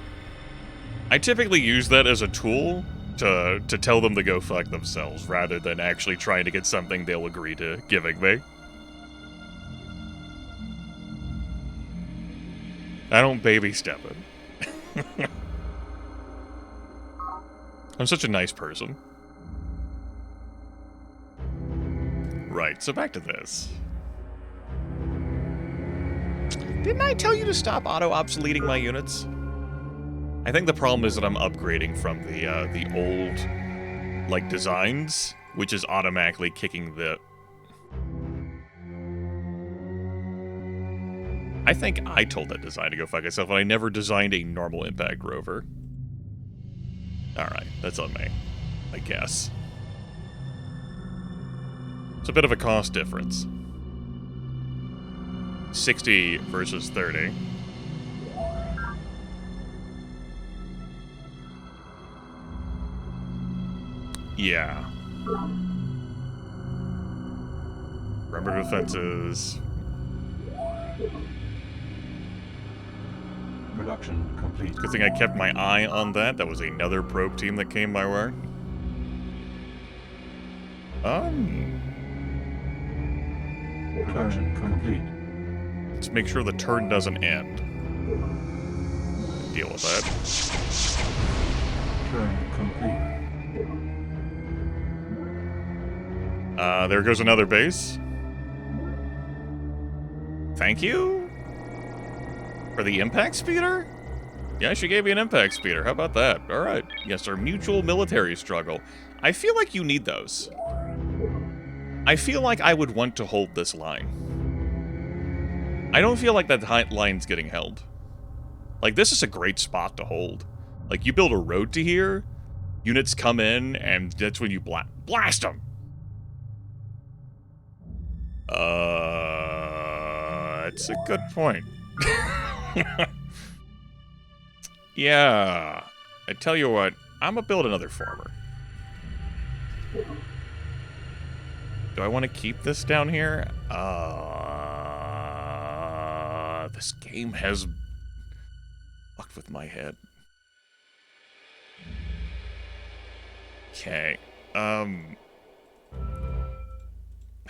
I typically use that as a tool to tell them to go fuck themselves, rather than actually trying to get something they'll agree to giving me. I don't baby step it. I'm such a nice person. Right, so back to this. Didn't I tell you to stop auto-obsoleting my units? I think the problem is that I'm upgrading from the old, like, designs, which is automatically kicking the... I think I told that design to go fuck itself, and I never designed a normal impact rover. Alright, that's on me, I guess. It's a bit of a cost difference. 60 versus 30. Yeah. Perimeter defenses. Production complete. Good thing I kept my eye on that. That was another probe team that came my way. Production complete. Let's make sure the turn doesn't end. Deal with that. Turn complete. There goes another base. Thank you for the impact speeder? Yeah, she gave me an impact speeder. How about that? Alright. Yes, our mutual military struggle. I feel like you need those. I feel like I would want to hold this line. I don't feel like that line's getting held. Like, this is a great spot to hold. Like, you build a road to here, units come in, and that's when you blast them! It's a good point. Yeah. I tell you what, I'm gonna build another farmer. Do I want to keep this down here? This game has fucked with my head. Okay. I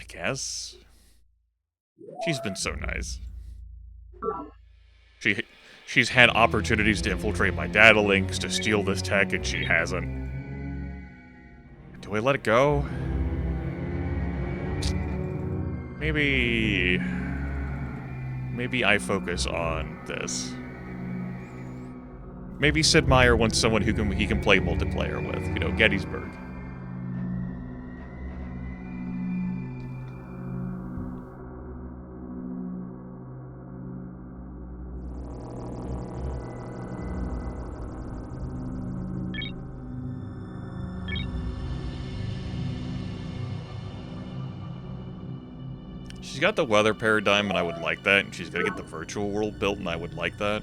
guess. She's been so nice. She's had opportunities to infiltrate my data links, to steal this tech, and she hasn't. Do I let it go? Maybe I focus on this. Maybe Sid Meier wants someone who he can play multiplayer with. You know, Gettysburg. She's got the weather paradigm, and I would like that, and she's gonna get the virtual world built, and I would like that.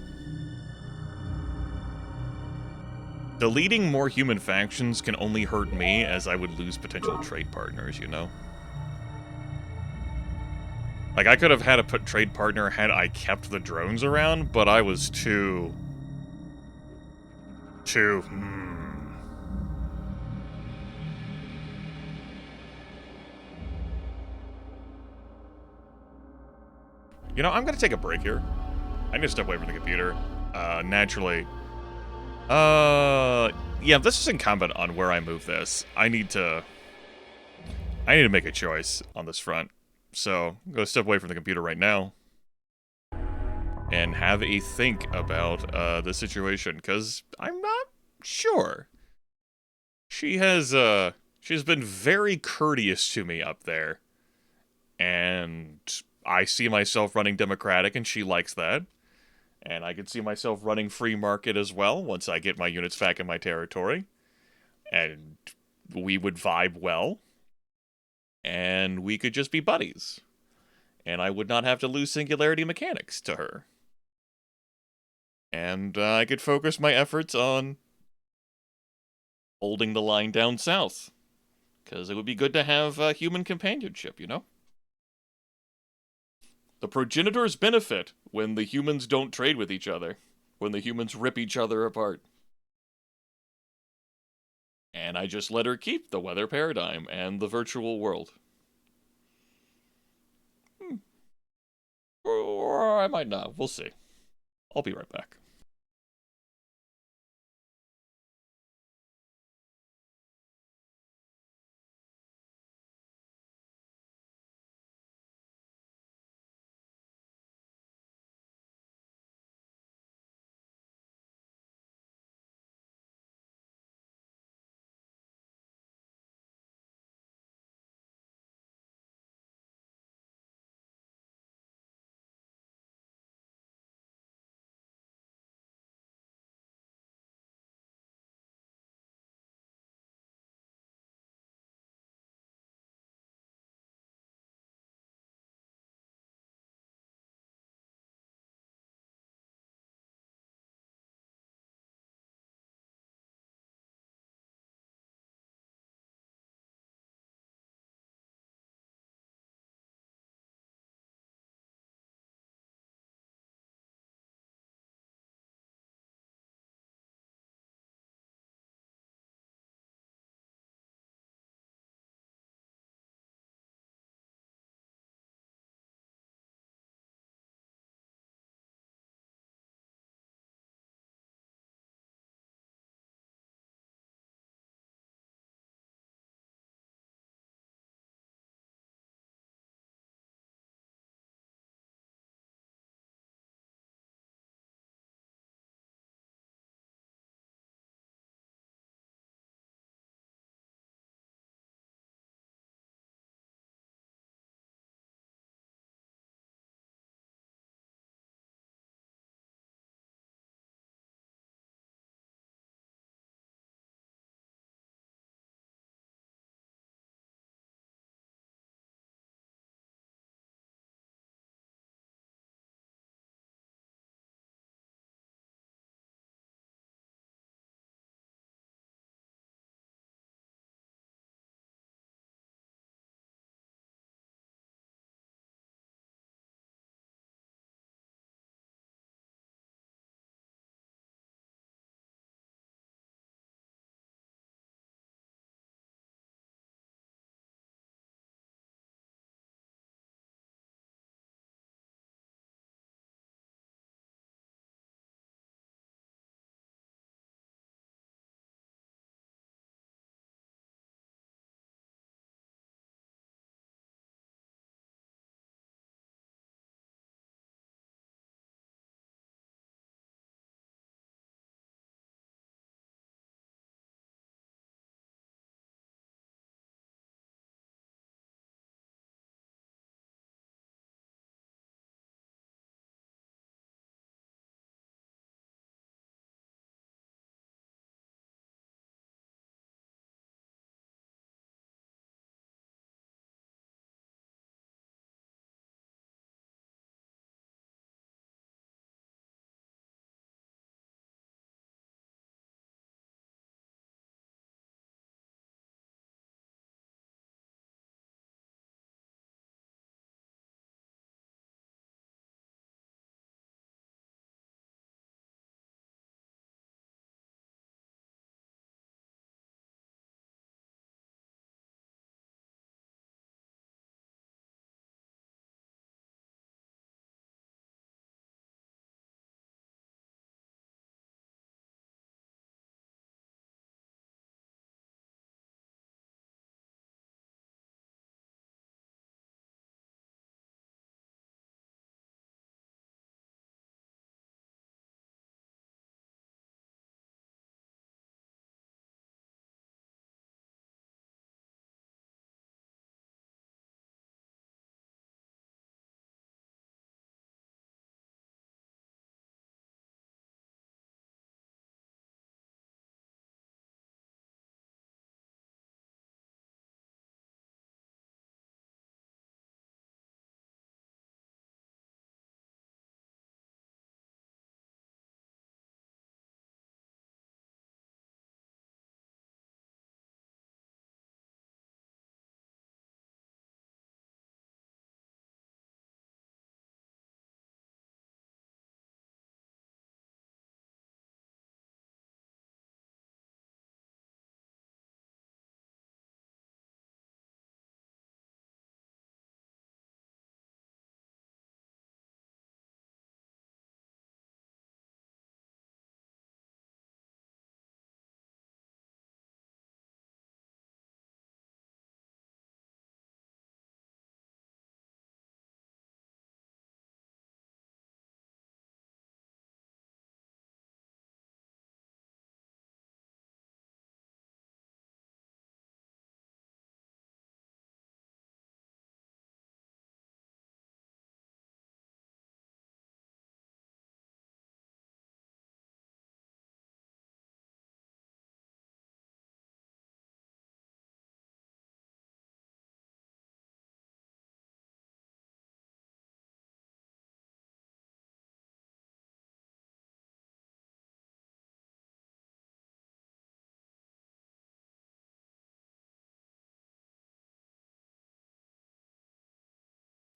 Deleting more human factions can only hurt me, as I would lose potential trade partners, you know? Like, I could have had a trade partner had I kept the drones around, but I was too... You know, I'm gonna take a break here. I need to step away from the computer. Naturally. Yeah, this is incumbent on where I move this. I need to make a choice on this front. So, I'm gonna step away from the computer right now. And have a think about, the situation, because I'm not sure. She has She's been very courteous to me up there. And I see myself running democratic, and she likes that. And I could see myself running free market as well once I get my units back in my territory. And we would vibe well. And we could just be buddies. And I would not have to lose singularity mechanics to her. And I could focus my efforts on holding the line down south. Because it would be good to have human companionship, you know? The progenitors benefit when the humans don't trade with each other. When the humans rip each other apart. And I just let her keep the weather paradigm and the virtual world. Or I might not. We'll see. I'll be right back.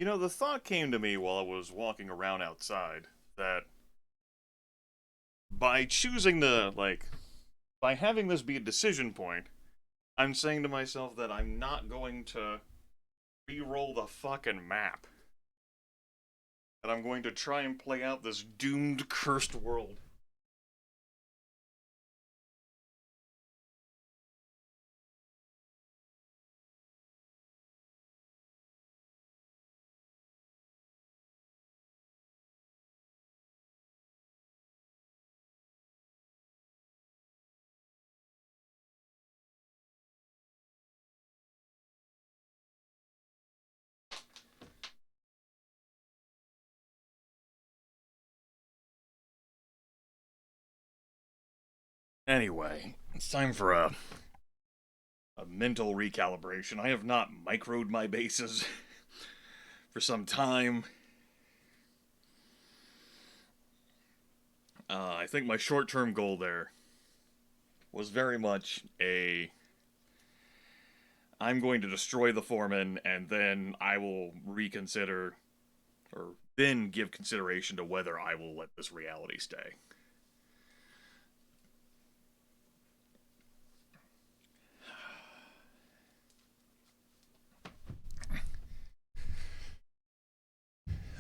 You know, the thought came to me while I was walking around outside that by choosing to, like, by having this be a decision point, I'm saying to myself that I'm not going to re-roll the fucking map. That I'm going to try and play out this doomed, cursed world. Anyway, it's time for a mental recalibration. I have not microed my bases for some time. I think my short-term goal there was very much I'm going to destroy the foreman, and then I will reconsider, or then give consideration to whether I will let this reality stay.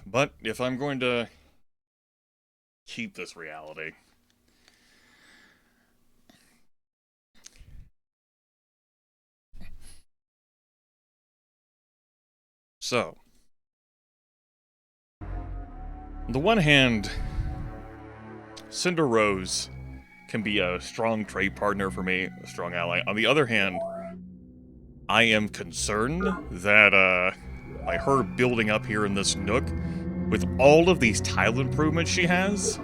But if I'm going to keep this reality, so, on the one hand, Cinder Rose can be a strong trade partner for me, a strong ally. On the other hand, I am concerned that, by her building up here in this nook, with all of these tile improvements she has,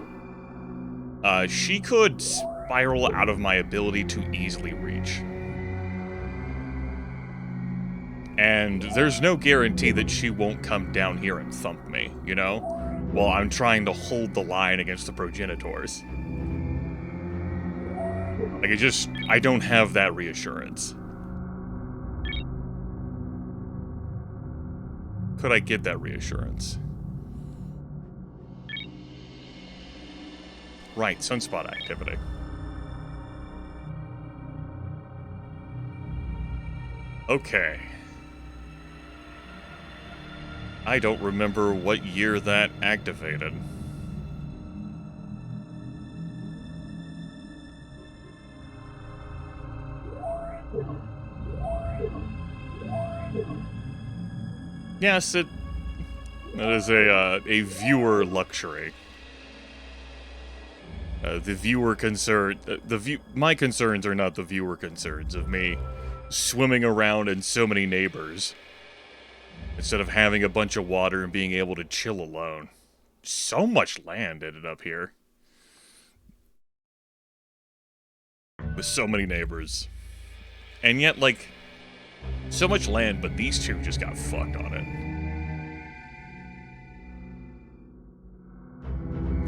she could spiral out of my ability to easily reach. And there's no guarantee that she won't come down here and thump me, you know? While I'm trying to hold the line against the progenitors. Like, I don't have that reassurance. Could I get that reassurance? Right, sunspot activity. Okay. I don't remember what year that activated. Yes, it is a viewer luxury. The viewer concern, my concerns are not the viewer concerns of me swimming around in so many neighbors instead of having a bunch of water and being able to chill alone. So much land ended up here. With so many neighbors. And yet, like, so much land, but these two just got fucked on it.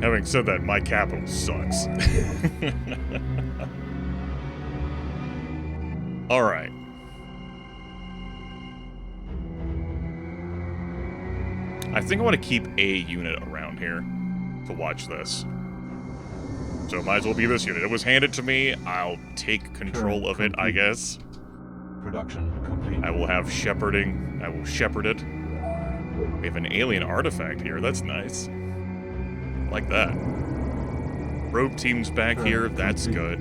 Having said that, my capital sucks. Alright. I think I want to keep a unit around here to watch this. So it might as well be this unit. It was handed to me. I'll take control of it, I guess. Production complete. I will have shepherding. I will shepherd it. We have an alien artifact here. That's nice. Like that. Probe team's back here. That's good.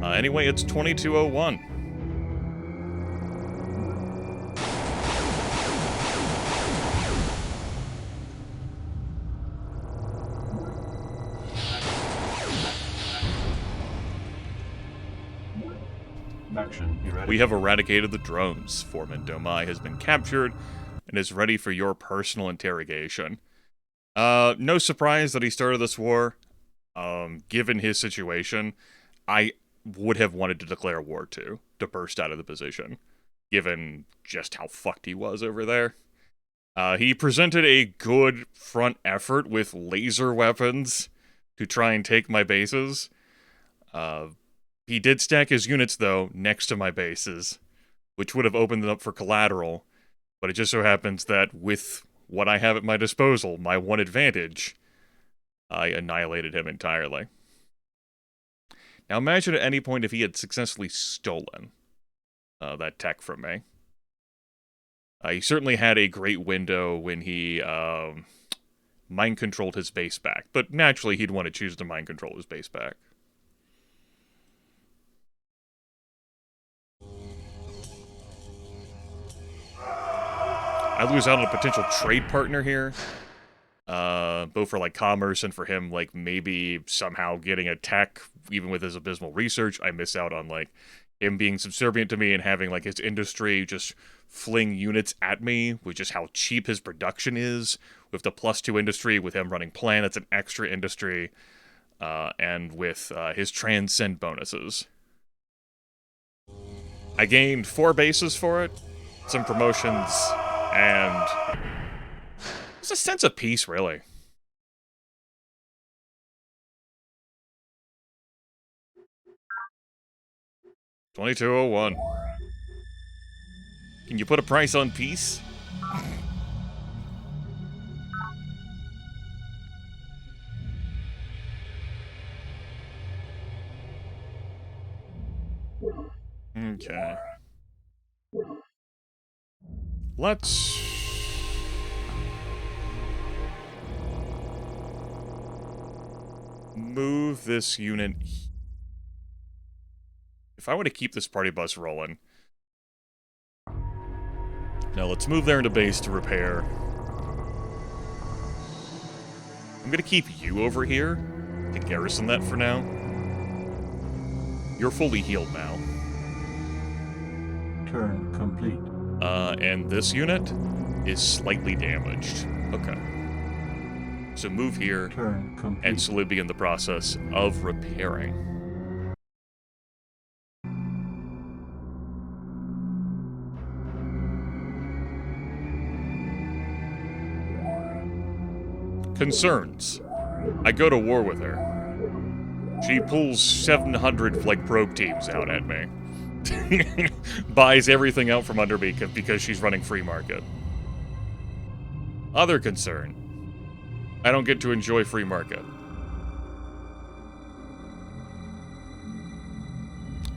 Anyway, it's 2201. We have eradicated the drones. Foreman Domai has been captured and is ready for your personal interrogation. No surprise that he started this war. Given his situation, I would have wanted to declare war to burst out of the position, given just how fucked he was over there. He presented a good front effort with laser weapons to try and take my bases. He did stack his units, though, next to my bases, which would have opened them up for collateral, but it just so happens that with what I have at my disposal, my one advantage, I annihilated him entirely. Now imagine at any point if he had successfully stolen that tech from me. He certainly had a great window when he mind-controlled his base back, but naturally he'd want to choose to mind-control his base back. I lose out on a potential trade partner here, both for, like, commerce and for him, like, maybe somehow getting a tech, even with his abysmal research. I miss out on, like, him being subservient to me and having, like, his industry just fling units at me, with just how cheap his production is, with the +2 industry, with him running planets and extra industry, and with his Transcend bonuses. I gained 4 bases for it, some promotions, and there's a sense of peace, really. $22.01. Can you put a price on peace? Okay. Let's... move this unit... If I want to keep this party bus rolling... Now let's move there into base to repair. I'm gonna keep you over here to garrison that for now. You're fully healed now. Turn complete. And this unit is slightly damaged. Okay. So move here Turn complete. and slowly begin the process of repairing. Concerns. I go to war with her. She pulls 700, like, probe teams out at me. Buys everything out from under me because she's running free market. Other concern. I don't get to enjoy free market.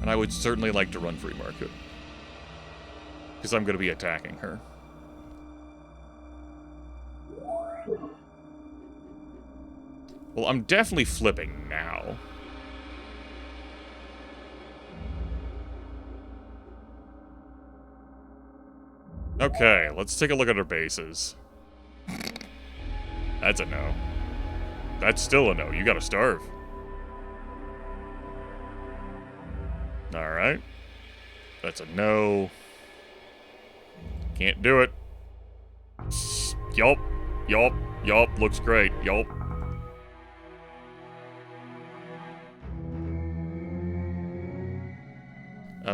And I would certainly like to run free market. Because I'm going to be attacking her. Well, I'm definitely flipping now. Okay, let's take a look at our bases. That's a no. That's still a no. You gotta starve. Alright. That's a no. Can't do it. Yup. Yup. Yup. Looks great. Yup.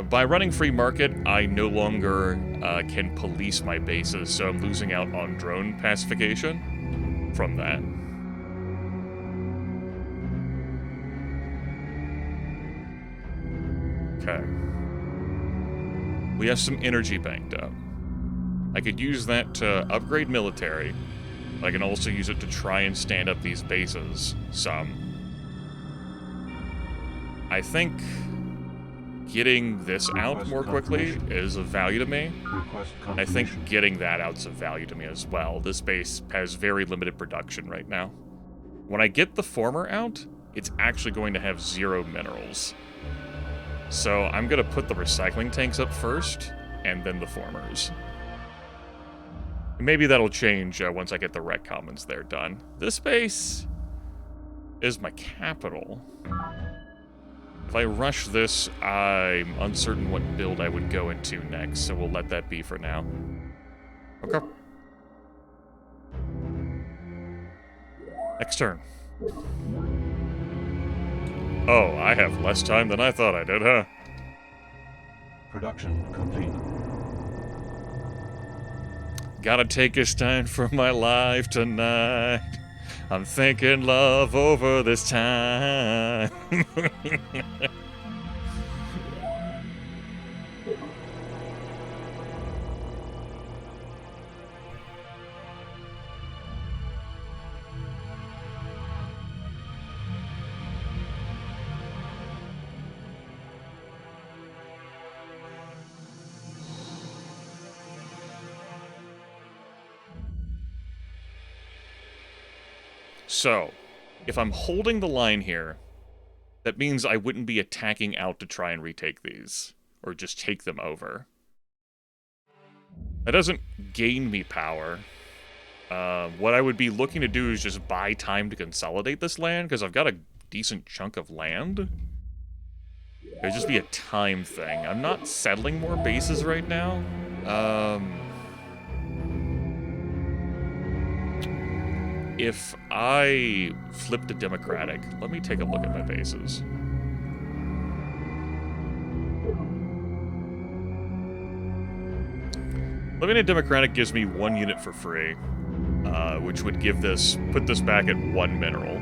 By running free market, I no longer can police my bases, so I'm losing out on drone pacification from that. Okay. We have some energy banked up. I could use that to upgrade military. I can also use it to try and stand up these bases some. I think getting this out more quickly is of value to me. I think getting that out's of value to me as well. This base has very limited production right now. When I get the former out, it's actually going to have 0 minerals. So I'm going to put the recycling tanks up first, and then the formers. Maybe that'll change once I get the rec commons there done. This base is my capital. If I rush this, I'm uncertain what build I would go into next, so we'll let that be for now. Okay. Next turn. Oh, I have less time than I thought I did, huh? Production complete. Gotta take a stand for my life tonight. I'm thinking love over this time. So, if I'm holding the line here, that means I wouldn't be attacking out to try and retake these. Or just take them over. That doesn't gain me power. What I would be looking to do is just buy time to consolidate this land, because I've got a decent chunk of land. It would just be a time thing. I'm not settling more bases right now. If I flip to Democratic, let me take a look at my bases. Living in Democratic gives me 1 unit for free, which would put this back at 1 mineral.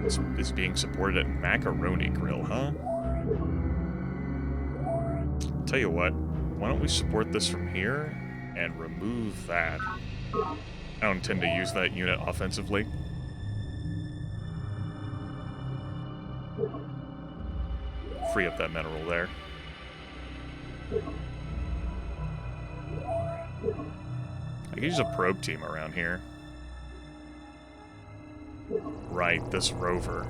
This is being supported at Macaroni Grill, huh? Tell you what, why don't we support this from here and remove that? I don't intend to use that unit offensively. Free up that mineral there. I could use a probe team around here. Right, this rover.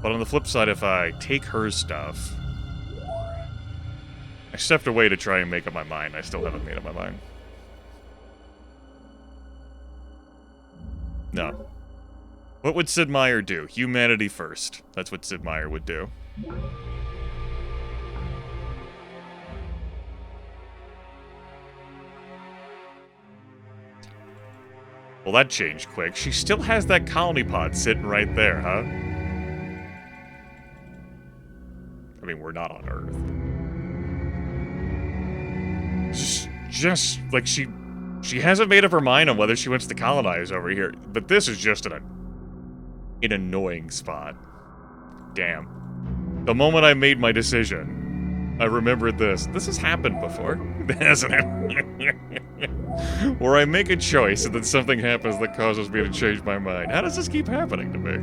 But on the flip side, if I take her stuff... I stepped away to try and make up my mind. I still haven't made up my mind. No. What would Sid Meier do? Humanity first. That's what Sid Meier would do. Well, that changed quick. She still has that colony pod sitting right there, huh? I mean, we're not on Earth. Just like she hasn't made up her mind on whether she wants to colonize over here. But this is just an annoying spot. Damn. The moment I made my decision, I remembered this. This has happened before, hasn't it? Where I make a choice and then something happens that causes me to change my mind. How does this keep happening to me?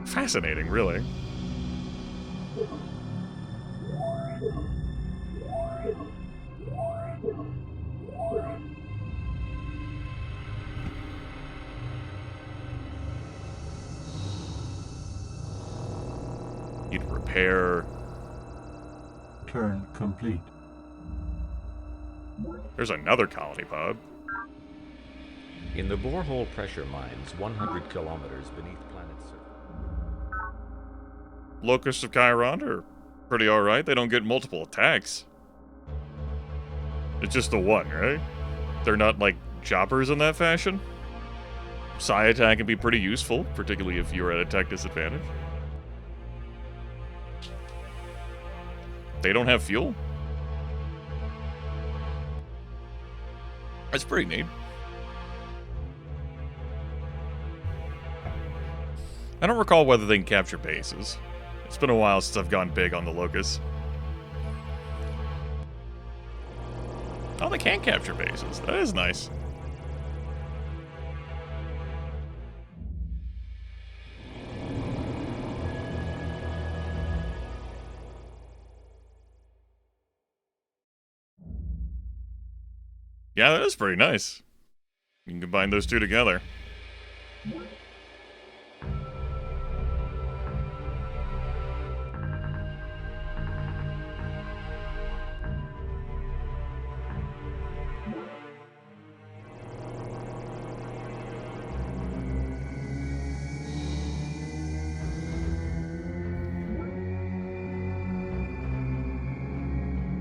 Fascinating, really. Need to repair. Turn complete. There's another colony pod. In the borehole pressure mines 100 kilometers beneath planet surface. Locusts of Chiron are pretty alright. They don't get multiple attacks. It's just the one, right? They're not like choppers in that fashion. Psi attack can be pretty useful, particularly if you're at attack disadvantage. They don't have fuel? That's pretty neat. I don't recall whether they can capture bases. It's been a while since I've gone big on the Locusts. Oh, they can capture bases. That is nice. Yeah, that is pretty nice. You can combine those two together.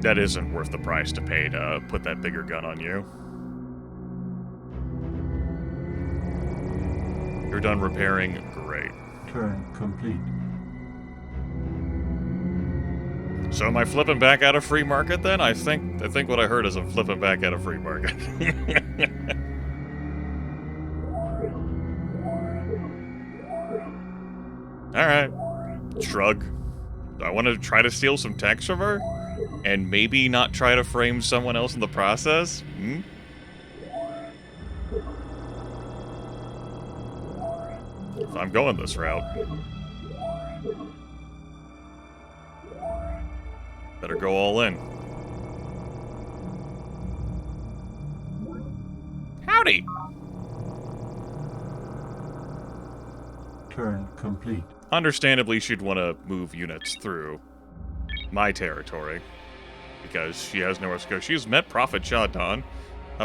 That isn't worth the price to pay to put that bigger gun on you. You're done repairing? Great. Turn complete. So am I flipping back out of free market then? I think what I heard is I'm flipping back out of free market. Alright. Shrug. Do I want to try to steal some text from her? And maybe not try to frame someone else in the process? Hmm? If I'm going this route. Better go all in. Howdy! Turn complete. Understandably, she'd want to move units through my territory, because she has nowhere to go. She's met Prophet Shaddan.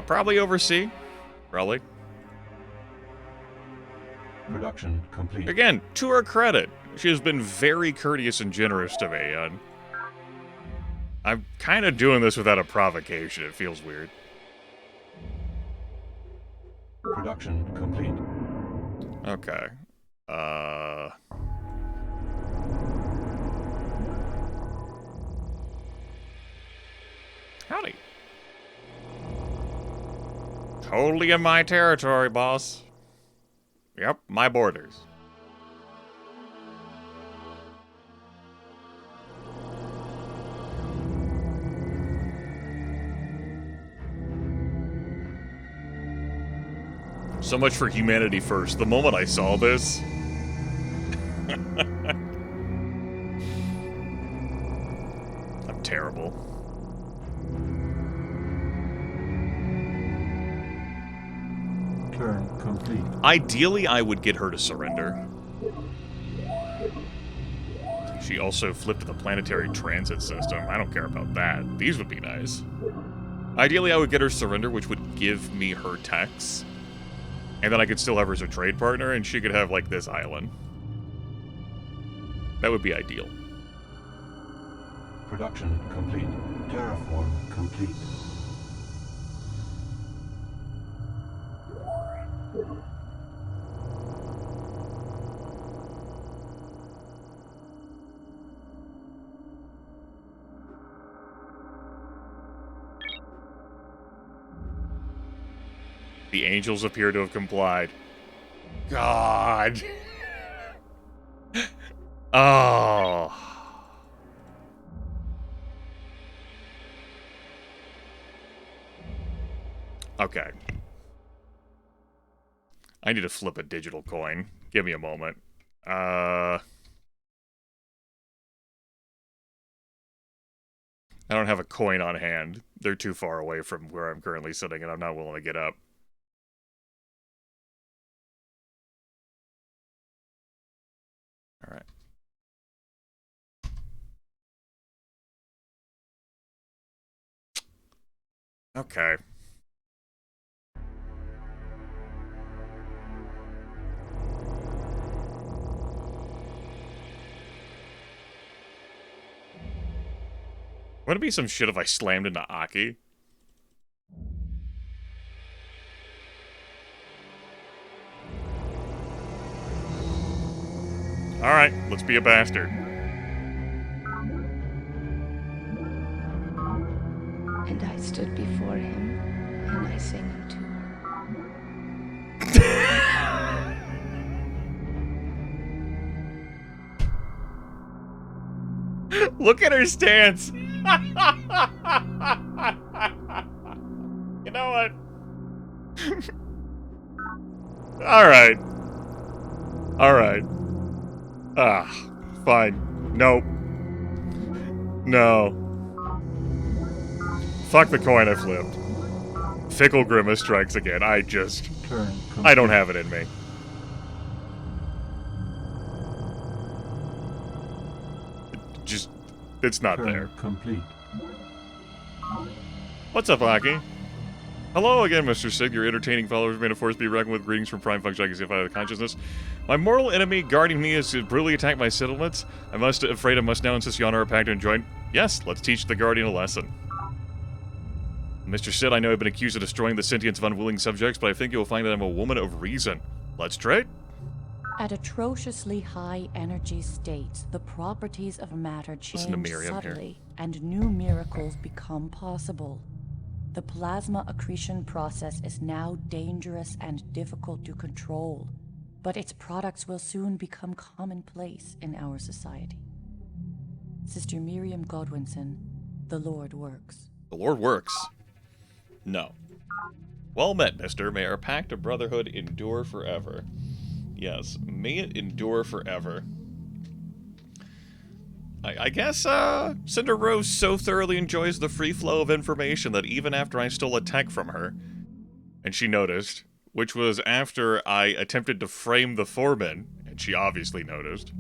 Probably oversee. Probably. Production complete. Again, to her credit, she has been very courteous and generous to me, and I'm kind of doing this without a provocation. It feels weird. Production complete. Okay. Howdy. Totally in my territory, boss. Yep, my borders. So much for humanity first. The moment I saw this... I'm terrible. Turn complete. Ideally, I would get her to surrender. She also flipped the planetary transit system. I don't care about that. These would be nice. Ideally, I would get her surrender, which would give me her techs. And then I could still have her as a trade partner, and she could have, like, this island. That would be ideal. Production complete. Terraform complete. The angels appear to have complied. God. Oh. Okay. I need to flip a digital coin. Give me a moment. I don't have a coin on hand. They're too far away from where I'm currently sitting, and I'm not willing to get up. All right. Okay. Wouldn't it be some shit if I slammed into Aki? Alright, let's be a bastard. And I stood before him, and I sang unto her. Look at her stance! You know what? Alright. Alright. Ah, fine. Nope. No. Fuck the coin I flipped. Fickle Grimace strikes again. I don't have it in me. It's not there. Complete. What's up, Aki? Hello again, Mr. Sig. Your entertaining followers may, of course, be reckoned with. Greetings from Prime Function. I can see if I have the consciousness. My mortal enemy guarding me has brutally attacked my settlements. I'm afraid I must now insist you honor our pact and join. Yes, let's teach the Guardian a lesson. Mr. Sid, I know I've been accused of destroying the sentience of unwilling subjects, but I think you'll find that I'm a woman of reason. Let's trade? At atrociously high energy states, the properties of matter change subtly, and new miracles become possible. The plasma accretion process is now dangerous and difficult to control, but its products will soon become commonplace in our society. Sister Miriam Godwinson, the Lord works. The Lord works? No. Well met, mister. May our pact of brotherhood endure forever. Yes, may it endure forever. I guess, Cinder Rose so thoroughly enjoys the free flow of information that even after I stole a tech from her, and she noticed, which was after I attempted to frame the foreman, and she obviously noticed,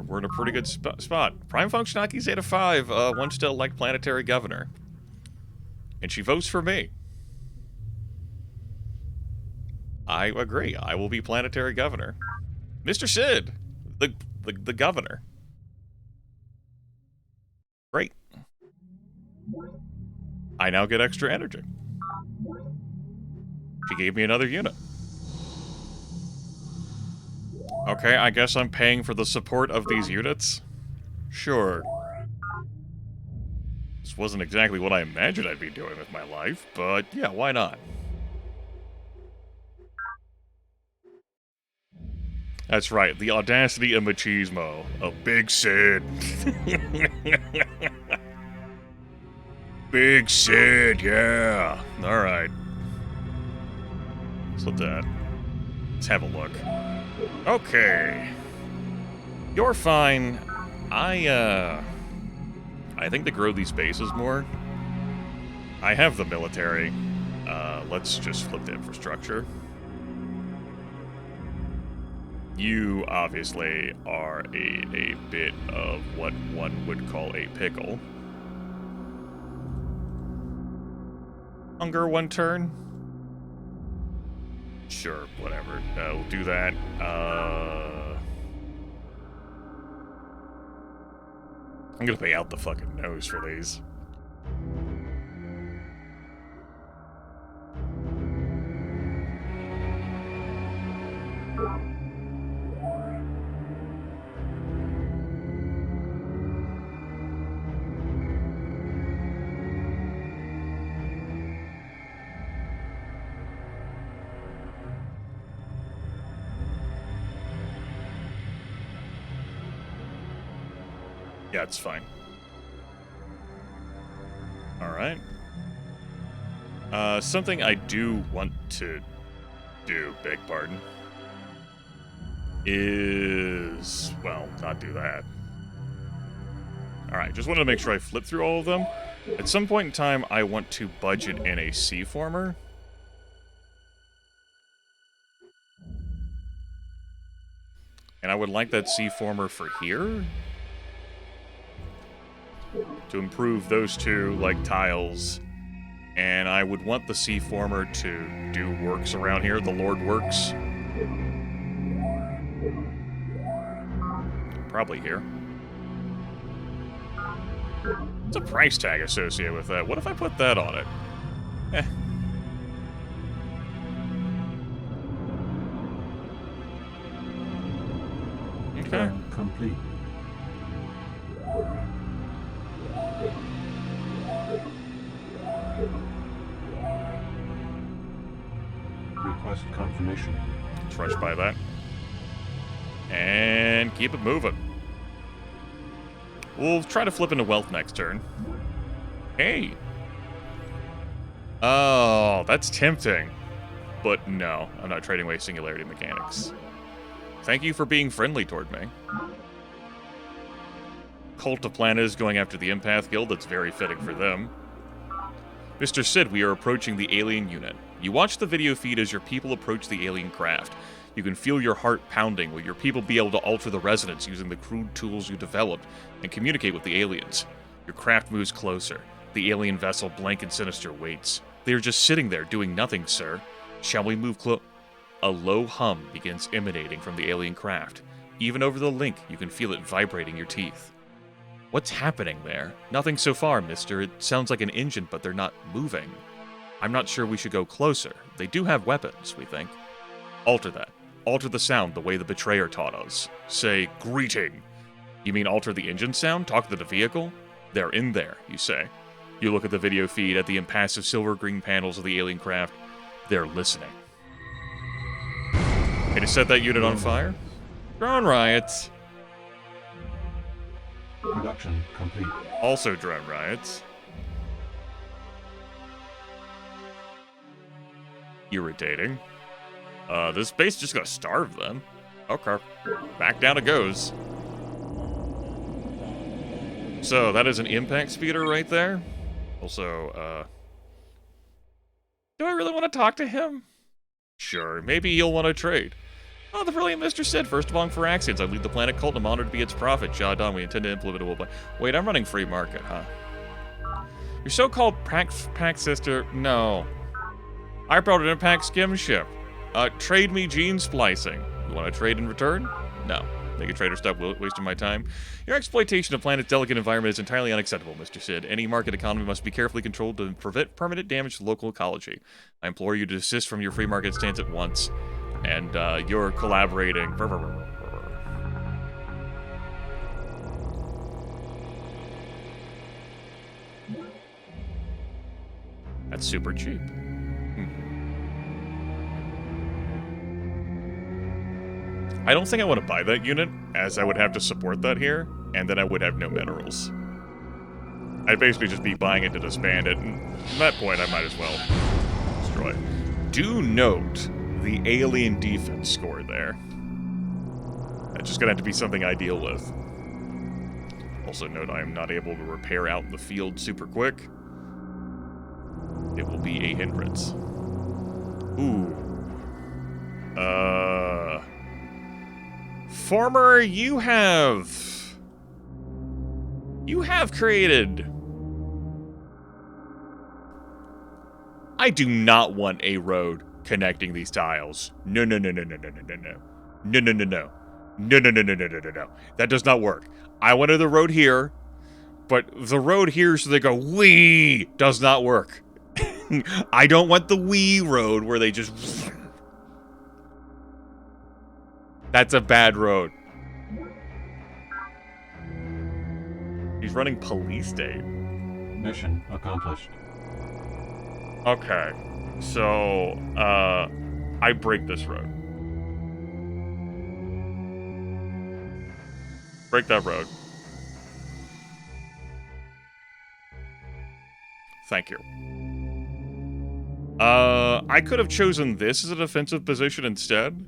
we're in a pretty good spot. Prime Functionaki Zeta 5, one still elect planetary governor. And she votes for me. I agree. I will be planetary governor. Mr. Sid, the governor. Great. I now get extra energy. She gave me another unit. Okay, I guess I'm paying for the support of these units? Sure. This wasn't exactly what I imagined I'd be doing with my life, but yeah, why not? That's right, the audacity and machismo of Big Sid. Big Sid, yeah. Alright. Let's have a look. Okay. You're fine. I think to grow these bases more, I have the military. Let's just flip the infrastructure. You obviously are a bit of what one would call a pickle. Hunger one turn? Sure, whatever. We'll do that. I'm gonna pay out the fucking nose for these. Yeah, it's fine. Alright. Something I do want to do, beg pardon, is, well, not do that. Alright, just wanted to make sure I flip through all of them. At some point in time, I want to budget in a C-former. And I would like that C-former for here. To improve those two, like, tiles. And I would want the C-former to do works around here, the Lord Works. Probably here. What's a price tag associated with that? What if I put that on it? Eh. Okay. Turn complete. Request confirmation. Let's rush by that. And keep it moving. We'll try to flip into wealth next turn. Hey! Oh, that's tempting. But no, I'm not trading away singularity mechanics. Thank you for being friendly toward me. Cult of Planet going after the Empath Guild, that's very fitting for them. Mr. Sid, we are approaching the alien unit. You watch the video feed as your people approach the alien craft. You can feel your heart pounding. Will your people be able to alter the resonance using the crude tools you developed and communicate with the aliens? Your craft moves closer. The alien vessel, blank and sinister, waits. They are just sitting there doing nothing, sir. Shall we move close? A low hum begins emanating from the alien craft. Even over the link, you can feel it vibrating your teeth. What's happening there? Nothing so far, mister. It sounds like an engine, but they're not moving. I'm not sure we should go closer. They do have weapons, we think. Alter that. Alter the sound the way the Betrayer taught us. Say, greeting. You mean alter the engine sound? Talk to the vehicle? They're in there, you say. You look at the video feed at the impassive silver-green panels of the alien craft. They're listening. Can you set that unit on fire? Drone riots. Production complete. Also drone riots. Irritating. This base just gonna starve then. Okay. Back down it goes. So, that is an impact speeder right there. Also, do I really want to talk to him? Sure, maybe he'll want to trade. Oh, the brilliant Mr. Sid, first among Firaxians. I lead the planet cult and I'm honored to be its prophet. Jadon, we intend to implement a plan. Wait, I'm running free market, huh? Your so-called pack sister? No. I brought an impact skim ship. Trade me gene splicing. You want to trade in return? No. Make a trader stop wasting my time. Your exploitation of planet's delicate environment is entirely unacceptable, Mr. Sid. Any market economy must be carefully controlled to prevent permanent damage to local ecology. I implore you to desist from your free market stance at once. And, you're collaborating. That's super cheap. I don't think I want to buy that unit, as I would have to support that here, and then I would have no minerals. I'd basically just be buying it to disband it, and at that point I might as well destroy it. Do note the alien defense score there. That's just gonna have to be something I deal with. Also note I am not able to repair out in the field super quick. It will be a hindrance. Ooh. Former, you have created... I do not want a road connecting these tiles. No. No. That does not work. I wanted the road here, but the road here so they go, wee, does not work. I don't want the wee road where they just... That's a bad road. He's running police state. Mission accomplished. Okay. So, I break this road. Break that road. Thank you. I could have chosen this as a defensive position instead.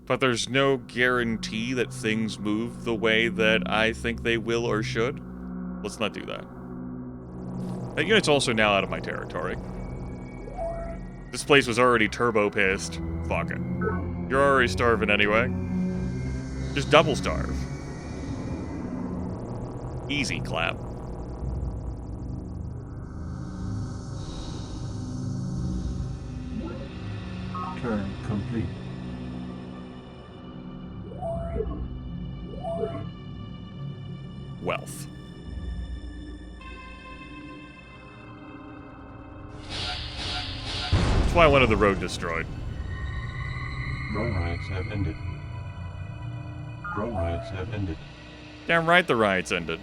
But there's no guarantee that things move the way that I think they will or should. Let's not do that. That unit's also now out of my territory. This place was already turbo pissed. Fuck it. You're already starving anyway. Just double starve. Easy clap. Turn complete. Wealth. That's why I wanted the road destroyed. Drone riots have ended. Drone riots have ended. Damn right the riots ended.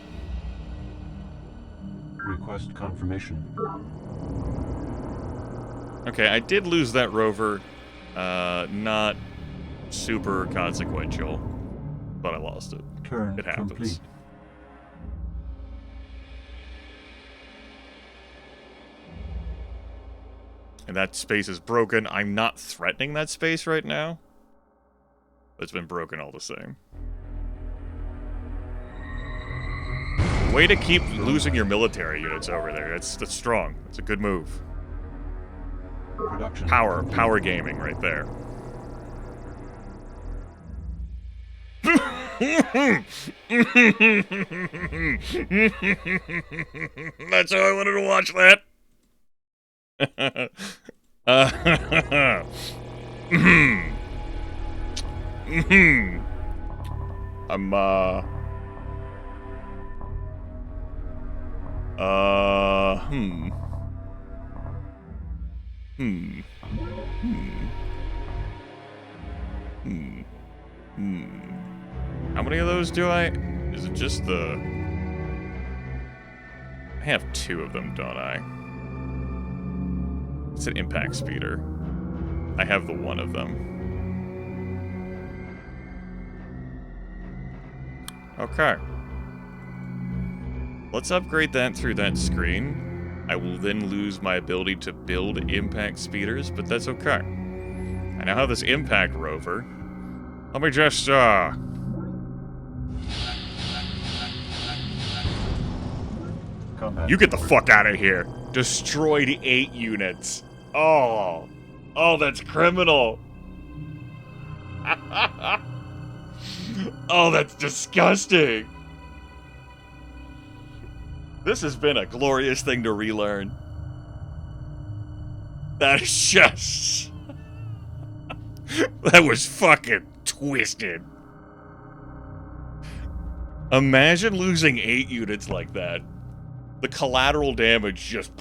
Request confirmation. Okay, I did lose that rover. Not super consequential, but I lost it. Turn it happens. complete. And that space is broken. I'm not threatening that space right now. But it's been broken all the same. Way to keep losing your military units over there. That's strong. That's a good move. Production. Power gaming right there. That's how I wanted to watch that. How many of those do I... Is it just the... I have 2 of them, don't I? It's an impact speeder. I have the 1 of them. Okay. Let's upgrade that through that screen. I will then lose my ability to build impact speeders, but that's okay. I now have this impact rover. Let me just, You get the fuck out of here. Destroyed 8 units. Oh. Oh, that's criminal. Oh, that's disgusting. This has been a glorious thing to relearn. That is just... That was fucking twisted. Imagine losing 8 units like that. The collateral damage just...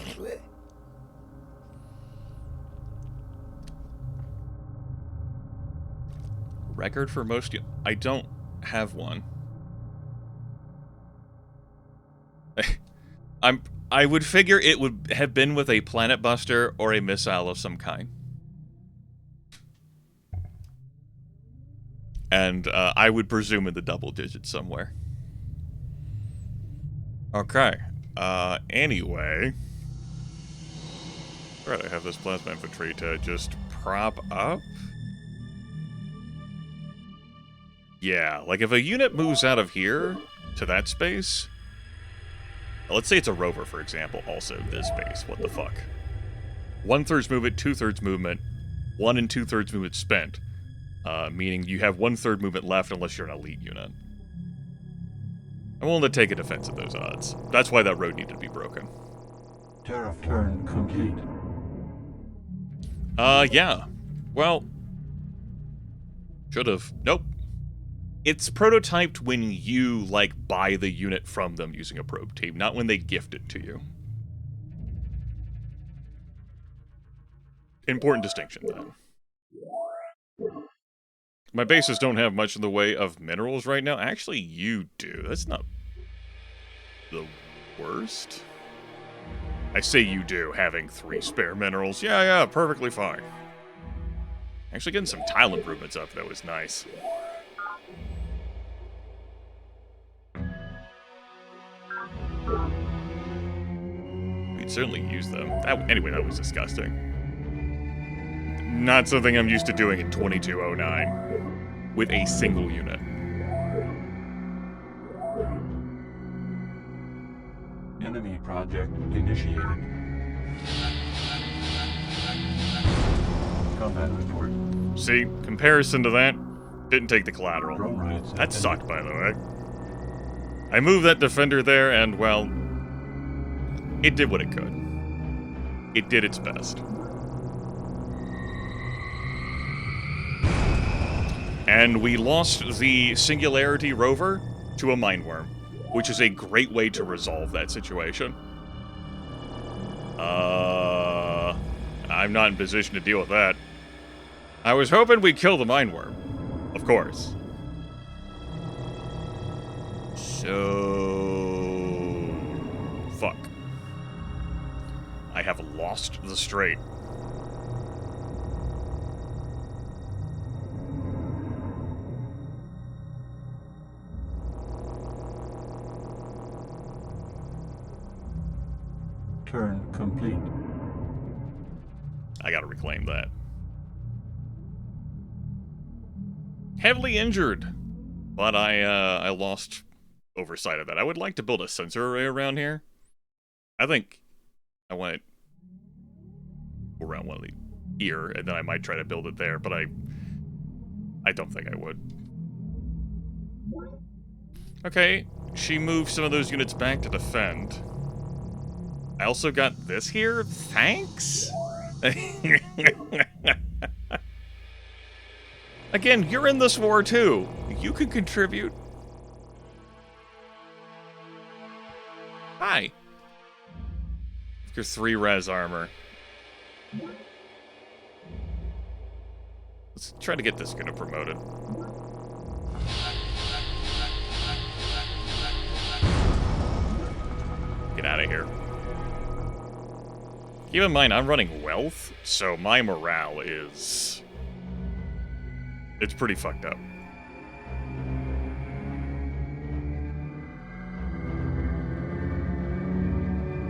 Record for most... I don't have one. I would figure it would have been with a planet buster or a missile of some kind. And I would presume in the double digits somewhere. Okay. Anyway. Right, I have this plasma infantry to just prop up. Yeah, like if a unit moves out of here to that space... Let's say it's a rover, for example, also this space. What the fuck? 1/3 movement, 2/3 movement, 1 2/3 movement spent. Meaning you have 1/3 movement left unless you're an elite unit. I'm willing to take a defense at those odds. That's why that road needed to be broken. Tariff turn complete. Yeah. Well... Should've. Nope. It's prototyped when you, like, buy the unit from them using a probe team, not when they gift it to you. Important distinction, then. My bases don't have much in the way of minerals right now. Actually, you do. That's not the worst. I say you do, having 3 spare minerals. Yeah, perfectly fine. Actually getting some tile improvements up, that was nice. We'd certainly use them. Anyway, that was disgusting. Not something I'm used to doing in 2209 with a single unit. Enemy project initiated. Combat report. See, comparison to that, didn't take the collateral. Drone rides That sucked, by the way. I moved that defender there, and, well, it did what it could. It did its best. And we lost the Singularity rover to a Mindworm, which is a great way to resolve that situation. I'm not in position to deal with that. I was hoping we'd kill the Mindworm. Of course. So... Fuck. I have lost the Strait. Turn complete. I gotta reclaim that. Heavily injured, but I lost oversight of that. I would like to build a sensor array around here. I think I want it around one of the here, and then I might try to build it there, but I don't think I would. Okay, she moved some of those units back to defend. I also got this here. Thanks. Again, you're in this war too. You can contribute. Hi. Your 3 res armor. Let's try to get this unit promoted. Get out of here. Keep in mind, I'm running wealth, so my morale is... It's pretty fucked up.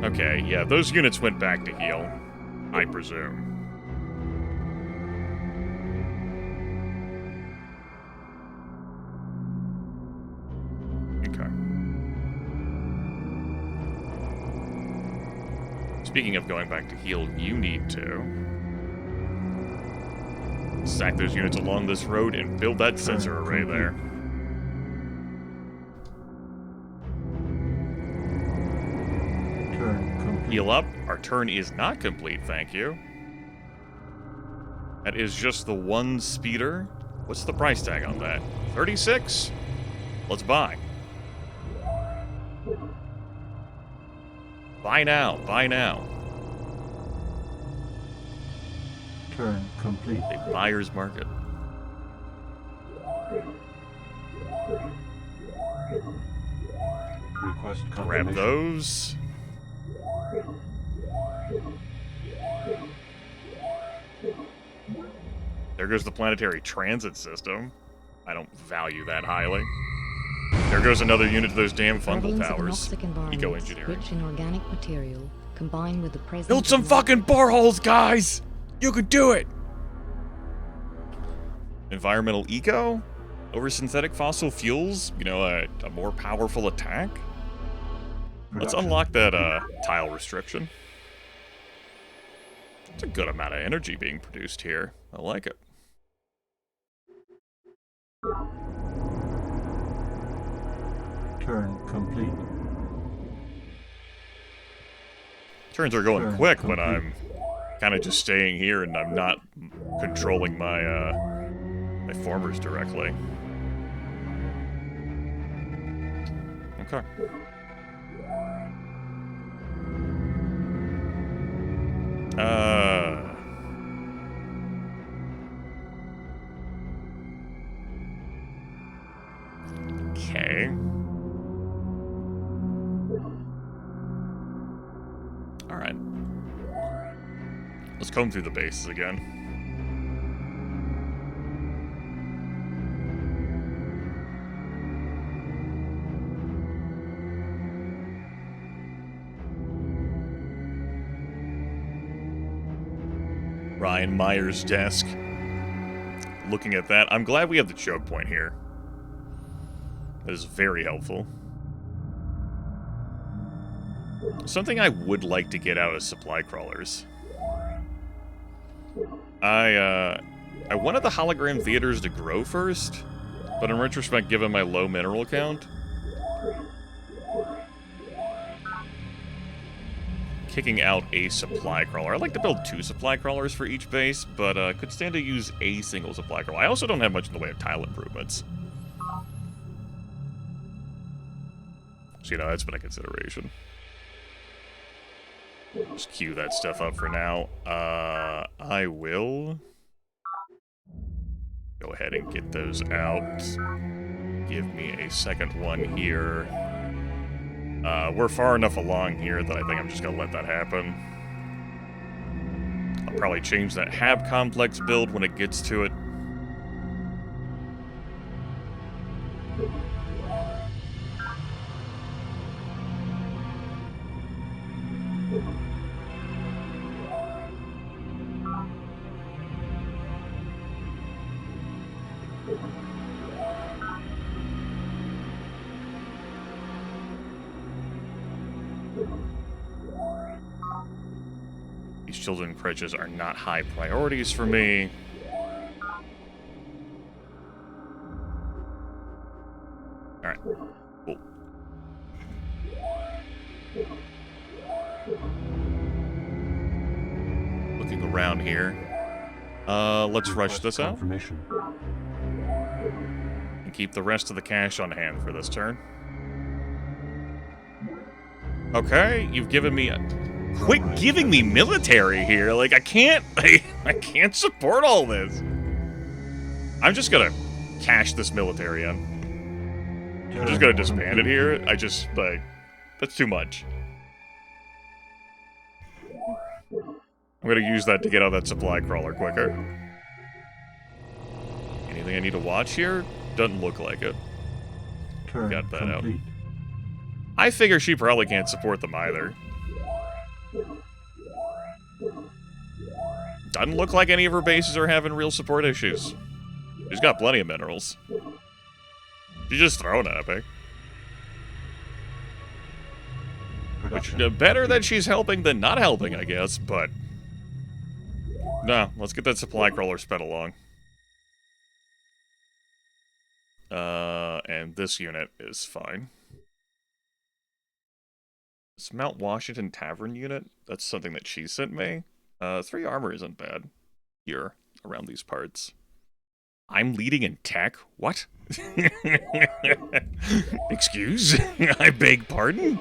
Okay, yeah, those units went back to heal, I presume. Okay. Speaking of going back to heal, you need to stack those units along this road and build that sensor array there. Heal up. Our turn is not complete, thank you. That is just the one speeder. What's the price tag on that? 36? Let's buy. Buy now, buy now. Turn complete. A buyer's market. Request confirmation. Grab those. There goes the planetary transit system. I don't value that highly. There goes another unit to those damn fungal towers. Eco-engineering. Rich in organic material, combined with the presence Build some fucking boreholes, guys! You could do it! Environmental eco? Over synthetic fossil fuels? You know, a more powerful attack? Let's unlock that, tile restriction. It's a good amount of energy being produced here. I like it. Turn complete. Turns are going quick when I'm kind of just staying here and I'm not controlling my, my formers directly. Okay. Okay. Alright. Let's comb through the bases again. Ryan Meier's desk. Looking at that, I'm glad we have the choke point here. That is very helpful. Something I would like to get out of supply crawlers. I wanted the hologram theaters to grow first, but in retrospect, given my low mineral count, kicking out a supply crawler. I'd like to build 2 supply crawlers for each base, but could stand to use a single supply crawler. I also don't have much in the way of tile improvements. So, you know, that's been a consideration. Just queue that stuff up for now. I will go ahead and get those out. Give me a second one here. We're far enough along here that I think I'm just gonna let that happen. I'll probably change that Hab complex build when it gets to it. These children crutches are not high priorities for me. Alright, cool. Looking around here. Let's rush this out. And keep the rest of the cash on hand for this turn. Okay, you've given me a... Quit giving me military here. Like, I can't support all this. I'm just gonna cash this military in. I'm just gonna disband it here. I just, like, that's too much. I'm gonna use that to get out that supply crawler quicker. Anything I need to watch here? Doesn't look like it. Got that out. I figure she probably can't support them either. Doesn't look like any of her bases are having real support issues. She's got plenty of minerals. She's just throwing at me. Which, better that she's helping than not helping, I guess, but... No, let's get that supply crawler sped along. And this unit is fine. This Mount Washington Tavern unit, that's something that she sent me. 3 armor isn't bad here, around these parts. I'm leading in tech? What? Excuse? I beg pardon?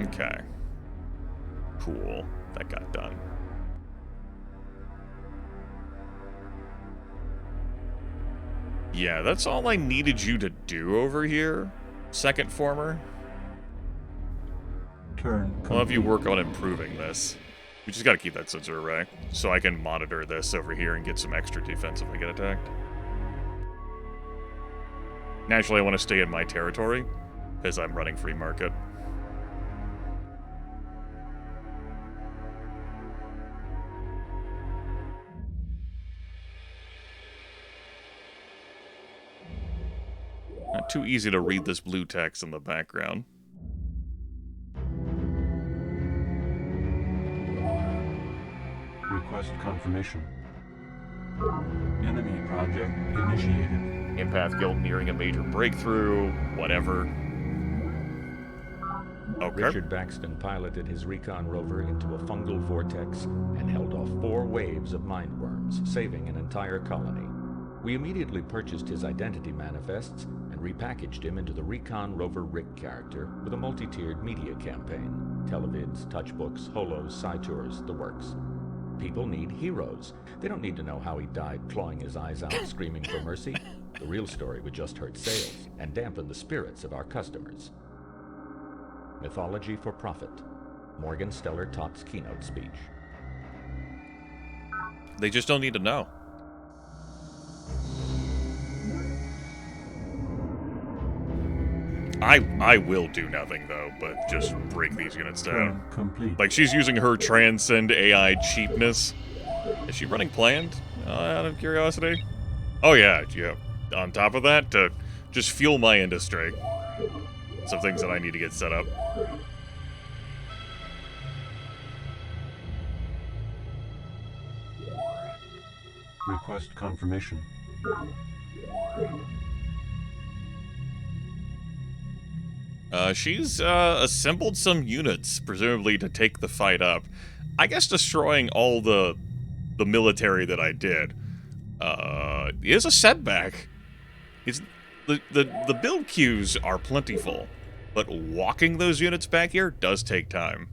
Okay. Cool. That got done. Yeah, that's all I needed you to do over here, second former. I'll have you work on improving this. We just gotta keep that sensor array, so I can monitor this over here and get some extra defense if I get attacked. Naturally, I want to stay in my territory, because I'm running free market. Not too easy to read this blue text in the background. Request confirmation. Enemy project initiated. Empath Guild nearing a major breakthrough, whatever. Okay. Richard Baxton piloted his recon rover into a fungal vortex and held off 4 waves of mindworms, saving an entire colony. We immediately purchased his identity manifests and repackaged him into the Recon Rover Rick character with a multi-tiered media campaign. Televids, touchbooks, holos, side tours, the works. People need heroes. They don't need to know how he died clawing his eyes out screaming for mercy. The real story would just hurt sales and dampen the spirits of our customers. Mythology for Profit. Morgan Stellar Tott's keynote speech. They just don't need to know. I will do nothing, though, but just break these units down. Complete. Like, she's using her Transcend AI cheapness. Is she running planned, out of curiosity? Oh, yeah. On top of that, to just fuel my industry. Some things that I need to get set up. Request confirmation. She's assembled some units, presumably to take the fight up. I guess destroying all the military that I did is a setback. The build queues are plentiful, but walking those units back here does take time.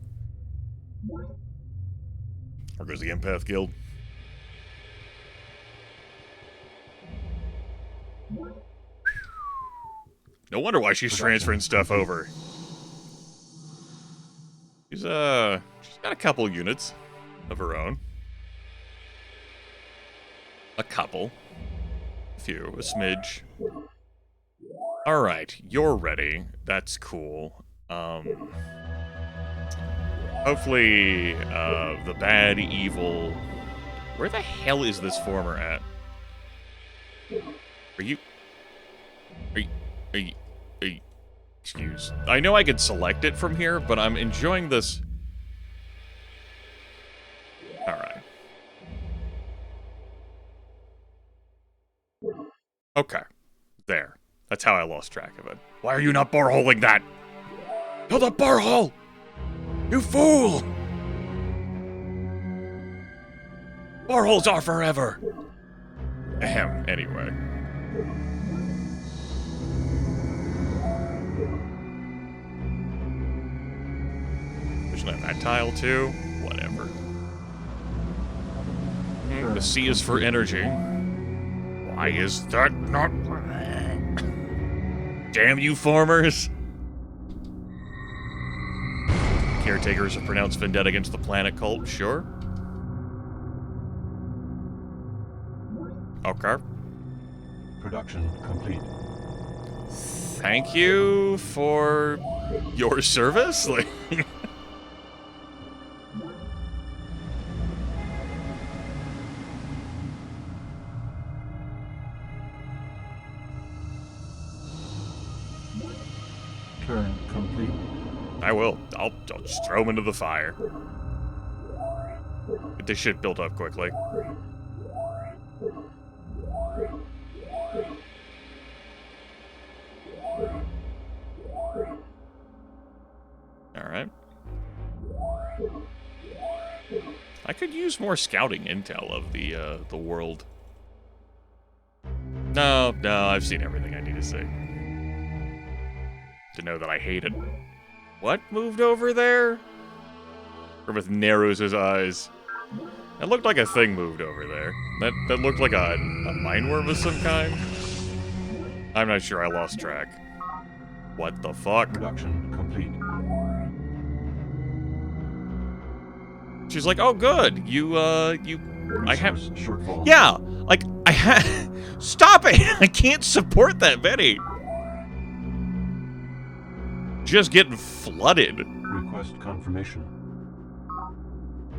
There goes the Empath Guild. No wonder why she's transferring stuff over. She's got a couple units of her own. A couple. A few. A smidge. Alright, you're ready. That's cool. Hopefully, the bad, evil... Where the hell is this former at? Are you... Excuse. I know I could select it from here, but I'm enjoying this. Alright. Okay. There. That's how I lost track of it. Why are you not boreholing that? Build a borehole! You fool! Boreholes are forever! Ahem, anyway. On that tile too. Whatever. The C is for energy. Why is that not? Damn you, farmers! Caretakers have pronounced vendetta against the planet cult. Sure. Okay. Production complete. Thank you for your service. Like. Turn complete. I will. I'll just throw him into the fire. Get this shit built up quickly. Alright. I could use more scouting intel of the world. No, I've seen everything I need to see. To know that I hate it. What moved over there? Grimith narrows his eyes. It looked like a thing moved over there. That looked like a mineworm of some kind. I'm not sure, I lost track. What the fuck? Production complete. She's like, oh good, I have... Shortfall. Yeah, like, stop it! I can't support that many! Just getting flooded. Request confirmation.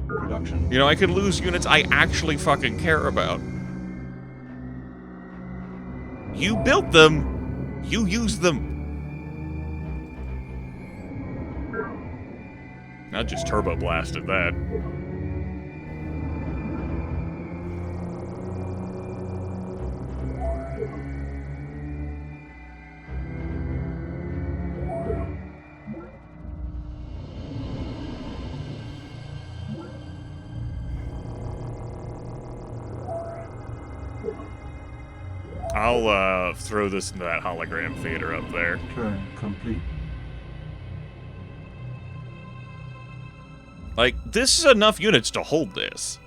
Production. You know, I could lose units I actually fucking care about. You built them. You used them. Not just turbo blasted that. I'll throw this into that hologram theater up there. Turn complete. Like, this is enough units to hold this.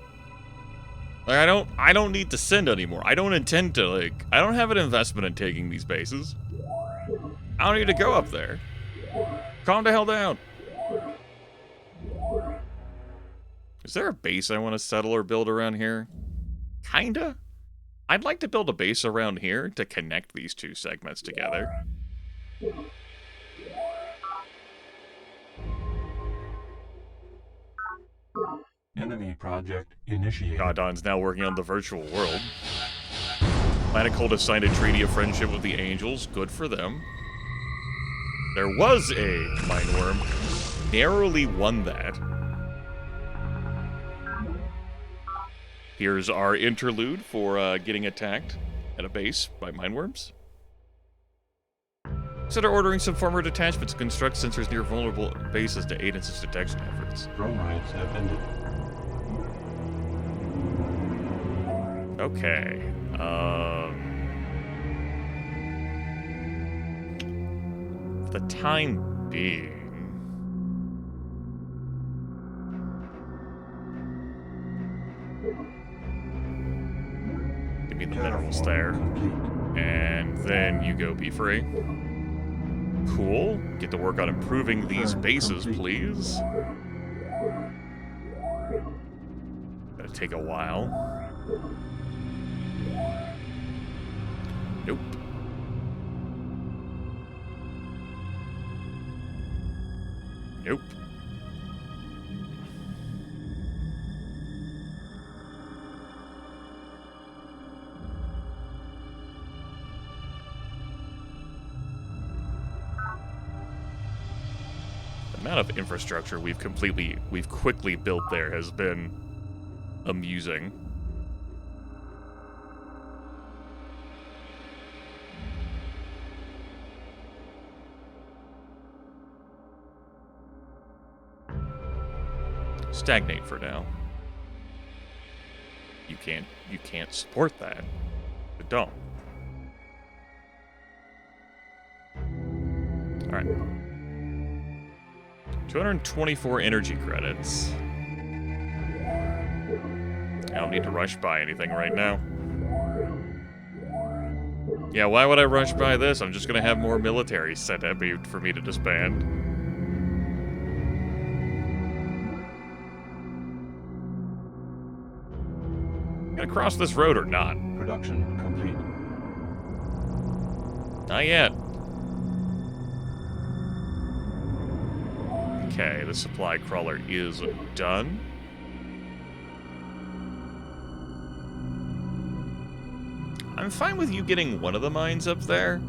Like, I don't need to send anymore. I don't intend to, like, I don't have an investment in taking these bases. I don't need to go up there. Calm the hell down. Is there a base I want to settle or build around here? Kinda. I'd like to build a base around here to connect these two segments together. Enemy project initiated. Godon's now working on the virtual world. Planet Cold has signed a treaty of friendship with the Angels. Good for them. There was a mineworm. Narrowly won that. Here's our interlude for getting attacked at a base by mineworms. Consider ordering some former detachments to construct sensors near vulnerable bases to aid in such detection efforts. Drone raids have ended. Okay. For the time being... Give me the minerals there. And then you go be free. Cool. Get to work on improving these bases, please. Gonna take a while. Nope. Nope. The amount of infrastructure we've quickly built there has been amusing. Stagnate for now. You can't support that. But don't. Alright. 224 energy credits. I don't need to rush by anything right now. Yeah, why would I rush by this? I'm just gonna have more military set up for me to disband. Gonna cross this road or not? Production complete. Not yet. Okay, the supply crawler is done. I'm fine with you getting one of the mines up there.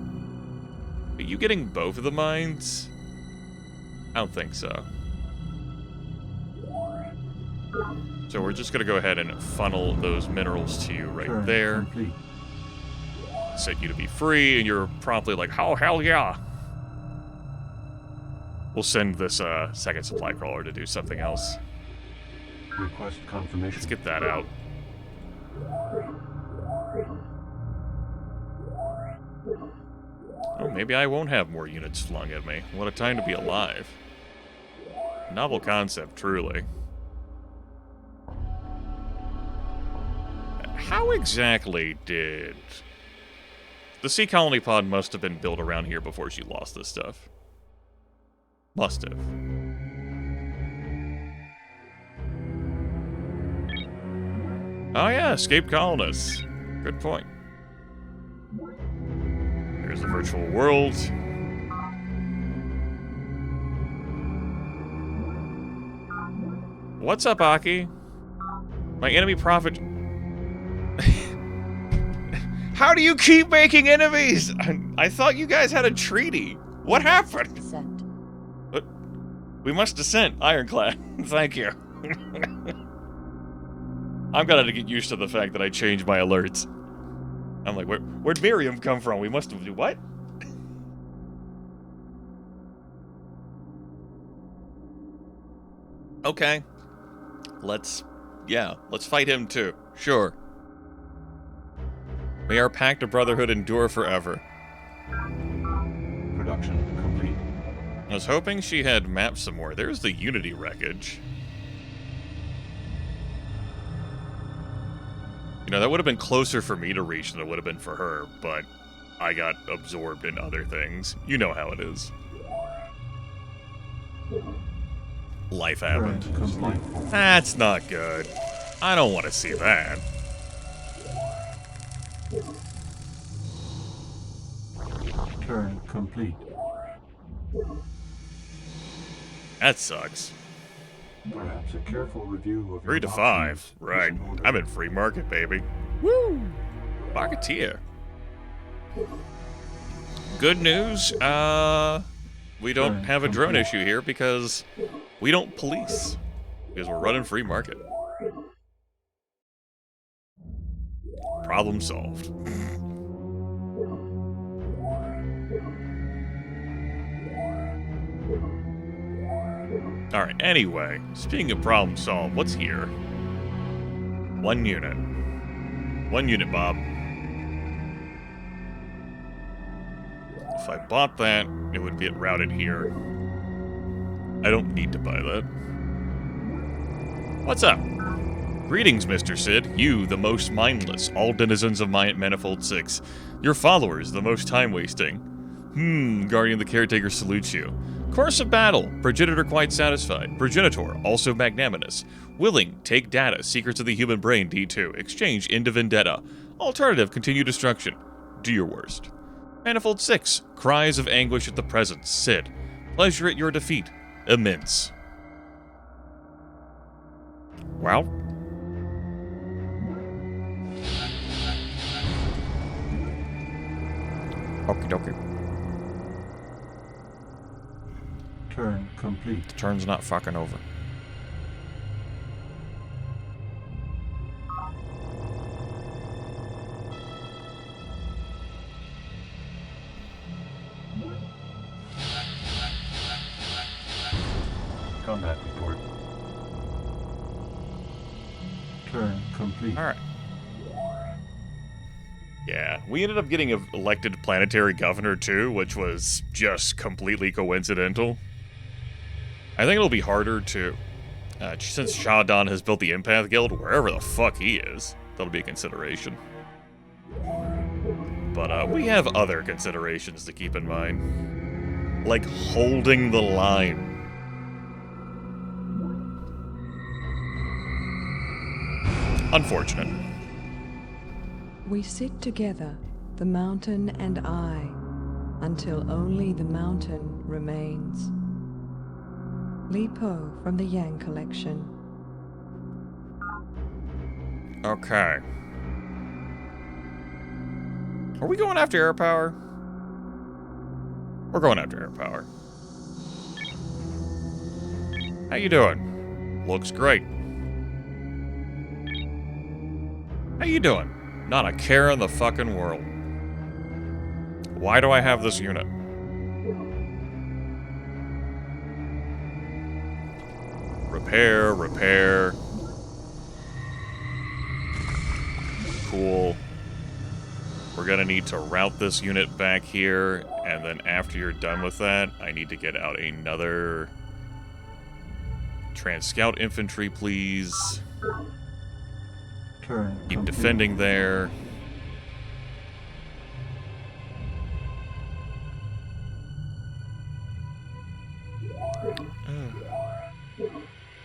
Are you getting both of the mines? I don't think so. So we're just gonna go ahead and funnel those minerals to you right there. Complete. Set you to be free, and you're promptly like, oh, hell yeah. We'll send this second supply crawler to do something else. Request confirmation. Let's get that out. Oh, maybe I won't have more units flung at me. What a time to be alive. Novel concept, truly. How exactly did... The sea colony pod must have been built around here before she lost this stuff. Must have. Oh yeah, escaped colonists. Good point. Here's the virtual world. What's up, Aki? My enemy prophet... How do you keep making enemies? I thought you guys had a treaty. What happened? Descent. What? We must descend, Ironclad. Thank you. I'm gonna get used to the fact that I changed my alerts. I'm like, where'd Miriam come from? We must have... What? Okay. Let's fight him too. Sure. May our pact of brotherhood endure forever. Production complete. I was hoping she had mapped some more. There's the Unity wreckage. You know, that would have been closer for me to reach than it would have been for her, but I got absorbed in other things. You know how it is. Life happened. That's not good. I don't want to see that. Turn complete. That sucks. Perhaps a careful review of 3 to 5. Right. I'm in free market, baby. Woo! Marketeer. Good news, we don't have a drone issue here because we don't police. Because we're running free market. Problem solved. Alright, anyway, speaking of problem solved, what's here? 1 unit. 1 unit, Bob. If I bought that, it would get routed here. I don't need to buy that. What's up? Greetings, Mr. Sid. You, the most mindless, all denizens of Manifold 6. Your followers, the most time-wasting. Guardian the Caretaker salutes you. Course of battle. Progenitor quite satisfied. Progenitor, also magnanimous. Willing, take data. Secrets of the human brain, D2. Exchange into vendetta. Alternative, continue destruction. Do your worst. Manifold 6, cries of anguish at the presence. Sid, pleasure at your defeat. Immense. Well. Okie dokie. Turn complete. The turn's not fucking over. Combat report. Turn complete. Alright. Yeah, we ended up getting an elected planetary governor too, which was just completely coincidental. I think it'll be harder to, since Shadon has built the Empath Guild, wherever the fuck he is, that'll be a consideration. But we have other considerations to keep in mind. Like holding the line. Unfortunate. We sit together, the mountain and I, until only the mountain remains. Li Po from the Yang Collection. Okay. Are we going after air power? We're going after air power. How you doing? Looks great. How you doing? Not a care in the fucking world. Why do I have this unit? Repair, repair. Cool. We're gonna need to route this unit back here, and then after you're done with that, I need to get out another Trans-Scout infantry, please. Turn Keep complete. defending there.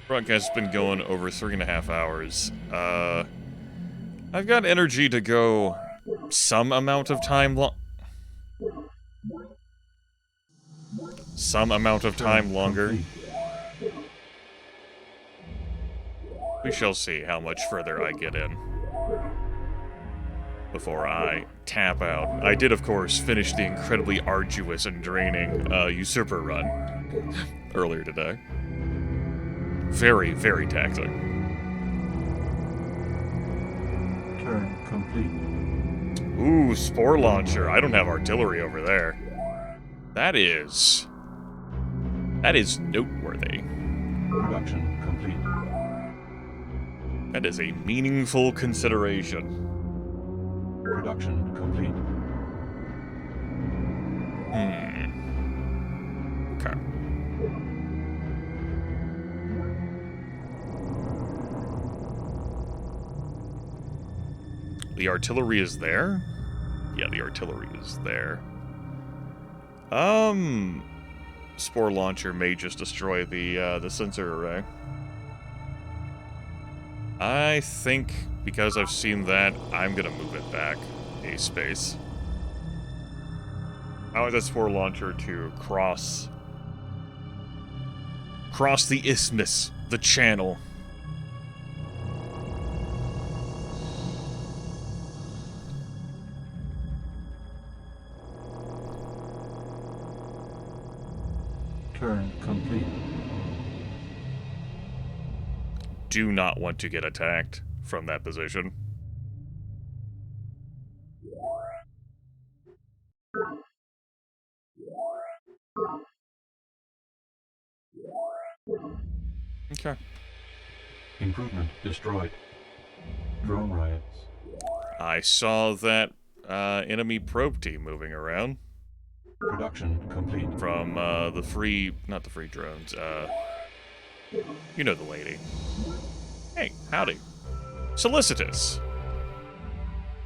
Broadcast has been going over 3.5 hours. I've got energy to go some amount of time longer. We shall see how much further I get in before I tap out. I did, of course, finish the incredibly arduous and draining Usurper run earlier today. Very, very taxing. Turn complete. Ooh, Spore Launcher. I don't have artillery over there. That is noteworthy. Production complete. That is a meaningful consideration. Production complete. Okay. The artillery is there? Yeah, the artillery is there. Spore Launcher may just destroy the sensor array. I think, because I've seen that, I'm gonna move it back a space. I want that Spore Launcher to cross the isthmus, the channel. Turn complete. Do not want to get attacked from that position. Okay. Improvement destroyed. Drone riots. I saw that enemy probe team moving around. Production complete. From not the free drones, you know the lady. Hey, howdy. Solicitous.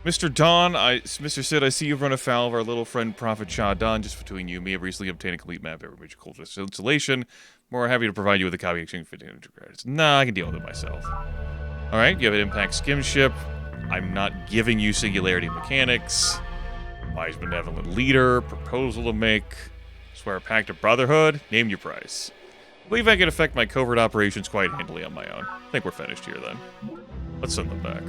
Mr. Don, Mr. Sid, I see you've run afoul of our little friend Prophet Shah Don. Just between you and me, I've recently obtained a complete map of every major culture installation. More happy to provide you with a copy exchange for credits. Nah, I can deal with it myself. Alright, you have an impact skim ship. I'm not giving you singularity mechanics. Wise benevolent leader, proposal to make. Swear a pact of brotherhood, name your price. I believe I can affect my covert operations quite handily on my own. I think we're finished here then. Let's send them back.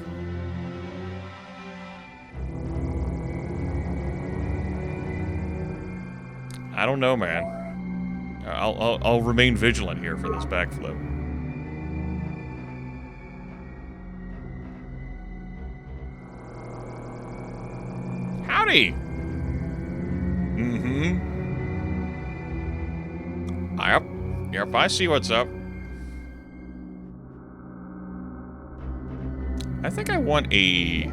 I don't know, man. I'll remain vigilant here for this backflip. Howdy! Mm-hmm. Yep, I see what's up. I think I want a...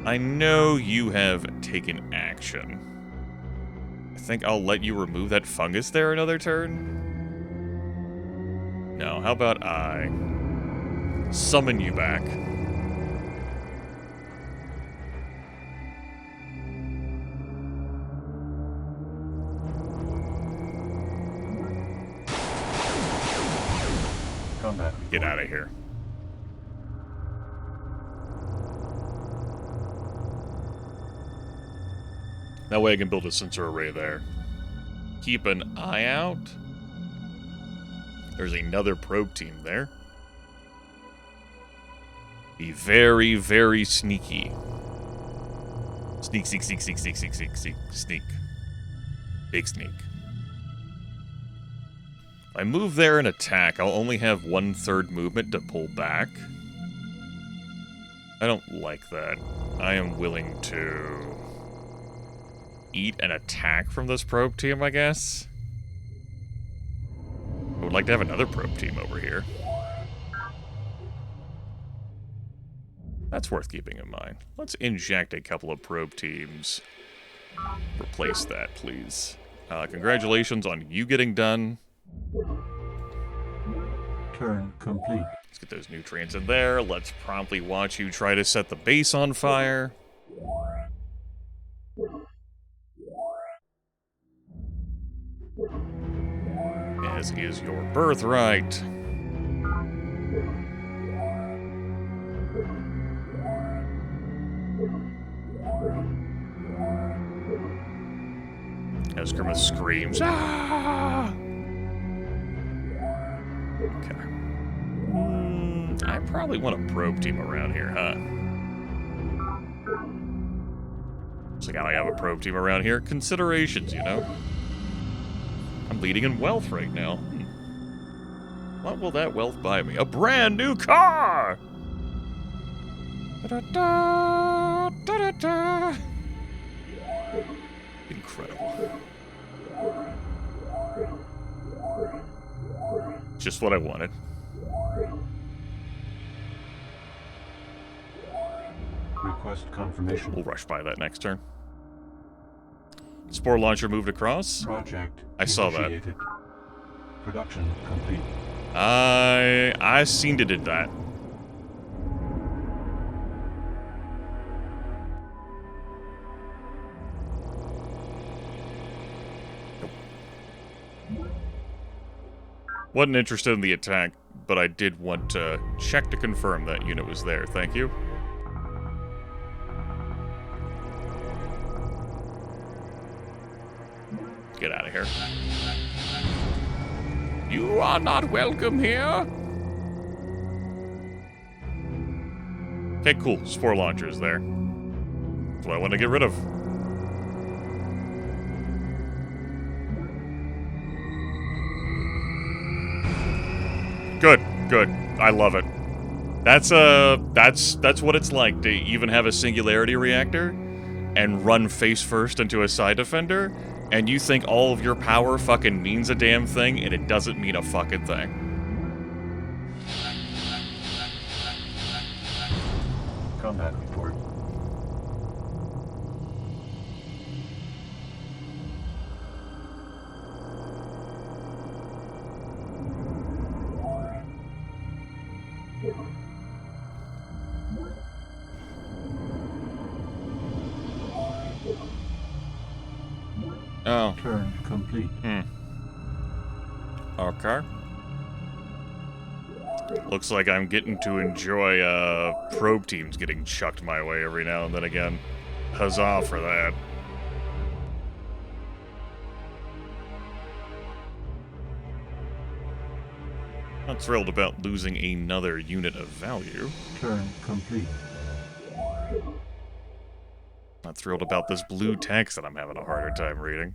I know you have taken action. I think I'll let you remove that fungus there another turn. No, how about I summon you back? Get out of here. That way I can build a sensor array there. Keep an eye out. There's another probe team there. Be very, very sneaky. Sneak. Big sneak. If I move there and attack, I'll only have 1/3 movement to pull back. I don't like that. I am willing to eat an attack from this probe team, I guess. I would like to have another probe team over here. That's worth keeping in mind. Let's inject a couple of probe teams. Replace that, please. Congratulations on you getting done. Turn complete. Let's get those nutrients in there. Let's promptly watch you try to set the base on fire. As is your birthright. As Grimith screams, ah! Okay. I probably want a probe team around here, huh? So I gotta have a probe team around here. Considerations, you know? I'm leading in wealth right now. What will that wealth buy me? A brand new car! Da-da-da, da-da-da. Incredible. Just what I wanted. Request confirmation. We'll rush by that next turn. Spore launcher moved across. Project I saw that. initiated. Production complete. I seen it did that. Wasn't interested in the attack, but I did want to check to confirm that unit was there. Thank you. Get out of here. You are not welcome here. Okay, cool. Spore launcher is there. That's what I want to get rid of. Good, good. I love it. That's what it's like to even have a singularity reactor and run face first into a side defender, and you think all of your power fucking means a damn thing, and it doesn't mean a fucking thing. Combat report. Oh. Turn complete. Okay. Looks like I'm getting to enjoy probe teams getting chucked my way every now and then again. Huzzah for that. Not thrilled about losing another unit of value. Turn complete. Not thrilled about this blue text that I'm having a harder time reading.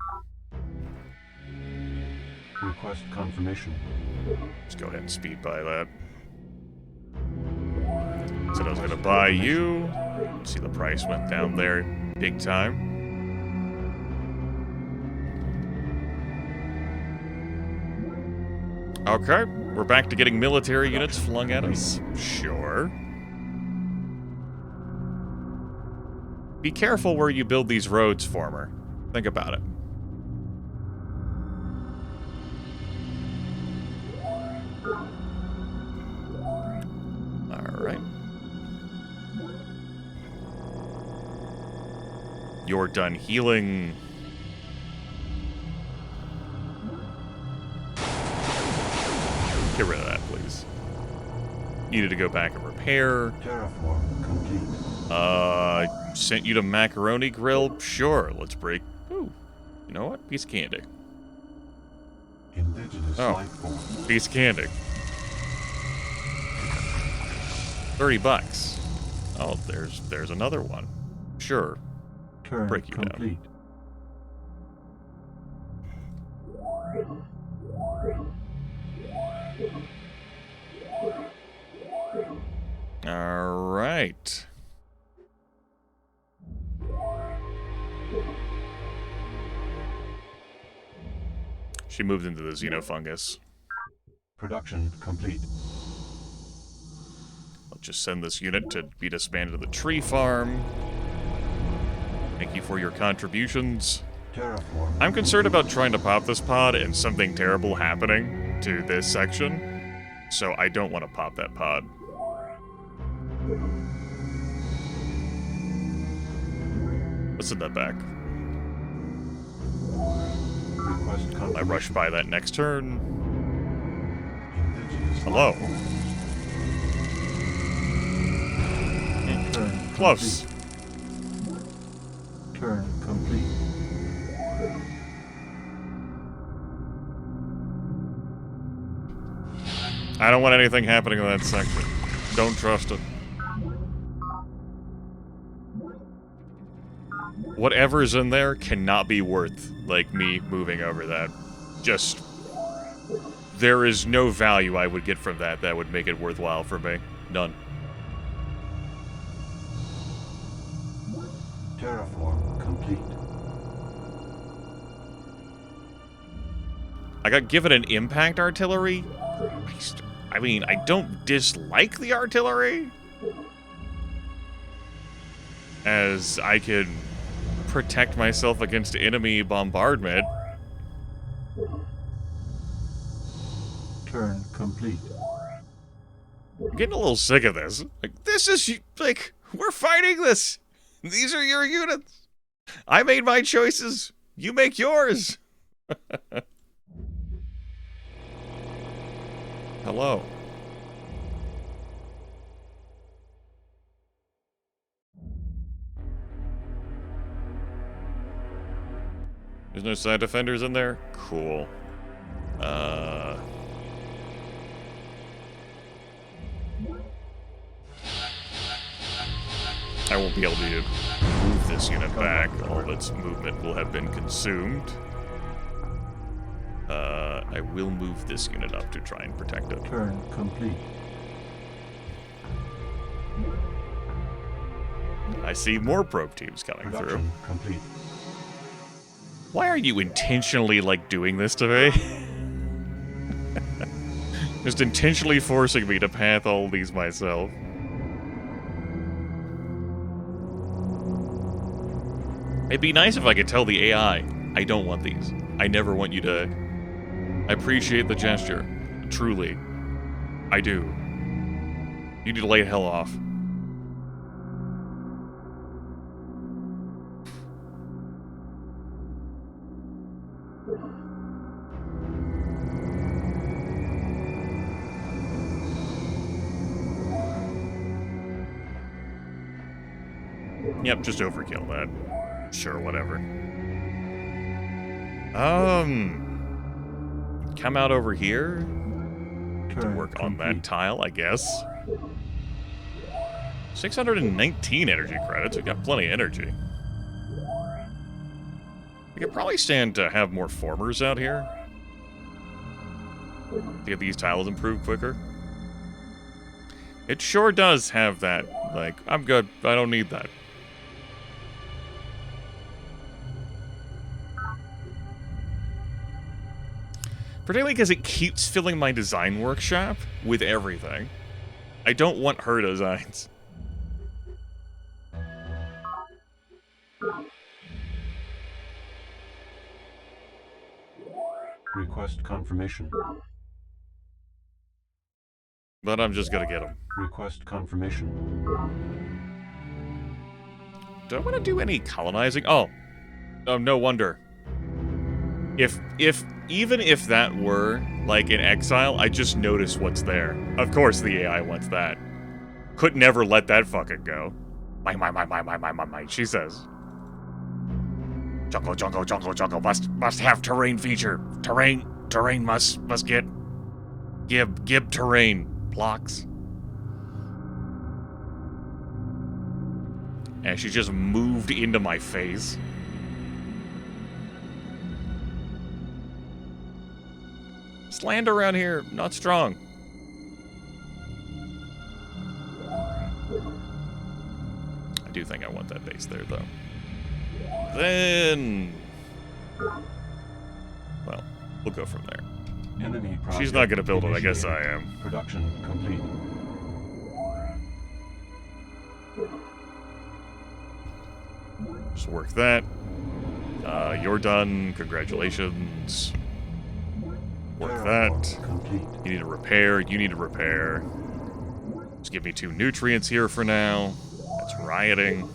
Request confirmation. Let's go ahead and speed by that. Said I was going to buy you. See, the price went down there big time. Okay, we're back to getting military units flung at us. Sure. Be careful where you build these roads, Former. Think about it. Alright. You're done healing. Get rid of that, please. Needed to go back and repair. Terraform complete. Sent you to Macaroni Grill? Sure, let's break. Ooh, you know what? Piece of candy. Indigenous life form. Piece of candy. $30. Oh, there's another one. Sure. Turn Break you complete. Alright. She moved into the xenofungus. Production complete. I'll just send this unit to be disbanded to the tree farm. Thank you for your contributions. Terraform. I'm concerned about trying to pop this pod and something terrible happening to this section, so I don't want to pop that pod. Let's send that back. I rush by that next turn. Hello. Close. Turn complete. I don't want anything happening in that section. Don't trust it. Whatever's in there cannot be worth, like, me moving over that. Just... there is no value I would get from that that would make it worthwhile for me. None. Terraform complete. I got given an impact artillery. I mean, I don't dislike the artillery, as I can protect myself against enemy bombardment. Turn complete. I'm getting a little sick of this. Like, this is, like, we're fighting this. These are your units. I made my choices. You make yours. Hello. There's no side defenders in there? Cool. I won't be able to move this unit back. All of its movement will have been consumed. I will move this unit up to try and protect it. Turn complete. I see more probe teams coming through. Complete. Why are you intentionally, like, doing this to me? Just intentionally forcing me to path all these myself. It'd be nice if I could tell the AI, I don't want these. I never want you to... I appreciate the gesture. Truly. I do. You need to lay the hell off. Yep, just overkill that. Sure, whatever. Come out over here to work on that tile, I guess. 619 energy credits. We got plenty of energy. We could probably stand to have more formers out here to get these tiles improved quicker. It sure does have that, like, I'm good, I don't need that. Particularly because it keeps filling my design workshop with everything. I don't want her designs. Request confirmation. But I'm just gonna get them. Request confirmation. Do I want to do any colonizing? Oh, no wonder. Even if that were, like, in exile, I just notice what's there. Of course the AI wants that. Could never let that fucking go. My, she says. Jungle, must have terrain feature. Terrain must get... Give terrain. Blocks. And she just moved into my face. This land around here, not strong. I do think I want that base there, though. Then... well, we'll go from there. Enemy She's not gonna build it, I initiated. guess I am. Production complete. Just work that. You're done. Congratulations. Work that. Complete. You need to repair. You need to repair. Just give me 2 nutrients here for now. That's rioting.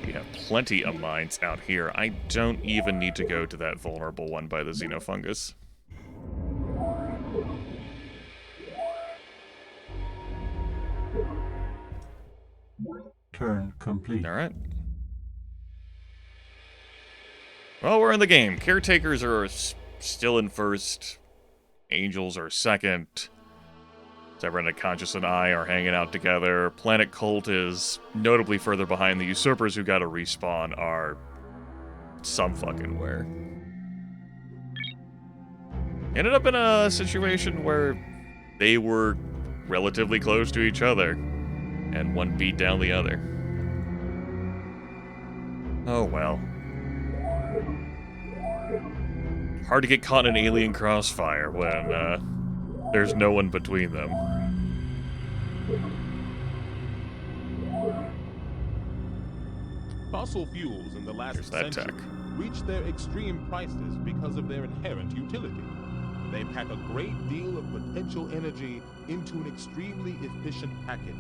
We have plenty of mines out here. I don't even need to go to that vulnerable one by the xenofungus. Turn complete. Alright. Well, we're in the game. Caretakers are still in first. Angels are second. Cybernetic Conscious and I are hanging out together. Planet Cult is notably further behind. The Usurpers who gotta respawn are some fucking where. Ended up in a situation where they were relatively close to each other, and one beat down the other. Oh well. Hard to get caught in an alien crossfire when there's no one between them. Fossil fuels in the last that century tech. reached their extreme prices because of their inherent utility. They pack a great deal of potential energy into an extremely efficient package.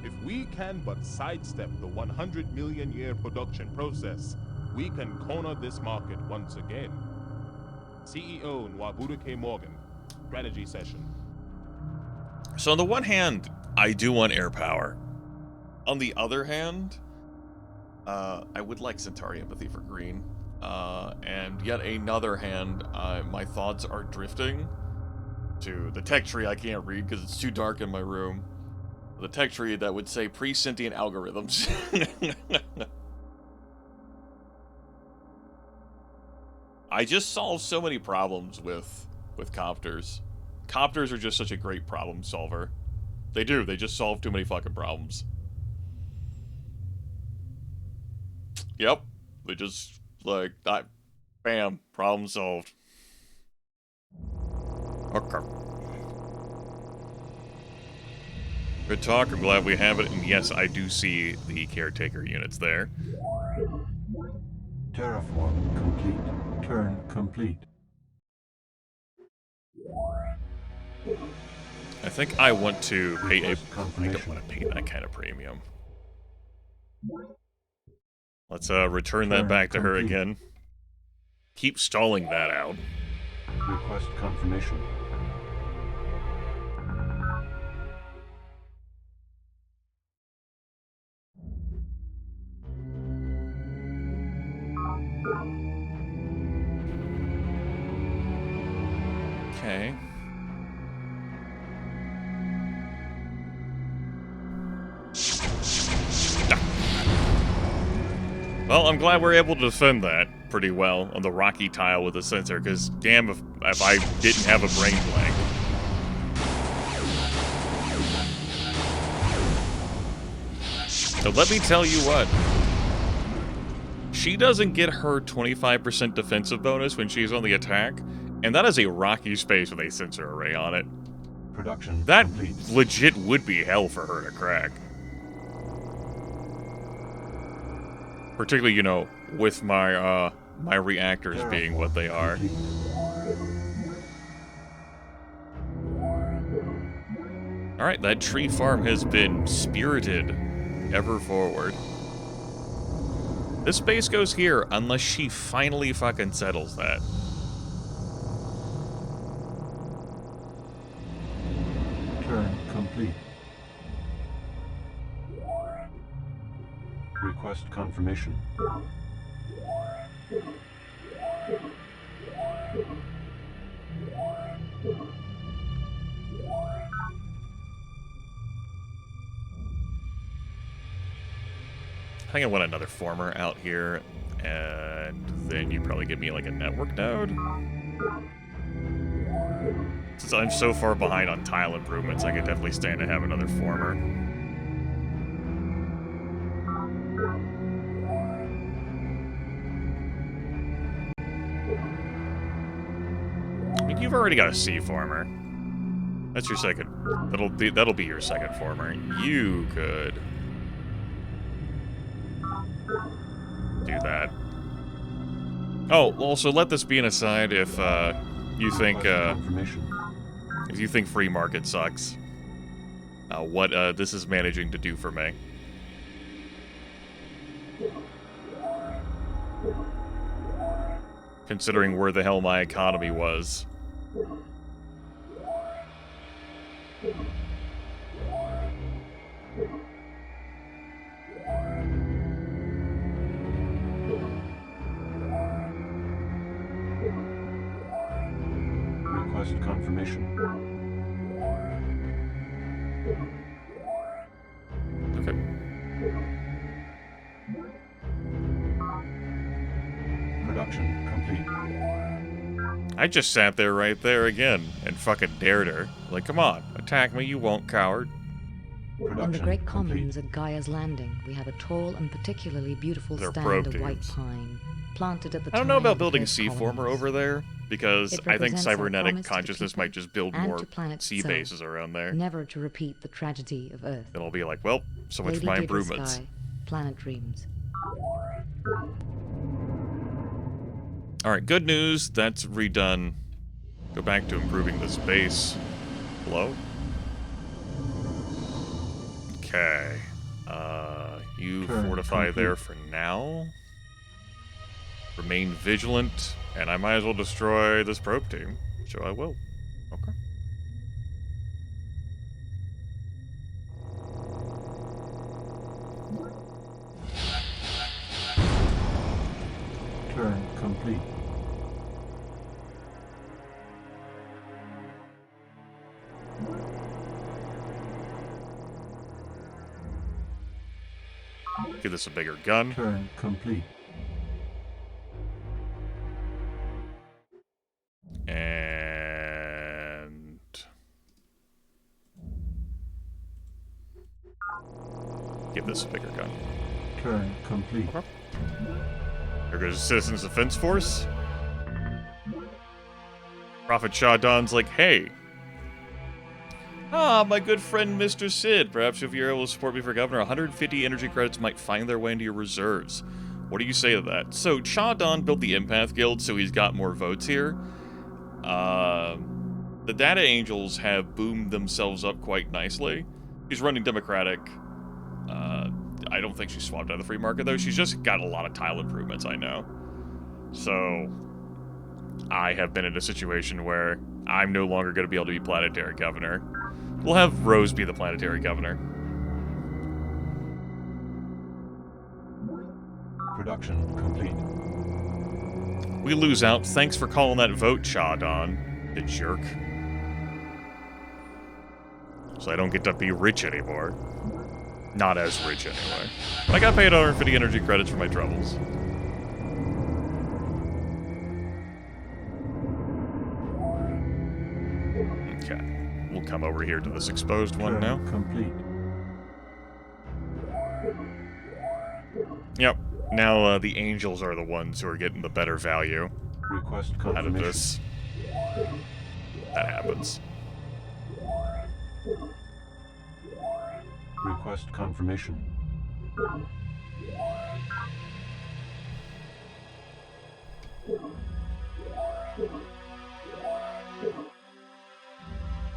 If we can but sidestep the 100 million year production process, we can corner this market once again. CEO Nwabudu K. Morgan, strategy session. So on the one hand, I do want air power. On the other hand, I would like Centauri empathy for green. And yet another hand, my thoughts are drifting to the tech tree I can't read because it's too dark in my room. The tech tree that would say pre-sentient algorithms. I just solve so many problems with copters. Copters are just such a great problem solver. They do. They just solve too many fucking problems. Yep. They just, like, bam, problem solved. Okay. Good talk. I'm glad we have it. And yes, I do see the caretaker units there. Terraform complete. Turn complete. I think I want to pay a... I don't want to pay that kind of premium. Let's return that back to her again. Keep stalling that out. Request confirmation. Okay. Well, I'm glad we're able to defend that pretty well on the rocky tile with the sensor, because damn if I didn't have a brain blank. So let me tell you what. She doesn't get her 25% defensive bonus when she's on the attack, and that is a rocky space with a sensor array on it. Production That complete. legit would be hell for her to crack. Particularly, you know, with my my reactors being what they are. Alright, that tree farm has been spirited ever forward. This base goes here unless she finally fucking settles that. Turn complete. Request confirmation. I think I want another former out here, and then you probably give me like a network node. Since I'm so far behind on tile improvements, I could definitely stand to have another former. I mean, you've already got a C former. That's your second. That'll be your second former. You could do that. Oh, also let this be an aside if you think free market sucks. What this is managing to do for me. Considering where the hell my economy was. Request confirmation. Okay. Production complete. I just sat there right there again and fucking dared her. Like, come on, attack me, you won't, coward. In the Great Commons at Gaia's Landing, we have a tall and particularly beautiful stand of white pine, planted at the I don't know about building a C-former over there, because I think cybernetic consciousness might just build more sea bases around there. Never to repeat the tragedy of Earth. Then I'll be like, well, so much for my improvements. Sky, Planet Dreams. Alright, good news, that's redone. Go back to improving this base. Hello? Okay. You fortify there for now. Remain vigilant, and I might as well destroy this probe team. So I will. Okay. Turn complete. Give this a bigger gun. Turn complete. And give this a bigger gun. Turn complete. Okay. There goes the Citizens Defense Force. Prophet Shah Don's like, hey. Ah, my good friend Mr. Sid. Perhaps if you're able to support me for governor, 150 energy credits might find their way into your reserves. What do you say to that? So, Shah Don built the Empath Guild, so he's got more votes here. The Data Angels have boomed themselves up quite nicely. She's running Democratic. I don't think she swapped out of the free market, though. She's just got a lot of tile improvements, I know. So, I have been in a situation where I'm no longer going to be able to be planetary governor. We'll have Rose be the planetary governor. Production complete. We lose out. Thanks for calling that vote, Shah Don, the jerk. So I don't get to be rich anymore. Not as rich, anyway. I got paid 150 energy credits for my troubles. Okay. We'll come over here to this exposed one now. Complete. Yep. Now the angels are the ones who are getting the better value Request out of confirmation. this. That happens. Request confirmation.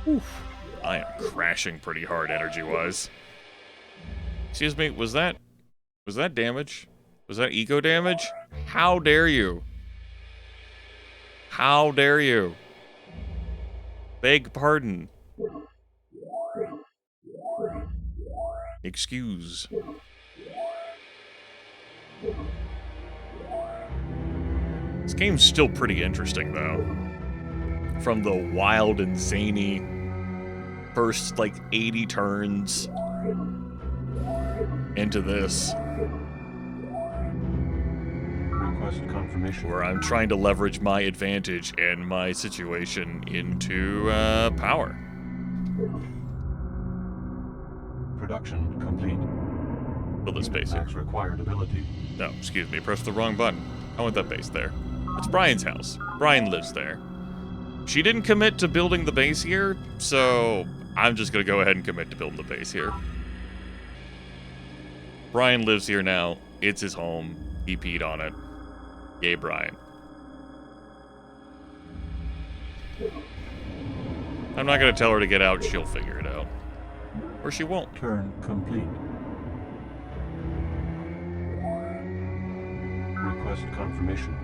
Oof. I am crashing pretty hard energy-wise. Excuse me, was that damage? Was that eco damage? How dare you? How dare you? Beg pardon. Excuse. This game's still pretty interesting, though. From the wild and zany first, like, 80 turns into this. Request confirmation. Where I'm trying to leverage my advantage and my situation into power. Production complete. Build this base here. Max required ability. No, excuse me, pressed the wrong button. I want that base there. It's Brian's house. Brian lives there. She didn't commit to building the base here, so I'm just gonna go ahead and commit to building the base here. Brian lives here now. It's his home. He peed on it. Yay, Brian. I'm not gonna tell her to get out. She'll figure it out. Or she won't. Turn complete. Request confirmation.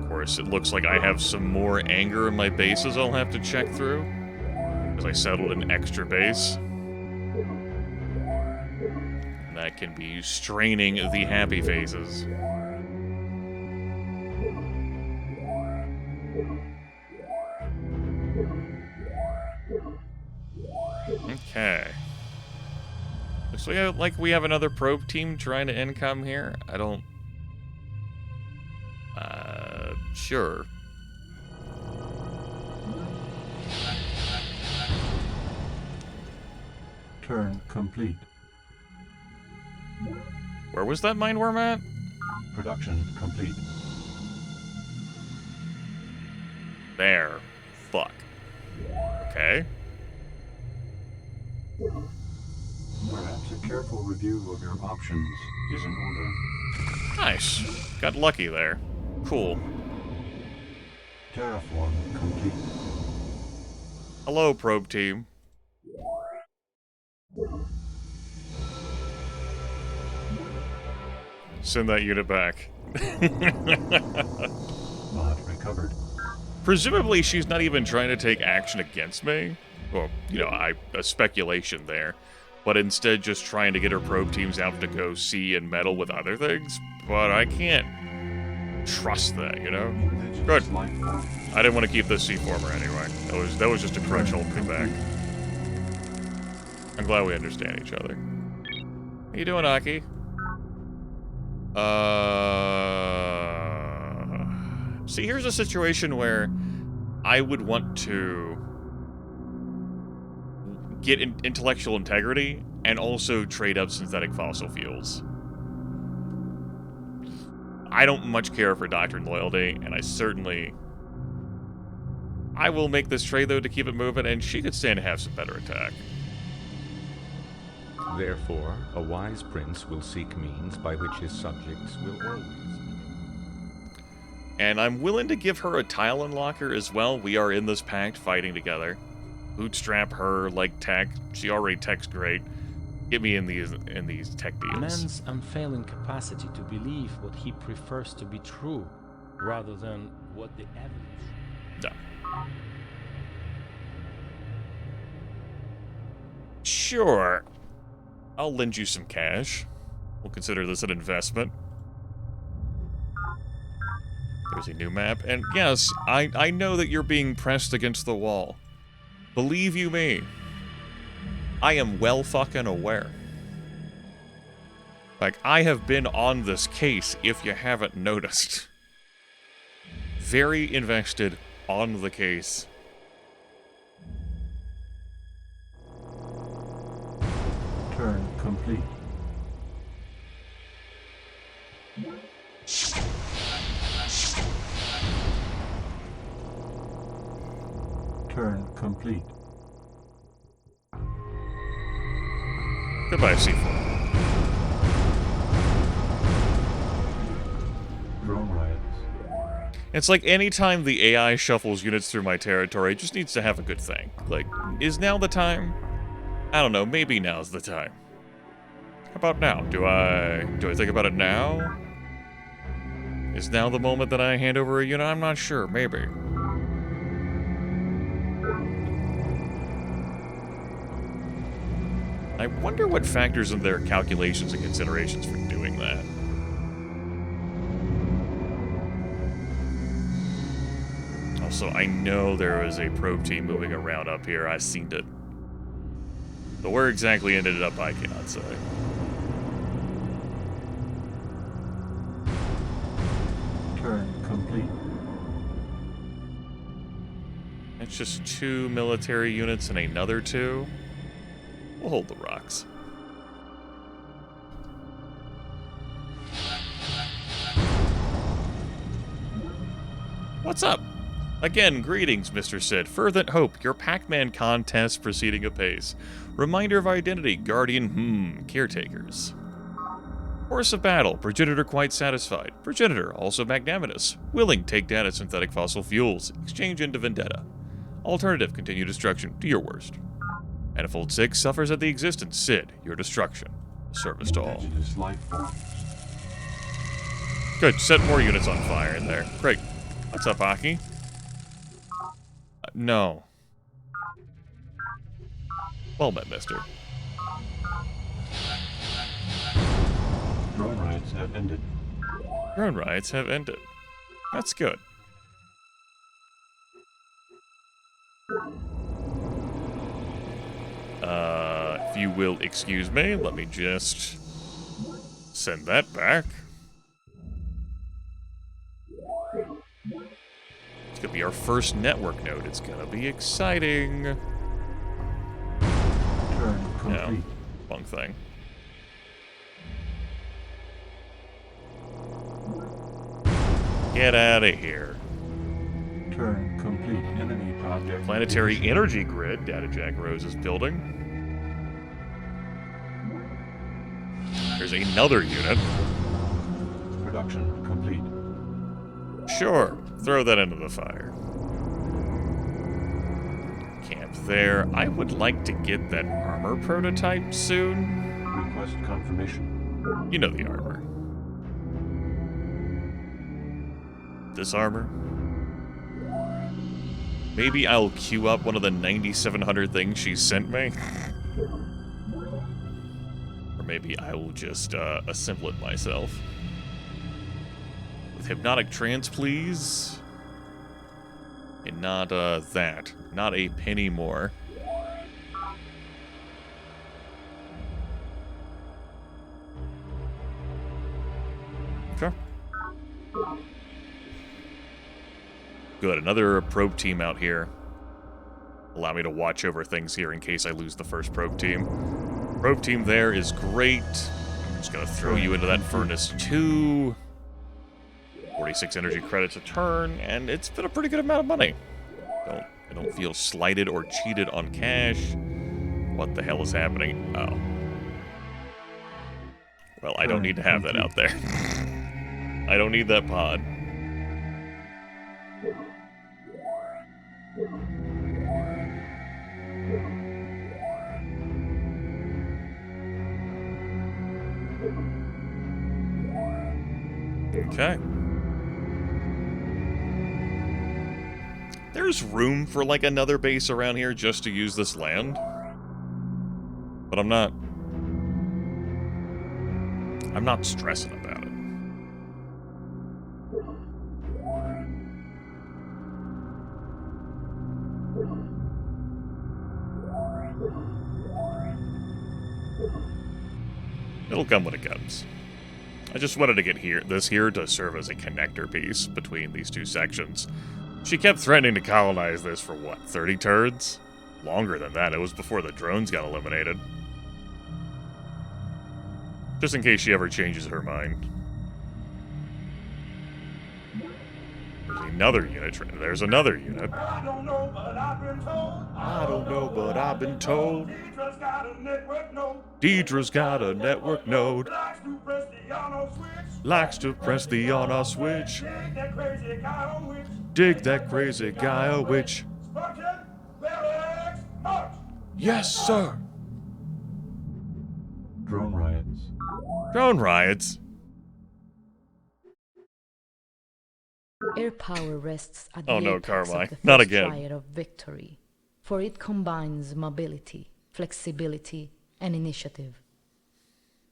Of course, it looks like I have some more anger in my bases I'll have to check through. Because I settled an extra base. And that can be straining the happy faces. Okay. Looks like we have another probe team trying to income here. I don't... sure. Turn complete. Where was that mine worm at? Production complete. There. Fuck. Okay. Perhaps a careful review of your options is in order. Nice. Got lucky there. Cool. Terraform complete. Hello, probe team. Send that unit back. Mod recovered. Presumably, she's not even trying to take action against me. Well, you know, a speculation there. But instead just trying to get her probe teams out to go see and meddle with other things. But I can't trust that, you know? Good. I didn't want to keep this C-former anyway. That was just a crutch holding me back. I'm glad we understand each other. How you doing, Aki? See, here's a situation where I would want to get intellectual integrity and also trade up synthetic fossil fuels. I don't much care for doctrine loyalty, and I will make this trade, though, to keep it moving, and she could stand to have some better attack. Therefore, a wise prince will seek means by which his subjects will always... And I'm willing to give her a tile unlocker as well. We are in this pact fighting together. Bootstrap her like tech. She already tech's great. Get me in these tech deals. Man's unfailing capacity to believe what he prefers to be true, rather than what the evidence... No. Sure. I'll lend you some cash. We'll consider this an investment. There's a new map, and yes, I know that you're being pressed against the wall. Believe you me, I am well fucking aware. Like, I have been on this case, if you haven't noticed. Very invested on the case. Turn complete. Turn complete. Goodbye, C4. Drone riots. It's like anytime the AI shuffles units through my territory, it just needs to have a good thing. Like, is now the time? I don't know, maybe now's the time. How about now? Do I think about it now? Is now the moment that I hand over a unit? I'm not sure, maybe. I wonder what factors in their calculations and considerations for doing that. Also, I know there was a probe team moving around up here. I seen it. But where exactly it ended up, I cannot say. It's just 2 military units and another 2. We'll hold the rocks. What's up? Again, greetings, Mr. Sid. Fervent hope, your Pac-Man contest proceeding apace. Reminder of identity, guardian, caretakers. Horse of battle, progenitor quite satisfied. Progenitor, also magnanimous. Willing, take data synthetic fossil fuels. Exchange into vendetta. Alternative, continue destruction, do your worst. Manifold 6 suffers at the existence. Sid, your destruction. Service to all. Good, set more units on fire in there. Great. What's up, Aki? No. Well met, mister. Drone riots have ended. Drone riots have ended. That's good. If you will excuse me, let me just send that back. It's gonna be our first network node. It's gonna be exciting. Turn complete. No, wrong thing. Get out of here. Turn complete. Enemy project. Planetary energy grid, Data Jack Rose is building. There's another unit. Production complete. Sure, throw that into the fire. Camp there. I would like to get that armor prototype soon. Request confirmation. You know the armor. This armor. Maybe I'll queue up one of the 9,700 things she sent me. Or maybe I will just assemble it myself. With hypnotic trance, please. And not that. Not a penny more. Okay. Good, another probe team out here. Allow me to watch over things here in case I lose the first probe team. Probe team there is great. I'm just gonna throw you into that furnace too. 46 energy credits a turn, and it's been a pretty good amount of money. I don't feel slighted or cheated on cash. What the hell is happening? Oh. Well, I don't need to have that out there. I don't need that pod. Okay. There's room for, like, another base around here just to use this land. But I'm not stressing about it. It'll come when it comes. I just wanted to get this here to serve as a connector piece between these two sections. She kept threatening to colonize this for what, 30 turns? Longer than that. It was before the drones got eliminated. Just in case she ever changes her mind. There's another unit. There's another unit. I don't know, but I've been told. I don't know, but I've been told. Deidre's got a network node. Deidre's got a network node. Likes to press the on-off switch. Likes to press the on-off switch. Dig that crazy guy on which. Dig that crazy guy a witch. Spartan, barracks, march. Yes, sir. Drone riots. Drone riots. Air power rests at the Oh no, apex Carmine. of the Not first again. triad of victory, for it combines mobility, flexibility, and initiative.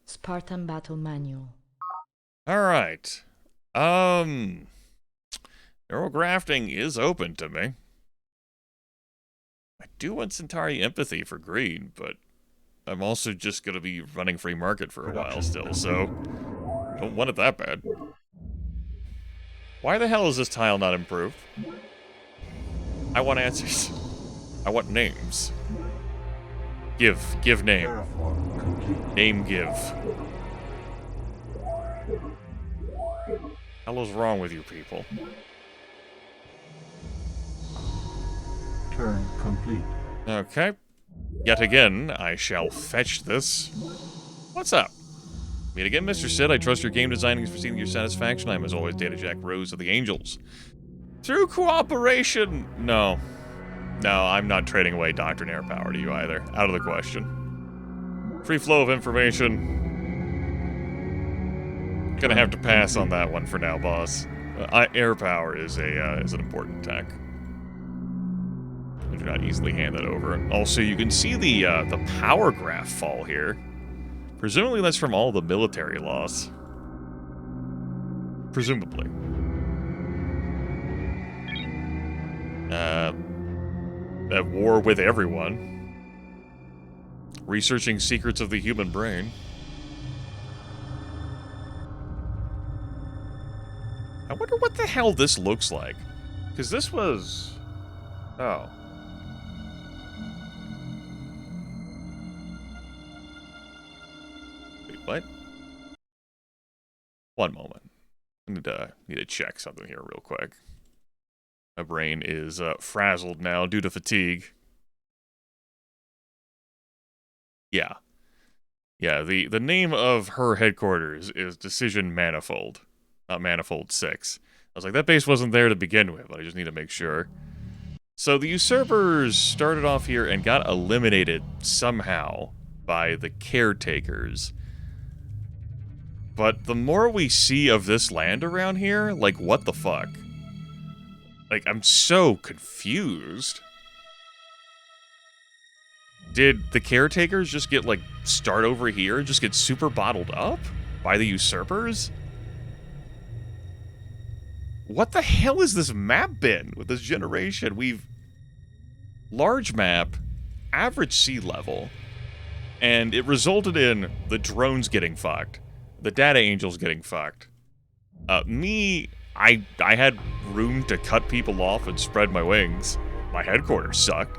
Spartan Battle Manual. Alright. Neural grafting is open to me. I do want Centauri empathy for greed, but I'm also just going to be running free market for a while still, so I don't want it that bad. Why the hell is this tile not improved? I want answers. I want names. Give name. Name give. Hell's wrong with you people? Turn complete. Okay. Yet again, I shall fetch this. What's up? Meet again, Mr. Sid. I trust your game designing is proceeding to your satisfaction. I am, as always, Data Jack Rose of the Angels. Through cooperation... No. No, I'm not trading away Doctrine Air Power to you either. Out of the question. Free flow of information. Gonna have to pass on that one for now, boss. Air Power is an important tech. I do not easily hand that over. Also, you can see the power graph fall here. Presumably that's from all the military loss. Presumably. At war with everyone. Researching secrets of the human brain. I wonder what the hell this looks like. Because this was... Oh. Wait, what? One moment. I need to check something here real quick. My brain is frazzled now due to fatigue. Yeah. Yeah, the name of her headquarters is Decision Manifold. Not Manifold 6. I was like, that base wasn't there to begin with, but I just need to make sure. So the usurpers started off here and got eliminated somehow by the caretakers. But the more we see of this land around here, like, what the fuck? Like, I'm so confused. Did the caretakers just get, like, start over here and just get super bottled up by the usurpers? What the hell is this map been with this generation? We've... Large map, average sea level, and it resulted in the drones getting fucked. The data angels getting fucked. I had room to cut people off and spread my wings. My headquarters sucked.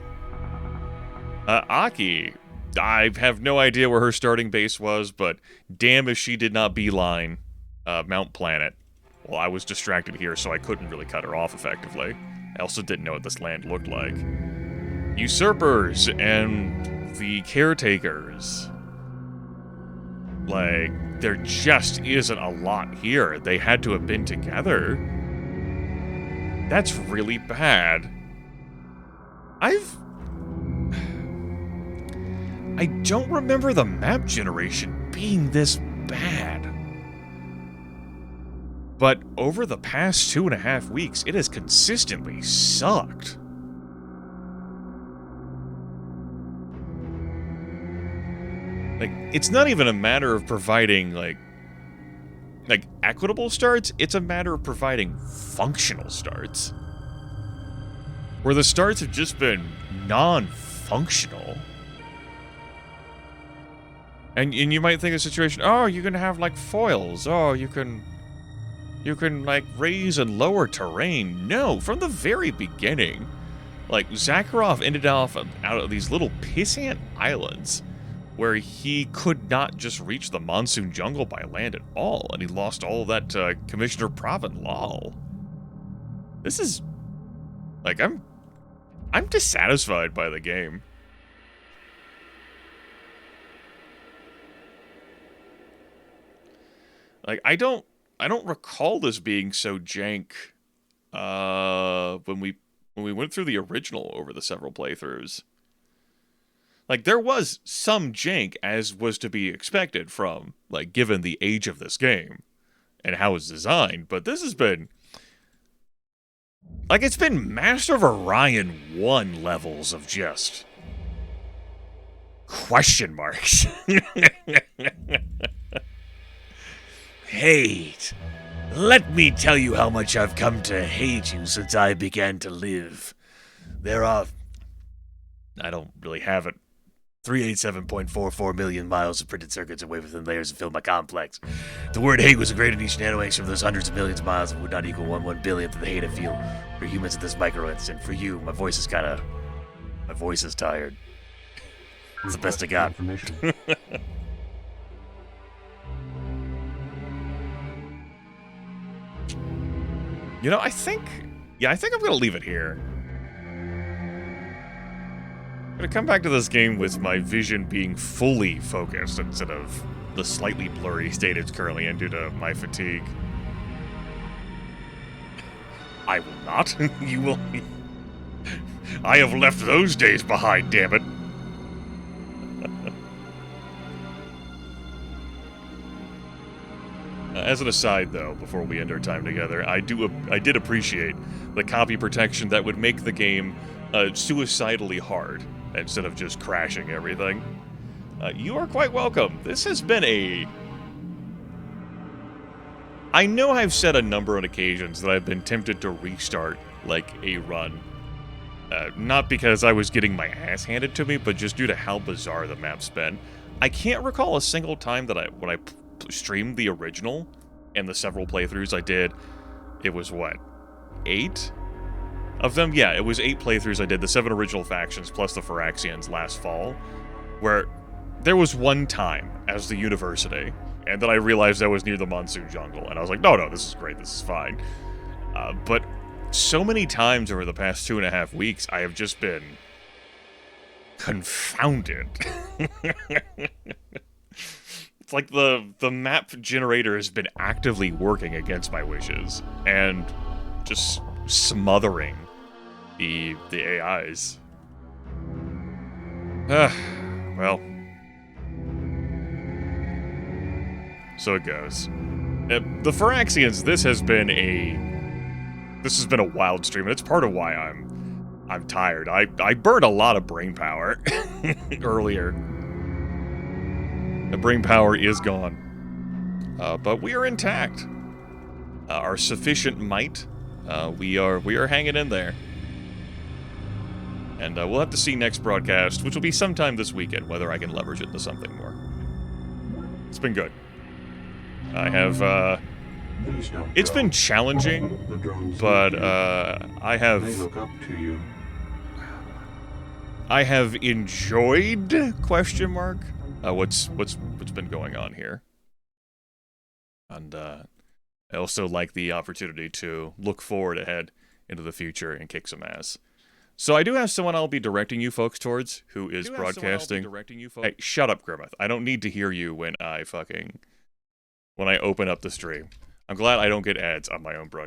Aki, I have no idea where her starting base was, but damn if she did not beeline Mount Planet. Well, I was distracted here, so I couldn't really cut her off effectively. I also didn't know what this land looked like. Usurpers and the caretakers. Like, there just isn't a lot here. They had to have been together. That's really bad. I don't remember the map generation being this bad. But over the past 2.5 weeks, it has consistently sucked. Like, it's not even a matter of providing, like equitable starts, it's a matter of providing functional starts. Where the starts have just been non-functional. And you might think of a situation, oh, you can have, like, foils. Oh, you can, like, raise and lower terrain. No, from the very beginning, like, Zakharov ended off out of these little pissant islands where he could not just reach the monsoon jungle by land at all, and he lost all of that Commissioner Provin lol. This is... like, I'm dissatisfied by the game. Like, I don't recall this being so jank when we went through the original over the several playthroughs. Like, there was some jank, as was to be expected from, like, given the age of this game and how it's designed, but this has been... like, it's been Master of Orion 1 levels of just... question marks. Hate. Let me tell you how much I've come to hate you since I began to live. There are... I don't really have it 387.44 million miles of printed circuits away from the layers that fill my complex. The word hate was a greater niche nanoaction from those hundreds of millions of miles and would not equal 1/1 billionth of the hate I feel for humans at this micro instant. For you, my voice is tired. It's the best I got. You know, I think I'm gonna leave it here. I'm gonna come back to this game with my vision being fully focused instead of the slightly blurry state it's currently in due to my fatigue. I will not. You will. I have left those days behind, damn it. As an aside, though, before we end our time together, I did appreciate the copy protection that would make the game suicidally hard instead of just crashing everything. You are quite welcome. This has been a... I know I've said a number of occasions that I've been tempted to restart, like, a run. Not because I was getting my ass handed to me, but just due to how bizarre the map's been. I can't recall a single time that when I streamed the original and the several playthroughs I did, it was what, 8 of them? Yeah, it was 8 playthroughs I did, the 7 original factions plus the Firaxians last fall, where there was one time as the university, and then I realized I was near the monsoon jungle, and I was like, no, this is great, this is fine. But so many times over the past 2.5 weeks, I have just been confounded. It's like the map generator has been actively working against my wishes and just smothering the AIs. Well, so it goes. The Firaxians, this has been a wild stream, and it's part of why I'm tired. I burned a lot of brain power earlier. The brain power is gone, but we are intact. Our sufficient might, we are hanging in there, and we'll have to see next broadcast, which will be sometime this weekend, whether I can leverage it into something more. It's been good. I have. It's been challenging, but I have. They look up to you. I have enjoyed ? What's been going on here, and I also like the opportunity to look forward ahead into the future and kick some ass. So I do have someone I'll be directing you folks towards who is broadcasting. Hey, shut up, Grimith. I don't need to hear you when I open up the stream. I'm glad I don't get ads on my own broadcast.